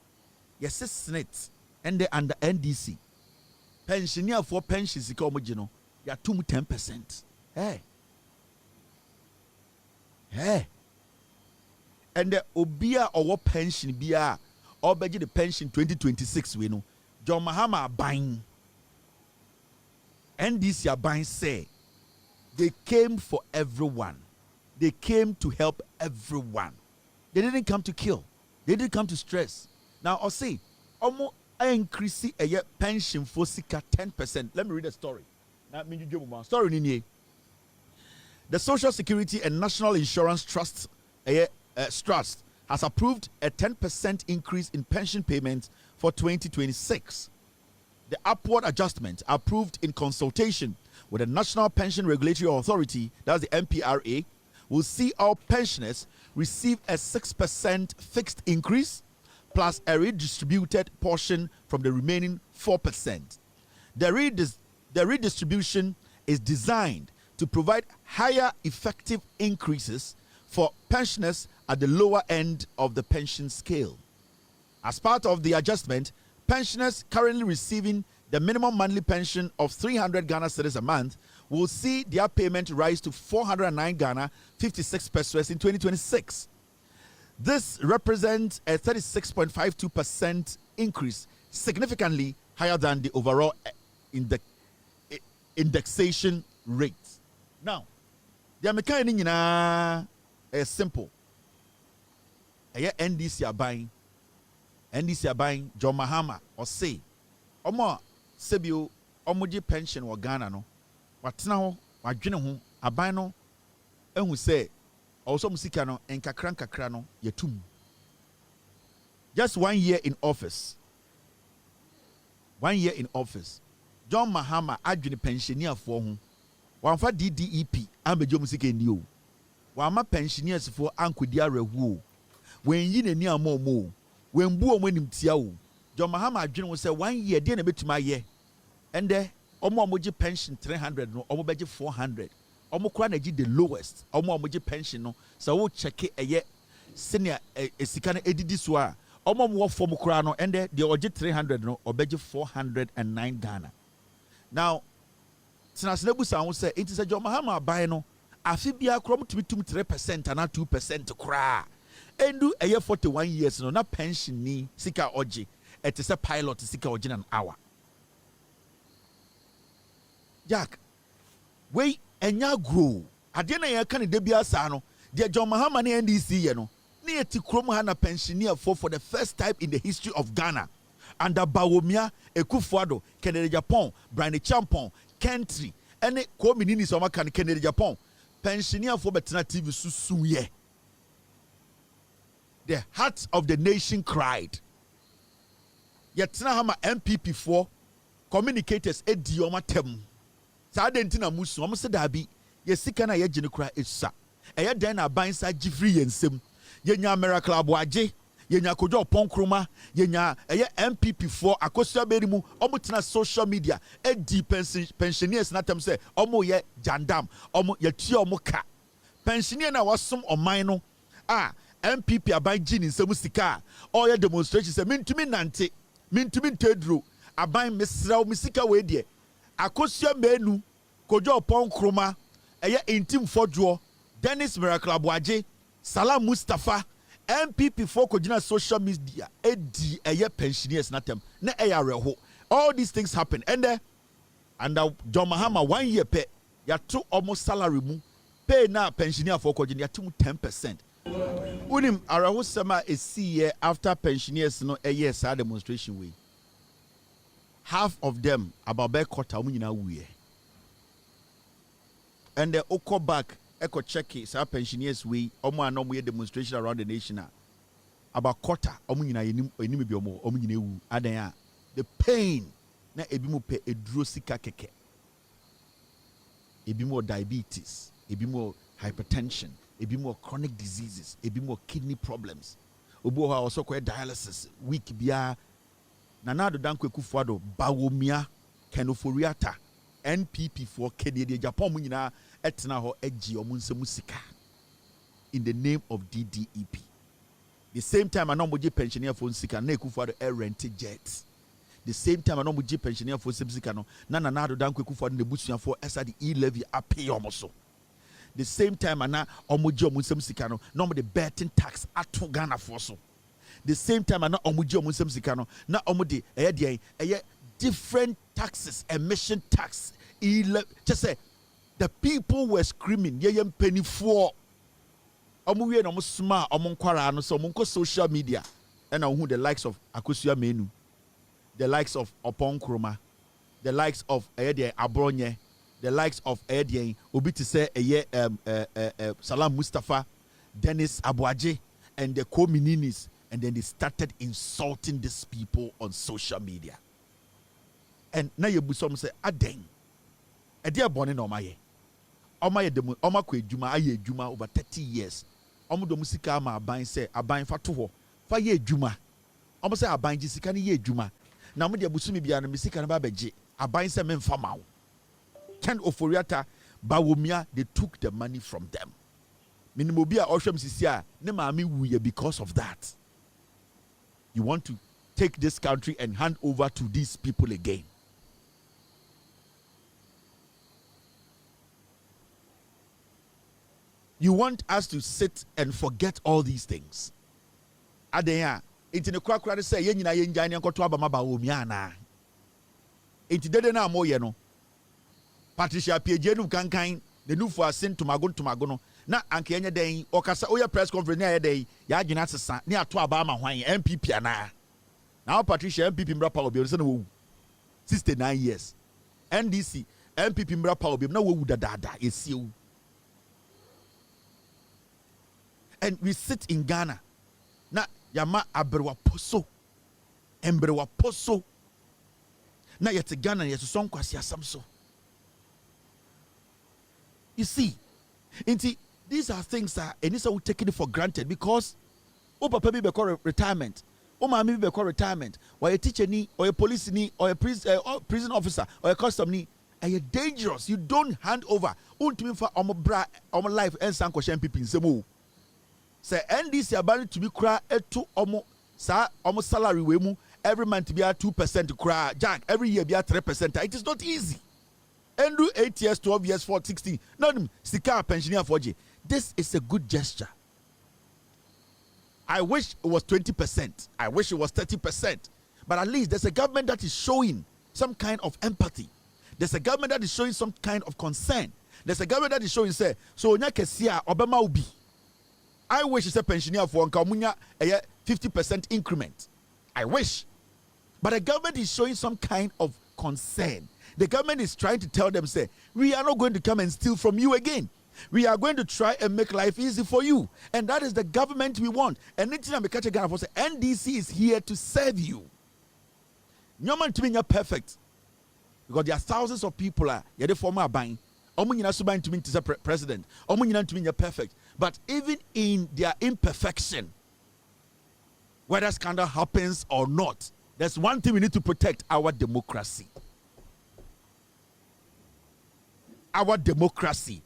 Yes, SNET and the under NDC. Pensioner for pensions ikomogino. Ya 10%. Hey. And the obia or pension bia or budget the pension 2026 we know. John Mahama buying. NDC are buying say they came for everyone. They came to help everyone. They didn't come to kill. They didn't come to stress. Now I'll say almost increase a pension for sika 10%. Let me read a story. Story in the Social Security and National Insurance Trust has approved a 10% increase in pension payments for 2026. The upward adjustment, approved in consultation with the National Pension Regulatory Authority, that's the NPRA, will see all pensioners receive a 6% fixed increase plus a redistributed portion from the remaining 4%. The redistribution is designed to provide higher effective increases for pensioners at the lower end of the pension scale. As part of the adjustment, pensioners currently receiving the minimum monthly pension of 300 Ghana cedis a month will see their payment rise to 409 Ghana 56 pesos in 2026. This represents a 36.52% increase, significantly higher than the overall indexation rate. Now, the American is simple. NDC are buying John Mahama or say Omo Sebio Omoji pension or Ghana no. What now? Wadwene ho aban no ehu say also musika no enkakra no yetum. Just 1 year in office. 1 year in office. John Mahama adwene pensioner for ho. Wamfa DDEP ambejo musika ni o. Wama pensioners for ankodi arehu. When yi nani amomo. When bu omo nim tia o. John Mahama adwene wo say 1 year dey na betuma ye. Ende omo amoji pension 300 no omo beje 400. Omo kura na the lowest. Omo amoji pension no so wo check eye senior esika na edidi so a omo mo form kura no ende the oje 300 no obeje 409 Ghana. Now Tinasenebu sa say it is a John Mahama buy no afi bia krom tumi 3% and 2% kura. Endu eye 41 years no na pension ni sika oje. It is a pilot sika oje an hour. Jack, we enya grow. Ade na ye kan de bia sa no. De John Mahama na NDC ye no. Na yeti krom ha na pensioner for the first time in the history of Ghana. Under Bawomia, Ekufuado, Kennedy Japan, Brian Champon, Kentry, and Komini Somakan Kennedy Japan. Pensioner for Betana TV Susuye. The heart of the nation cried. Yet Hama MPP for communicators Edioma Tem. Sadentina Musu, almost dabi, Yesikana Yajinukra Issa. Aya Dana Bainsa Jifri and Sim. Yenya Miracle Abuaje. Yenya kojo ponkroma yenya MPP for akosua berimu omo tena social media edi pensioners na tem say omo ye jandam omo ye tie omo ka pensioner na wasom oman no MPP aban gi ni nsem sika o ye demonstration say mintumi nante mintumi ntedro aban mesraw misika we de akosua menu kojo ponkroma intim fodwo Dennis Miracle Abuaje Salam Mustafa MPP for kojina social media edi pensioners natem na reho. All these things happen and John Mahama 1 year pay ya to almost salary mu pay na pensioner for kojina ya 10%. Unim araho sema a see after pensioners no sa demonstration way. Half of them about by quarter nyina we. And the oko back echo check it, our pensioners we omo anomo demonstration around the nation about quarter omo nyina enim bi omo nyina ewu adan the pain na ebi mo pe eduro sika keke ebi mo diabetes ebi mo hypertension ebi mo chronic diseases ebi mo kidney problems obo ha also kwa dialysis week bia na do dan Ekufuado Bawomia Ofori Atta NPP for Kennedy Japan mu nyina etna ho egi omo nsemu sika in the name of DDEP. The same time I know muji pensioner for sika na Akufo-Addo rent jet. The same time I know muji pensioner for sika no na Nana Addo Akufo-Addo ne busuafo esa the e-levy apay omo so. The same time I know omuji omo nsem sika no na omo the betting tax ato Ghana for so. The same time I know omuji omo nsem sika no na omo the different taxes, emission tax, just say the people were screaming, yem penny for omuwe no smart omunkwara no so omunko social media and who the likes of Akosua Menu, the likes of Opon Kroma, the likes of Abronye, the likes of obi to say Salam Mustafa, Dennis Abuaje, and the co-mininis, and then they started insulting these people on social media. And now you busom say adeng e dia bone no maye demu kwe djuma aye djuma over 30 years omo do musika ma aban say aban fa to ho fa ye djuma omo say aban ji sika ne ye djuma na mo de busumi bia no misika ne ba beje aban say me mfa mawo Ken Ofori Atta Bawomia, they took the money from them. Minimobia Osham Sisia ne maami wuye because of that. You want to take this country and hand over to these people again. You want us to sit and forget all these things. Adeya, inti ne kwakra say ye nyina ye njane nkoto abama ba omia na. Inti dede na amoye no. Patricia Piejenu kankan the new for sin tomago no. Na anke enye den okasa oya press conference na ye den ya agina sesa ne ato aba ma hwan MPP ana. Now Patricia MPP mbra pa obi so na wo 69 years. NDC MPP mbra pa obi na wo dada esiewu. And we sit in Ghana. Na yama abrewa poso. Embrewa poso. Na yet Ghana yet son kwasi asamso. You see, these are things that Enisa will take it for granted because papa be call retirement. Mama be call retirement. Or a teacher ni, or a police ni, or a prison officer, or a custom ni. And you're dangerous. You don't hand over. Ultimately for our life and sanko people in semu. Say NDC about to be cry to almost salary we mu every month to be at 2% cry jack every year be at 3%. It is not easy. And do 8 years, 12 years, 4, 16. No, sika pensioner for J. This is a good gesture. I wish it was 20%. I wish it was 30%. But at least there's a government that is showing some kind of empathy. There's a government that is showing some kind of concern. There's a government that is showing say so onya kesia obema ubi. I wish it's a pensioner for Nkamunya a 50% increment. I wish. But the government is showing some kind of concern. The government is trying to tell them, say, we are not going to come and steal from you again. We are going to try and make life easy for you. And that is the government we want. And NDC is here to serve you. No man to be perfect. Because there are thousands of people you're the former buying. To be president. To be perfect. But even in their imperfection, whether scandal happens or not, there's one thing we need to protect: our democracy. Our democracy.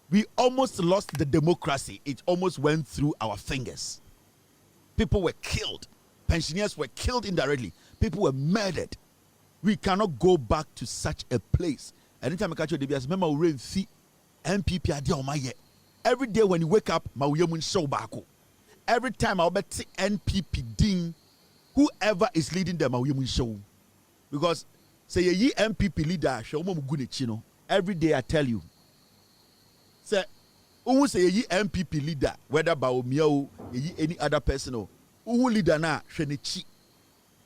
We almost lost the democracy. It almost went through our fingers. People were killed. Pensioners were killed indirectly. People were murdered. We cannot go back to such a place. Anytime I catch you, remember we see MPP adi omaye. Every day when you wake up, mauyemun show bako. Every time I'll bet NPP ding, whoever is leading them, mauyemun show. Because say ye MPP leader, show mo mugune chino. Every day I tell you. Say, who say ye MPP leader, whether Bawumia ye any other person, who leader na shenichi.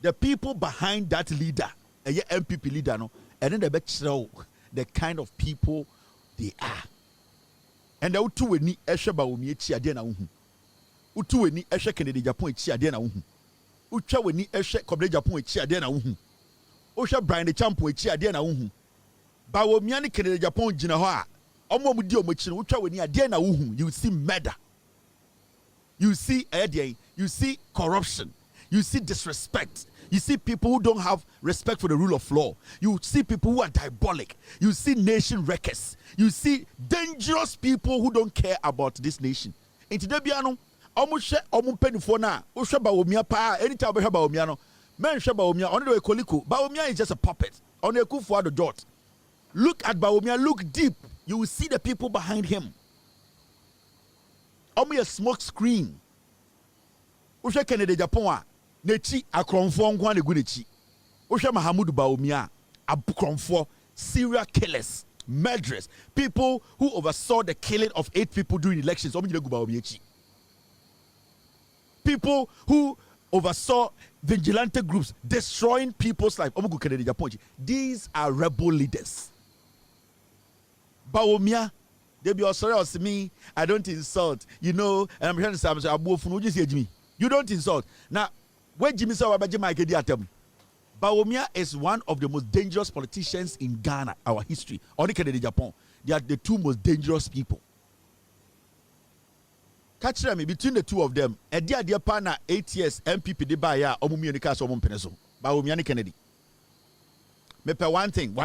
The people behind that leader, ye MPP leader no, and then they bet show the kind of people they are. And the utu weni eshe Bawumia chi ade na uhu. Utu weni eshe Kennedy Japan chi ade na uhu. Ucha weni eshe Kobre Japan chi ade na uhu. Osha Brian the Champo chi ade na uhu. Bawumia ni Kennedy Japan jina ho a omo mudi omochino utwa weni ade na uhu. You see murder, you see you see corruption, you see disrespect, You see people who don't have respect for the rule of law. You see people who are diabolic. You see nation wreckers. You see dangerous people who don't care about this nation. In today, biano, almost penifo na. Usha Bawumia pa. Anytime we have Bawumia no. Men sheba Bawumia. Only the Koliko. Bawumia is just a puppet. On the Kufuor the dot. Look at Bawumia. Look deep. You will see the people behind him. Only a smoke screen. Usha Kennedy Japan. Nechi akronfo nkwa na gunechi. Ohwe Mahamudu Bawumia abukronfo, serial killers, murderers, people who oversaw the killing of 8 people during elections. People who oversaw vigilante groups destroying people's lives. These are rebel leaders. Bawumia, they be sorry to me. I don't insult, and I'm trying to say, you don't insult. Now, where Jimmy saw Bawumia is one of the most dangerous politicians in Ghana, our history. Only Kennedy Japan. They are the 2 most dangerous people. Catch me between the 2 of them. A dear partner 8 years MPP de Baya Omumi Nika Omum Peneso. Bawumia and Kennedy. Me pe one thing.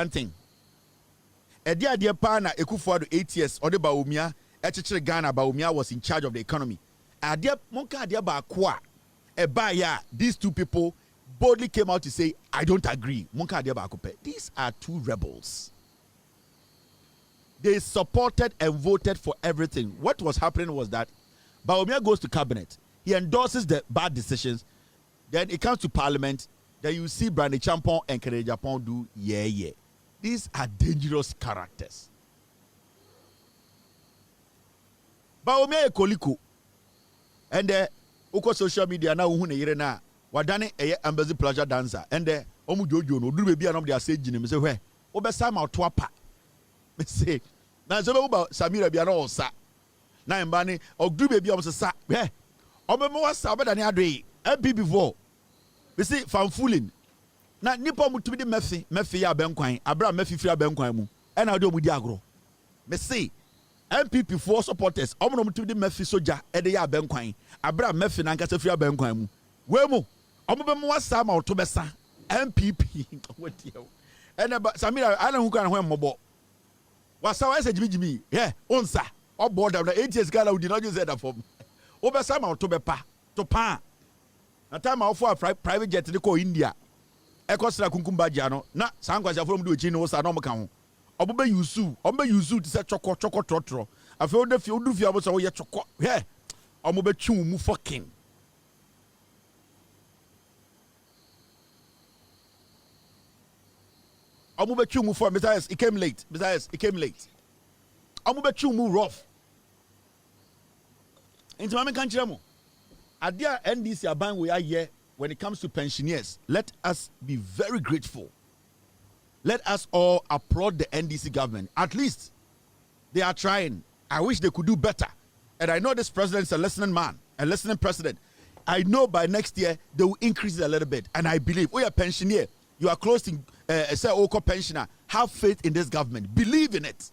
A dear partner Ekufuor 8 years or the Bawumia Echechere Ghana. Bawumia was in charge of the economy. A dear Monka dear Bakwa. These 2 people boldly came out to say, I don't agree. These are 2 rebels. They supported and voted for everything. What was happening was that Bawumia goes to cabinet. He endorses the bad decisions. Then it comes to parliament. Then you see Brandy Champon and Kennedy Japan do yeah. These are dangerous characters. Bawumia e koliko. And uko social media na uhu ne yire na wadane eye embassy pleasure dancer and omu jojo no duru bebi anom de ase gine me say hwe obesa ma to apa me say na so be ba Samira bia na osa na mba ne ogduru bebi om sa hwe obemo wasa obedane adoi MPP before me say fan fooling na nipa mutumi de mefe ya benkwan abra mefe fira benkwan mu e na de omudi agro me say MPP for supporters omo no de mefi soja e de ya benkwan abra mefi na nkasa firi benkwan mu we mu omo be mu wasa ma oto besa MPP ene Samira ana hu kan ho mmobo wasa wa se jimijimi onsa obo da na 8 years gala udi no say that from o besa ma oto bepa to pa na time of for private jet de ko India e ko sra kunkumba ja no na sankwasa from de ochi no sa no mo kan ho obobe yusu ti se choko trotro afi o de fi o du fi abo so wo ye choko omobe twu mu fucking omobe twu mu for Messiah it came late omobe twu mu rough into mama kan kire mo adia NDC aban we aye when it comes to pensioners. Let us be very grateful. Let us all applaud the NDC government. At least they are trying. I wish they could do better. And I know this president is a listening man, a listening president. I know by next year they will increase it a little bit. And I believe, a pensioner, you are close to say Oko pensioner. Have faith in this government. Believe in it.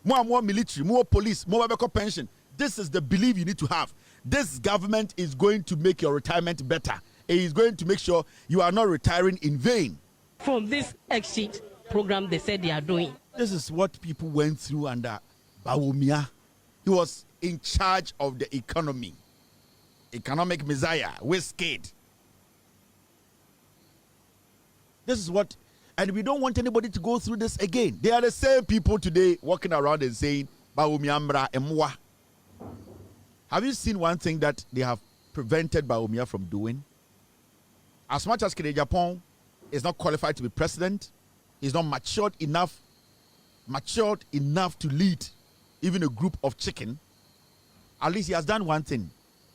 More military, more police, more pension. This is the belief you need to have. This government is going to make your retirement better. It is going to make sure you are not retiring in vain. From this exchange program they said they are doing. This is what people went through under Bawumia. He was in charge of the economy. Economic messiah. We're scared. This is what, and we don't want anybody to go through this again. They are the same people today walking around and saying, Bawumia mbra emwa. Have you seen one thing that they have prevented Bawumia from doing? As much as Kennedy Japan is not qualified to be president, he's not matured enough to lead even a group of chicken. At least he has done one thing.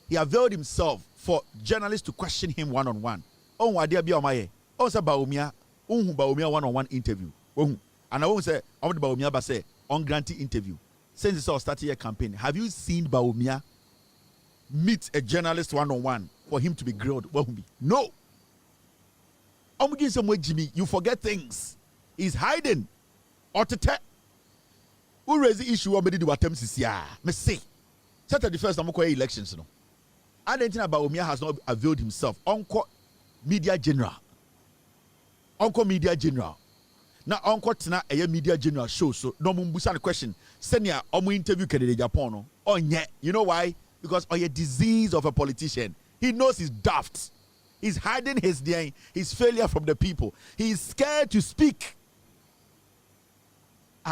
He availed himself for journalists to question him one-on-one. Oh, wadia bi omaye. Oh, say Bawumia one-on-one interview. Oh, and I won't say on the Bawumia but say on granting interview. Since it's all started your campaign, have you seen Bawumia meet a journalist one-on-one for him to be grilled? No. Jimmy, you forget things. He's hiding. Otete. Who raised the issue of the attempts this year? Me say. Saturday the first elections, I don't think Bawumia has not availed himself. Unko media general. Uncle media general. Now Uncle Tina a media general show so no mumbusa question. Senior omu interview Kennedy Japan. Oh yeah, you know why? Because a disease of a politician. He knows he's daft. He's hiding his failure from the people. He's scared to speak.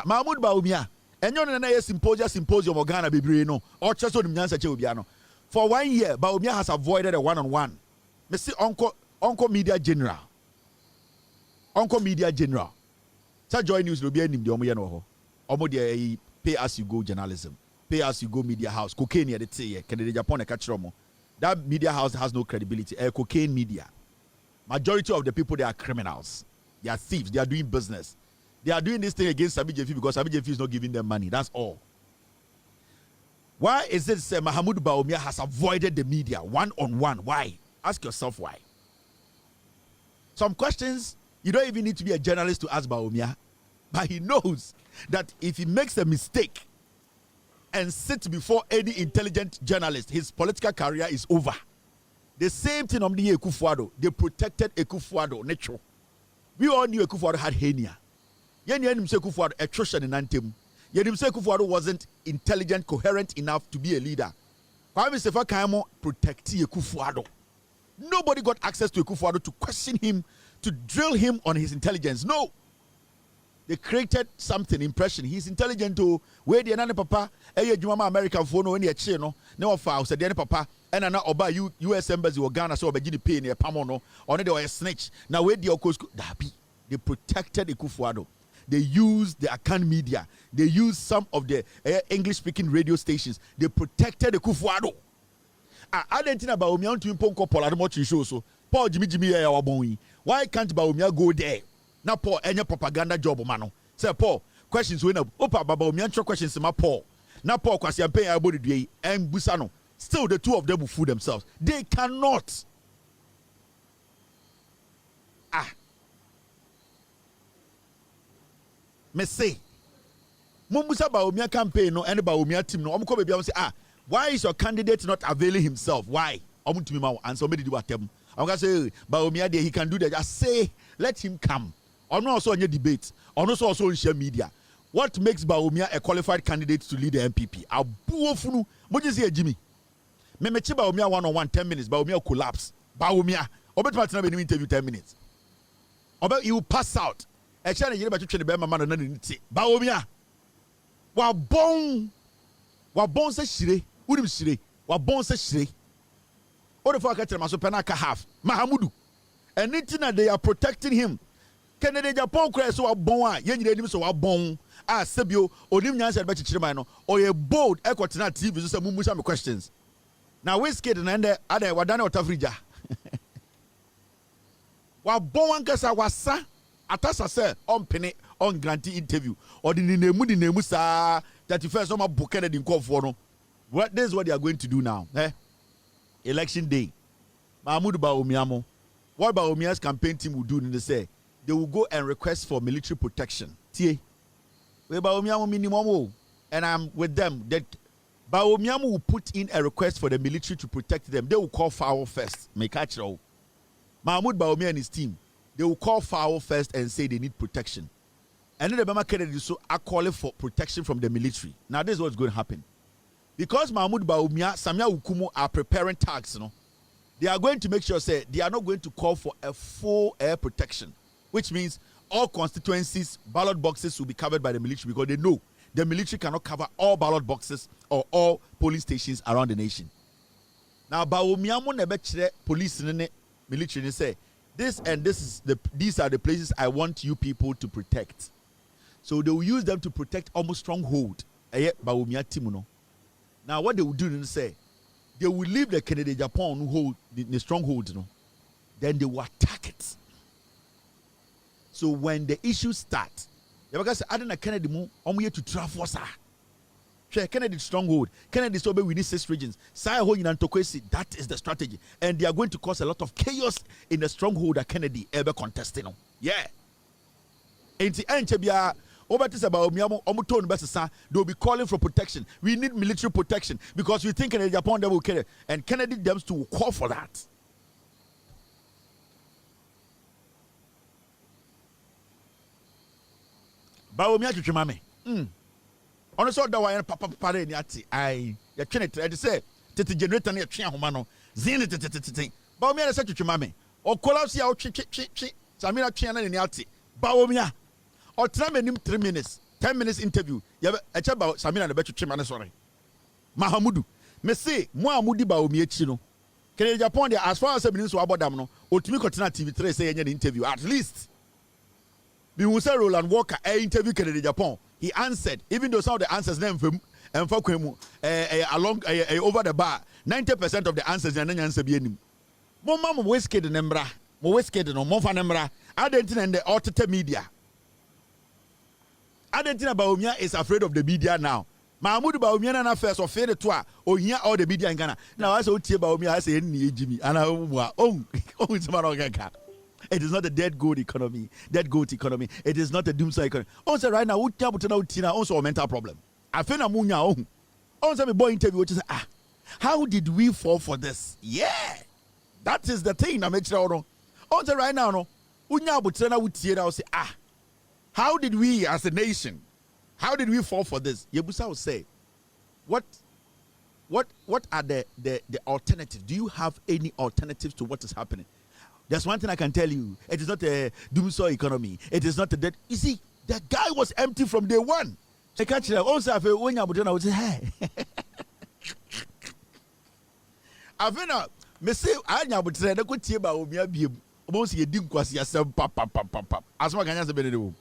Mahmoud Bawumia. Enyo na symposium Ghana bebre no. Or just on nyansa che obiano. For 1 year, Bawumia has avoided a one-on-one. Me see Uncle Media General. Uncle Media General. Sa join news no be anim de omo ye no ho. Omo de pay as you go journalism. Pay as you go media house. Cocaine here the say Kennedy Japan e catch omo. That media house has no credibility. Cocaine media. Majority of the people, they are criminals. They are thieves. They are doing business. They are doing this thing against Sabi Jefi because Sabi Jefi is not giving them money. That's all. Why is it Mahmoud Bawumia has avoided the media one-on-one? Why? Ask yourself why. Some questions, you don't even need to be a journalist to ask Bawumia. But he knows that if he makes a mistake, and sit before any intelligent journalist, his political career is over. The same thing on the Ekufuado. They protected Ekufuado, natural. We all knew Ekufuado had hernia. Yenim say Ekufuado atrocious in Anthem. Yenim say Ekufuado wasn't intelligent, coherent enough to be a leader. Kwame Sefa Kaimo protected Ekufuado. Nobody got access to Ekufuado to question him, to drill him on his intelligence. No. They created something impression. He's intelligent to where the nana papa juma American phone no any no no file said the papa and na oba US embassy or Ghana so obegini pay near pamono or they were a snitch. Now where the okos they protected Ekufuado. They used the Akan media. They used some of the English speaking radio stations. They protected Ekufuado. I didn't know about Bawumia to impon Pola much show so Paul Jimmy why can't Bawumia go there? Now Paul any propaganda job mano. Say Paul questions when opa Bawumia questions ma Paul. Now Paul kwasi pay about the and Busano. Still the two of them will fool themselves. They cannot. Me say Mumbusa Bawumia campaign no any Bawumia team no omko baby say why is your candidate not availing himself? Why? Omuntu me and somebody do atem. I'm gonna say Bawumia there he can do that. Just say let him come. Or not also on your debate, or not also on social media. What makes Bawumia a qualified candidate to lead the MPP? Abuofunu, what is here, Jimmy? Memechi Bawumia 1-on-1 10 minutes. Bawumia collapse. Bawumia. Obet Martina be interview 10 minutes. Obet you pass out. Actually, you better train the Bema man and Bawumia. Wabon se shire. Udim shire. Wabon se shire. What the fuck I tell my penaka half? Mahamudu. And anything they are protecting him. Kennedy Japan cry so abon yen nyina nim so abon sebio onim nyan said be chichirman no or a bold ekotena TV so say mumusa me questions now we scared na ende ada wadane otafrija wabon ankasa wasa atasa say on pene on grantee interview or the nemu sa 31st so ma book Kennedy nkofo no what this is what they are going to do now election day Mahmoud Bawumia mo what Bawumia's campaign team will do in the say they will go and request for military protection. Tie. We Bawumia minimum and I'm with them. That Bawumia will put in a request for the military to protect them. They will call foul first. Make catch all. Mahmoud Bawumia and his team. They will call foul first and say they need protection. And then the Bama Kennedy so are calling for protection from the military. Now this is what's going to happen. Because Mahmoud Bawumia, Samia Ukumu are preparing tags, they are going to make sure say they are not going to call for a full air protection. Which means all constituencies, ballot boxes will be covered by the military because they know the military cannot cover all ballot boxes or all polling stations around the nation. Now, Bawumia mo nebechre police and military say these are the places I want you people to protect. So they will use them to protect almost stronghold. Bawumia timuno. Now, what they will do is say they will leave the Kennedy Japan who hold the stronghold, then they will attack it. So when the issues start, you say, I don't know Kennedy mo, I'm here to travel, sir. Kennedy stronghold. Kennedy so we need 6 regions. That is the strategy. And they are going to cause a lot of chaos in the stronghold that Kennedy ever contesting. Yeah. They'll be calling for protection. We need military protection because we think Kennedy Japan will kill it. And Kennedy them to call for that. Baomia twetwema me. Ono so da wa papa ni ate. Ai, ya twene trade say tete generator na ya twe ahoma no. Zin tete. Baomia na say twetwema me. O collapse ya o twe. Samira twe na ni ate. Baomia. O tra menim 3 minutes. 10 minutes interview. Ya eche ba Samira na be twetwema ne sore. Mahamudu. Me say mo amudi Baomia chi no. Kenya Japan there as far as the minister abodam no. Otumi kotena TV3 say yenye interview at least. We will say Roland Walker interview Kennedy Japan. He answered, even though some of the answers along over the bar, 90% of the answers are not answer be any. Mama whiskey the nembra, whiskey no mofa nembra. I don't think the author media. I don't think Baumia is afraid of the media now. Mahmoud Baumia na first of fair to or hear all the media in Ghana. Now I say Baumia I say Jimmy and it's Marogaka. It is not a dead goat economy. It is not a doomsday economy. Also, right now, also a mental problem. I feel I'm also a boy interview which is how did we fall for this? Yeah, that is the thing. I make sure. Also, right now, no, I'll say how did we as a nation? How did we fall for this? Yebusa will say, what are the alternatives? Do you have any alternatives to what is happening? There's one thing I can tell you. It is not a doomsday economy. It is not a dead. You see, the guy was empty from day one. I catch it. Also, when you I would say, hey. I feel now, me say, I know, but I could see about me. Almost you didn't quasi yourself. Pap. As much as I can do.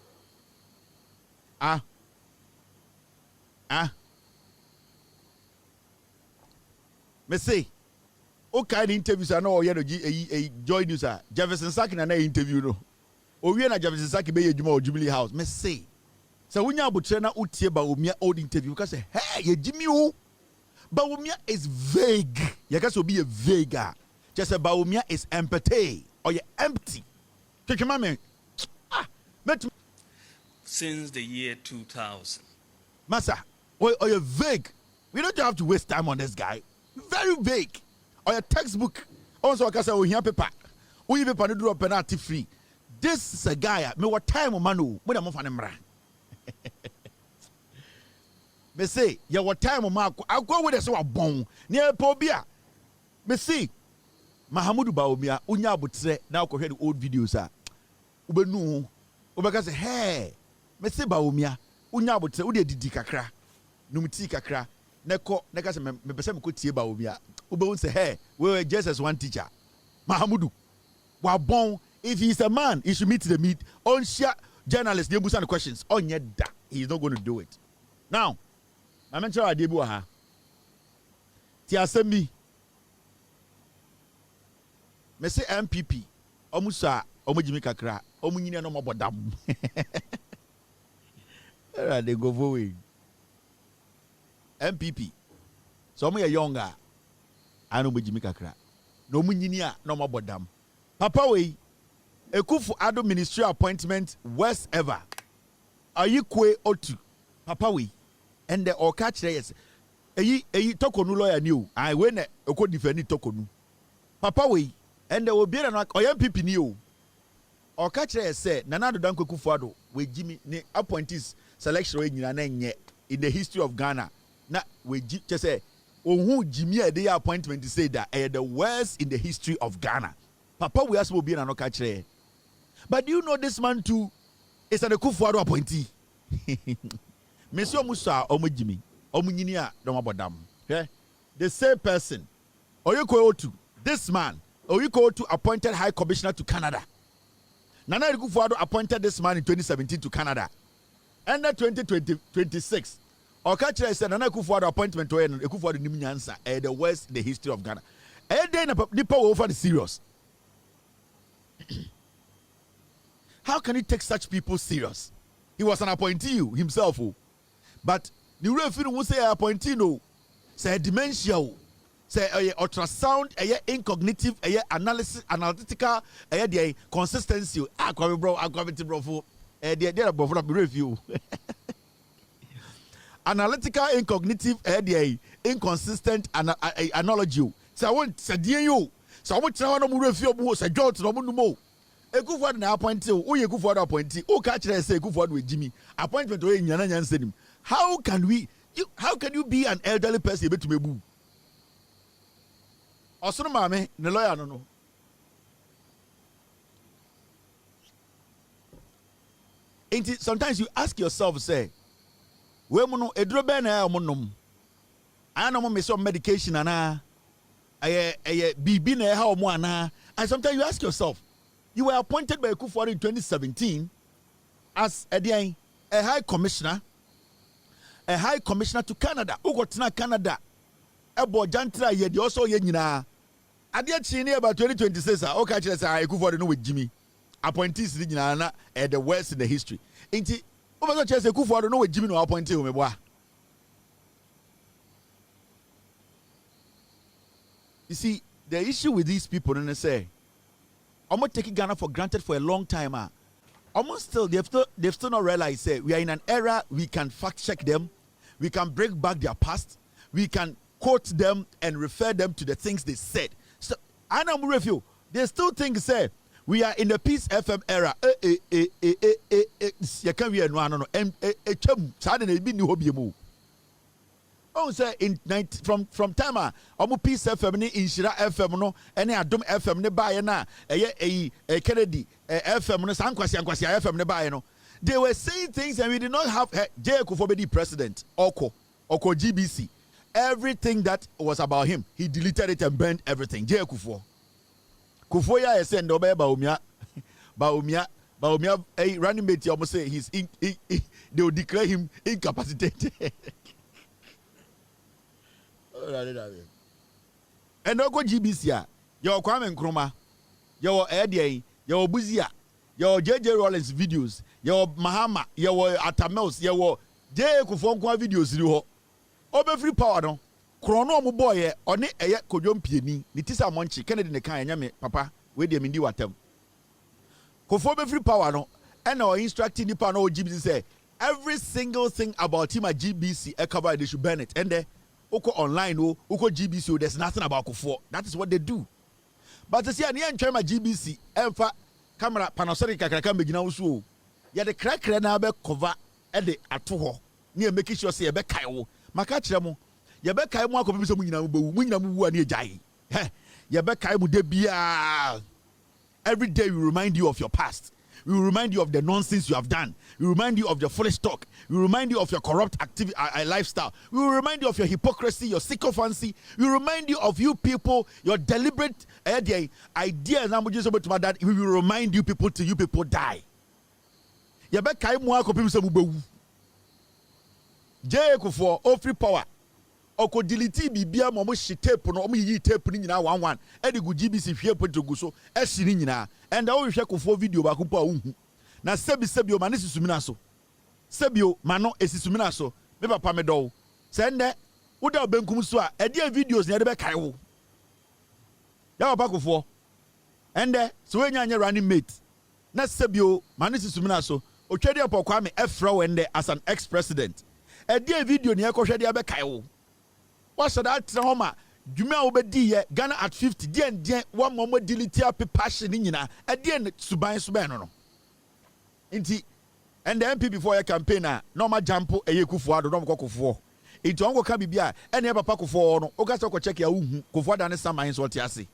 Me say. Okay, the interviews are no join you sir. Jefferson Saki na interview no. O we na Jefferson Saki be yejuma o Jubilee House. Me say. So when you abutre na utie ba Baumia old interview ka say, "Hey, ye Jimmy o." Baumia is vague. You can so be a vague. Just say Baumia is empty or you empty. Take your man. Since the year 2000. Massa, or you vague. We don't have to waste time on this guy. Very vague. Or your textbook. Also, I can say, oh, here paper. Oh, you paper, no do a penalty free. This is a guy, me what time, manu, when I'm off an emra. Me say, ya what time, Marco, I'll go with us so a bone near Pobia. Me see, Mahamudu Baumia, Unya Butre, now go ahead old videos. Ubenu, Ubaka say, hey, me say Baumia, Unya Butre, Udia Didikakra, Numiti Kakra, Neko, Nekas, me person could see Baumia. Ube say, hey, we were just as one teacher. Mahamudu, wa bon, if he's a man, he should meet the meet. On share journalists, they the questions. On yet that he's not going to do it. Now, I mentioned I did ha. Tiasemi. Me say MPP. Omusa, omujimi kakra. Omunyini no mobodam. They go forward. MPP. So omu younger. I know Jimmy Kakra. No munyinia, no more bodam. Papa we Ekufu Ado ministry appointment worst ever. Are you kwe otu? Papa we and the or catch yes. Eyi tokonu lawyer new. I went oko defend tokonu. Papa we and there will be an oyam pipi new. Or catch yes say Nanado Danko Kufuado with Jimmy ne appointees selection in the history of Ghana. Na we just say who Jimmy a day appointment to say that the worst in the history of Ghana. Papa we ask will be an okachre. But do you know this man too is an Kufuado appointee? Monsieur Musa Omo Jimmy Omunyinia Domabodam. Okay? The same person. Oyeko Otu, this man, Oyeko Otu appointed High Commissioner to Canada. Nana Kufuado appointed this man in 2017 to Canada. And then 2026. Okachre said Nana Kufuado appointment to Kufuado Niminyansa the worst in the history of Ghana. And then the power over the serious. How can he take such people serious? He was an appointee himself. But the real feeling will say appointee no. Say dementia. Say ultrasound, incognitive, analytical, the consistency. Bro. They're review. Analytical, incognitive, the inconsistent analogy. So I want to say you. So I want to know more review. Say George no more. Ekufuado na appointed o ye Ekufuado appointee o ka kire say Ekufuado we Jimmy appointment o ye nyana nyansenim. How can you be an elderly person betumebu? Osono maame ne lawyer no. Sometimes you ask yourself, say, we mono edro be na omonom. Ana mo me some medication ana aye bibi na ha omo ana. And sometimes you ask yourself, you were appointed by Ekufuado in 2017 as a high commissioner to Canada. Ugotina Canada. Ebo jantra ye di also ye nyina. Ade chini about 2026 okay chire say Ekufuado no with Jimmy. Appointees ni nyina na the worst in the history. Inti over chire say Ekufuado no with Jimmy no appointee o meboa. You see, the issue with these people, and they say, almost taking Ghana for granted for a long time. Almost still, they've still not realized, say, we are in an era we can fact check them, we can break back their past, we can quote them and refer them to the things they said. So, I know review. They still think, say, we are in the Peace FM era. You can't be no. Oh, say from time Peace FM ni Inshira FM no ene Adom FM ne bae na Kennedy FM no sankwasi FM ne bae no. They were saying things and we did not have J. Kufobedi president Oko GBC. Everything that was about him, he deleted it and burned everything. J. Kufo ya said no baumia running mate almost say they will declare him incapacitated. And no go GBC, your Kwame Nkrumah, your Eddie, your Buzia, your JJ Rollins videos, your Mahama, your Atamels, your J. Kufonkwa videos, you over free power no. Chrono mo boy on it a kodyon pieni, Nitisa Monchi, Kennedy ne kan yame, Papa, where they mean you atem. Kufo free power no, and our instructing the panel GBC say every single thing about him at GBC a cover they should burn it. And Oko online, Oko GBC, there's nothing about Kufo. That is what they do. But to see an young Chama GBC, Alpha camera Panasonic can begin also. Ya the crack na be cover at the atoho near making sure say a be kayo. Makachamo, ya be kayo mo ko so munyina mu ani jai. Ya be kayo mu de bia. Every day we remind you of your past. We remind you of the nonsense you have done. We remind you of your foolish talk. We remind you of your corrupt activity, lifestyle. We remind you of your hypocrisy, your sycophancy. We remind you of you people, your deliberate idea. That we will remind you people till you people die. J. Kufo, Ofori power. Oko delete bibia mo tape no yi tape ni nyina 11 e de go GBC hwe potogu so e sini nyina and da wo hwe Kufo video ba ko pa unhu na sebi o ma ne susumina so sebio ma no esisumina so me papa me do se nde wo da benkum so a e de videos ne de be kai wo ya papa Kufo ende so we nya running mate na sebio ma ne susumina so o twede opokwa me efra wende as an ex-president e de video ne e ko hwe de be kai wo. What's that? Homa, Juma obedi Ghana at 50. Dien one more delete passion in yina. At the end, Subano. Inti, and the MP before your campaigner, Norma Jampo, a Kufuado, don't go for. It's Uncle Kabibia, and never Paco for no. Okasoko check your Kufuada and some minds what you see.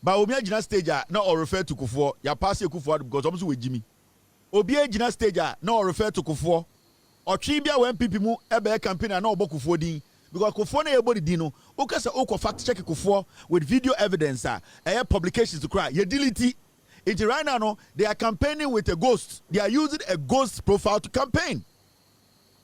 But Omia Gina stage, not or refer to Kufuor, ya pass your Kufuado because I'm with Jimmy. Obia Gina stage, not refer to Kufuor. Or Tribia when people mu ebe campaign and no boku Kufo din because Kufo na ebody din no okasa oko fact check Kufo with video evidence publications to cry you delete it right now no they are campaigning with a ghost. They are using a ghost profile to campaign.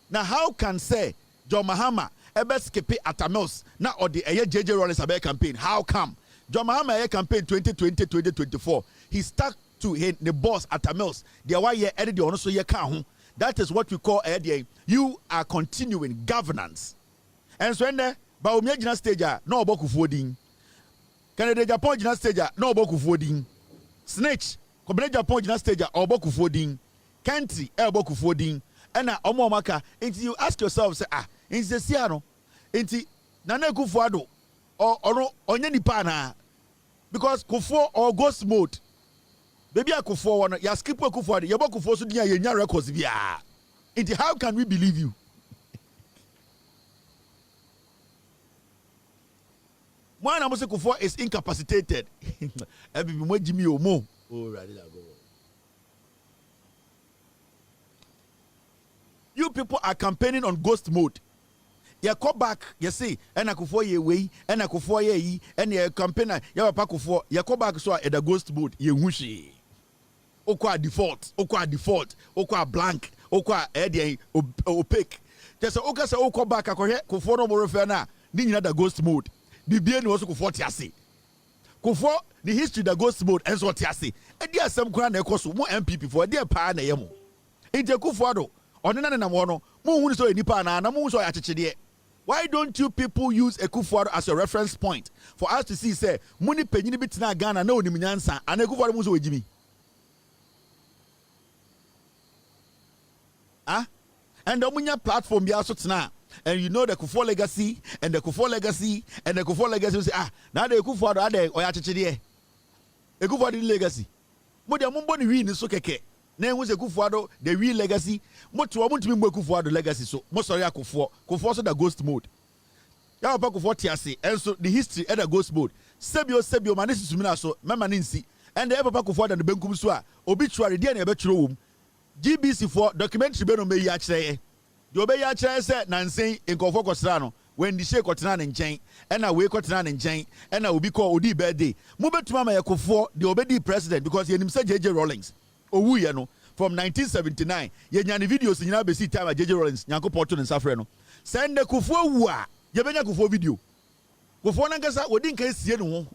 Now how can say John Mahama ebe skip Atamels na or the JJ Rollins abe campaign? How come John Mahama campaign 2020-2024 he stuck to the boss Atamels the why ye edit the ono so ye kan ho. That is what we call you are continuing governance. And so when the Baumia Gina stage no boku foding. Canada Japan Gina stage no boku foding. Snitch, Kobene Japan Gina stage or boku foding. Country boku foding. And omo maka until you ask yourself say in the Siano until Nana Kufuado or onye nipa na because Kufuor or ghost mode. Baby a Kufuor one ya skip Kufuor de yebo Kufuor so dia yenya records bia. Into how can we believe you? One Amose Kufuor is incapacitated. Every mo Jimmy Omo. Oh, right, go. You people are campaigning on ghost mode. You come back, you see, and Kufuor ye way, and Kufuor ye, and your campaigner, you have a pack of you come back so at the ghost mode, ye wushi. Okwa default, okwa blank, okwa edi opaque. Just oka se okwa back akohe Kufuor no more refer na, ni nyina the ghost mode. The bien was Kufuor tiase. Kufuor the history the ghost mode and so tiase. E dia asem kura na ekoso mo MPP for e dia pa na yemo. Inte Kufuor do onena na mo hu so enipa na mo hu so ya chechede. Why don't you people use Kufuor as a reference point for us to see say money penyini bitina Ghana na onim nyansa and Kufuor mo so wejimi. And the munya platform be also tena. And you know the Kufuor legacy and the Kufuor legacy and the Kufuor legacy say now the Kufuor ade oya chechede. Kufuor the legacy. Mo dia mo mboni wi ni so keke. Na ehun se Kufuor the real legacy mo to mo ntimi mo Kufuor legacy so mo sorry Kufuor so the ghost mode ya pa Kufuor tiase and so the history at the ghost mode sebio manisi sumina so mema nsi and the papa Kufuor the benkum so a obituary dia na be twero wom GBC for documentary be no me ya kire de obe ya kire se nansen nkofo kosra no when the shake kotena ne nchen and na we kotena ne nchen and na obi call odi birthday mo betuma ma Kufuor the obedi president because yenim say JJ Rawlings owu ye no from 1979 ye nya ne videos nyina be see time JJ Rawlings nyankopɔ to ne safre no send the Kufuor wu a ye benya Kufuor video Kufuor na nkasa odi nka sie ne ho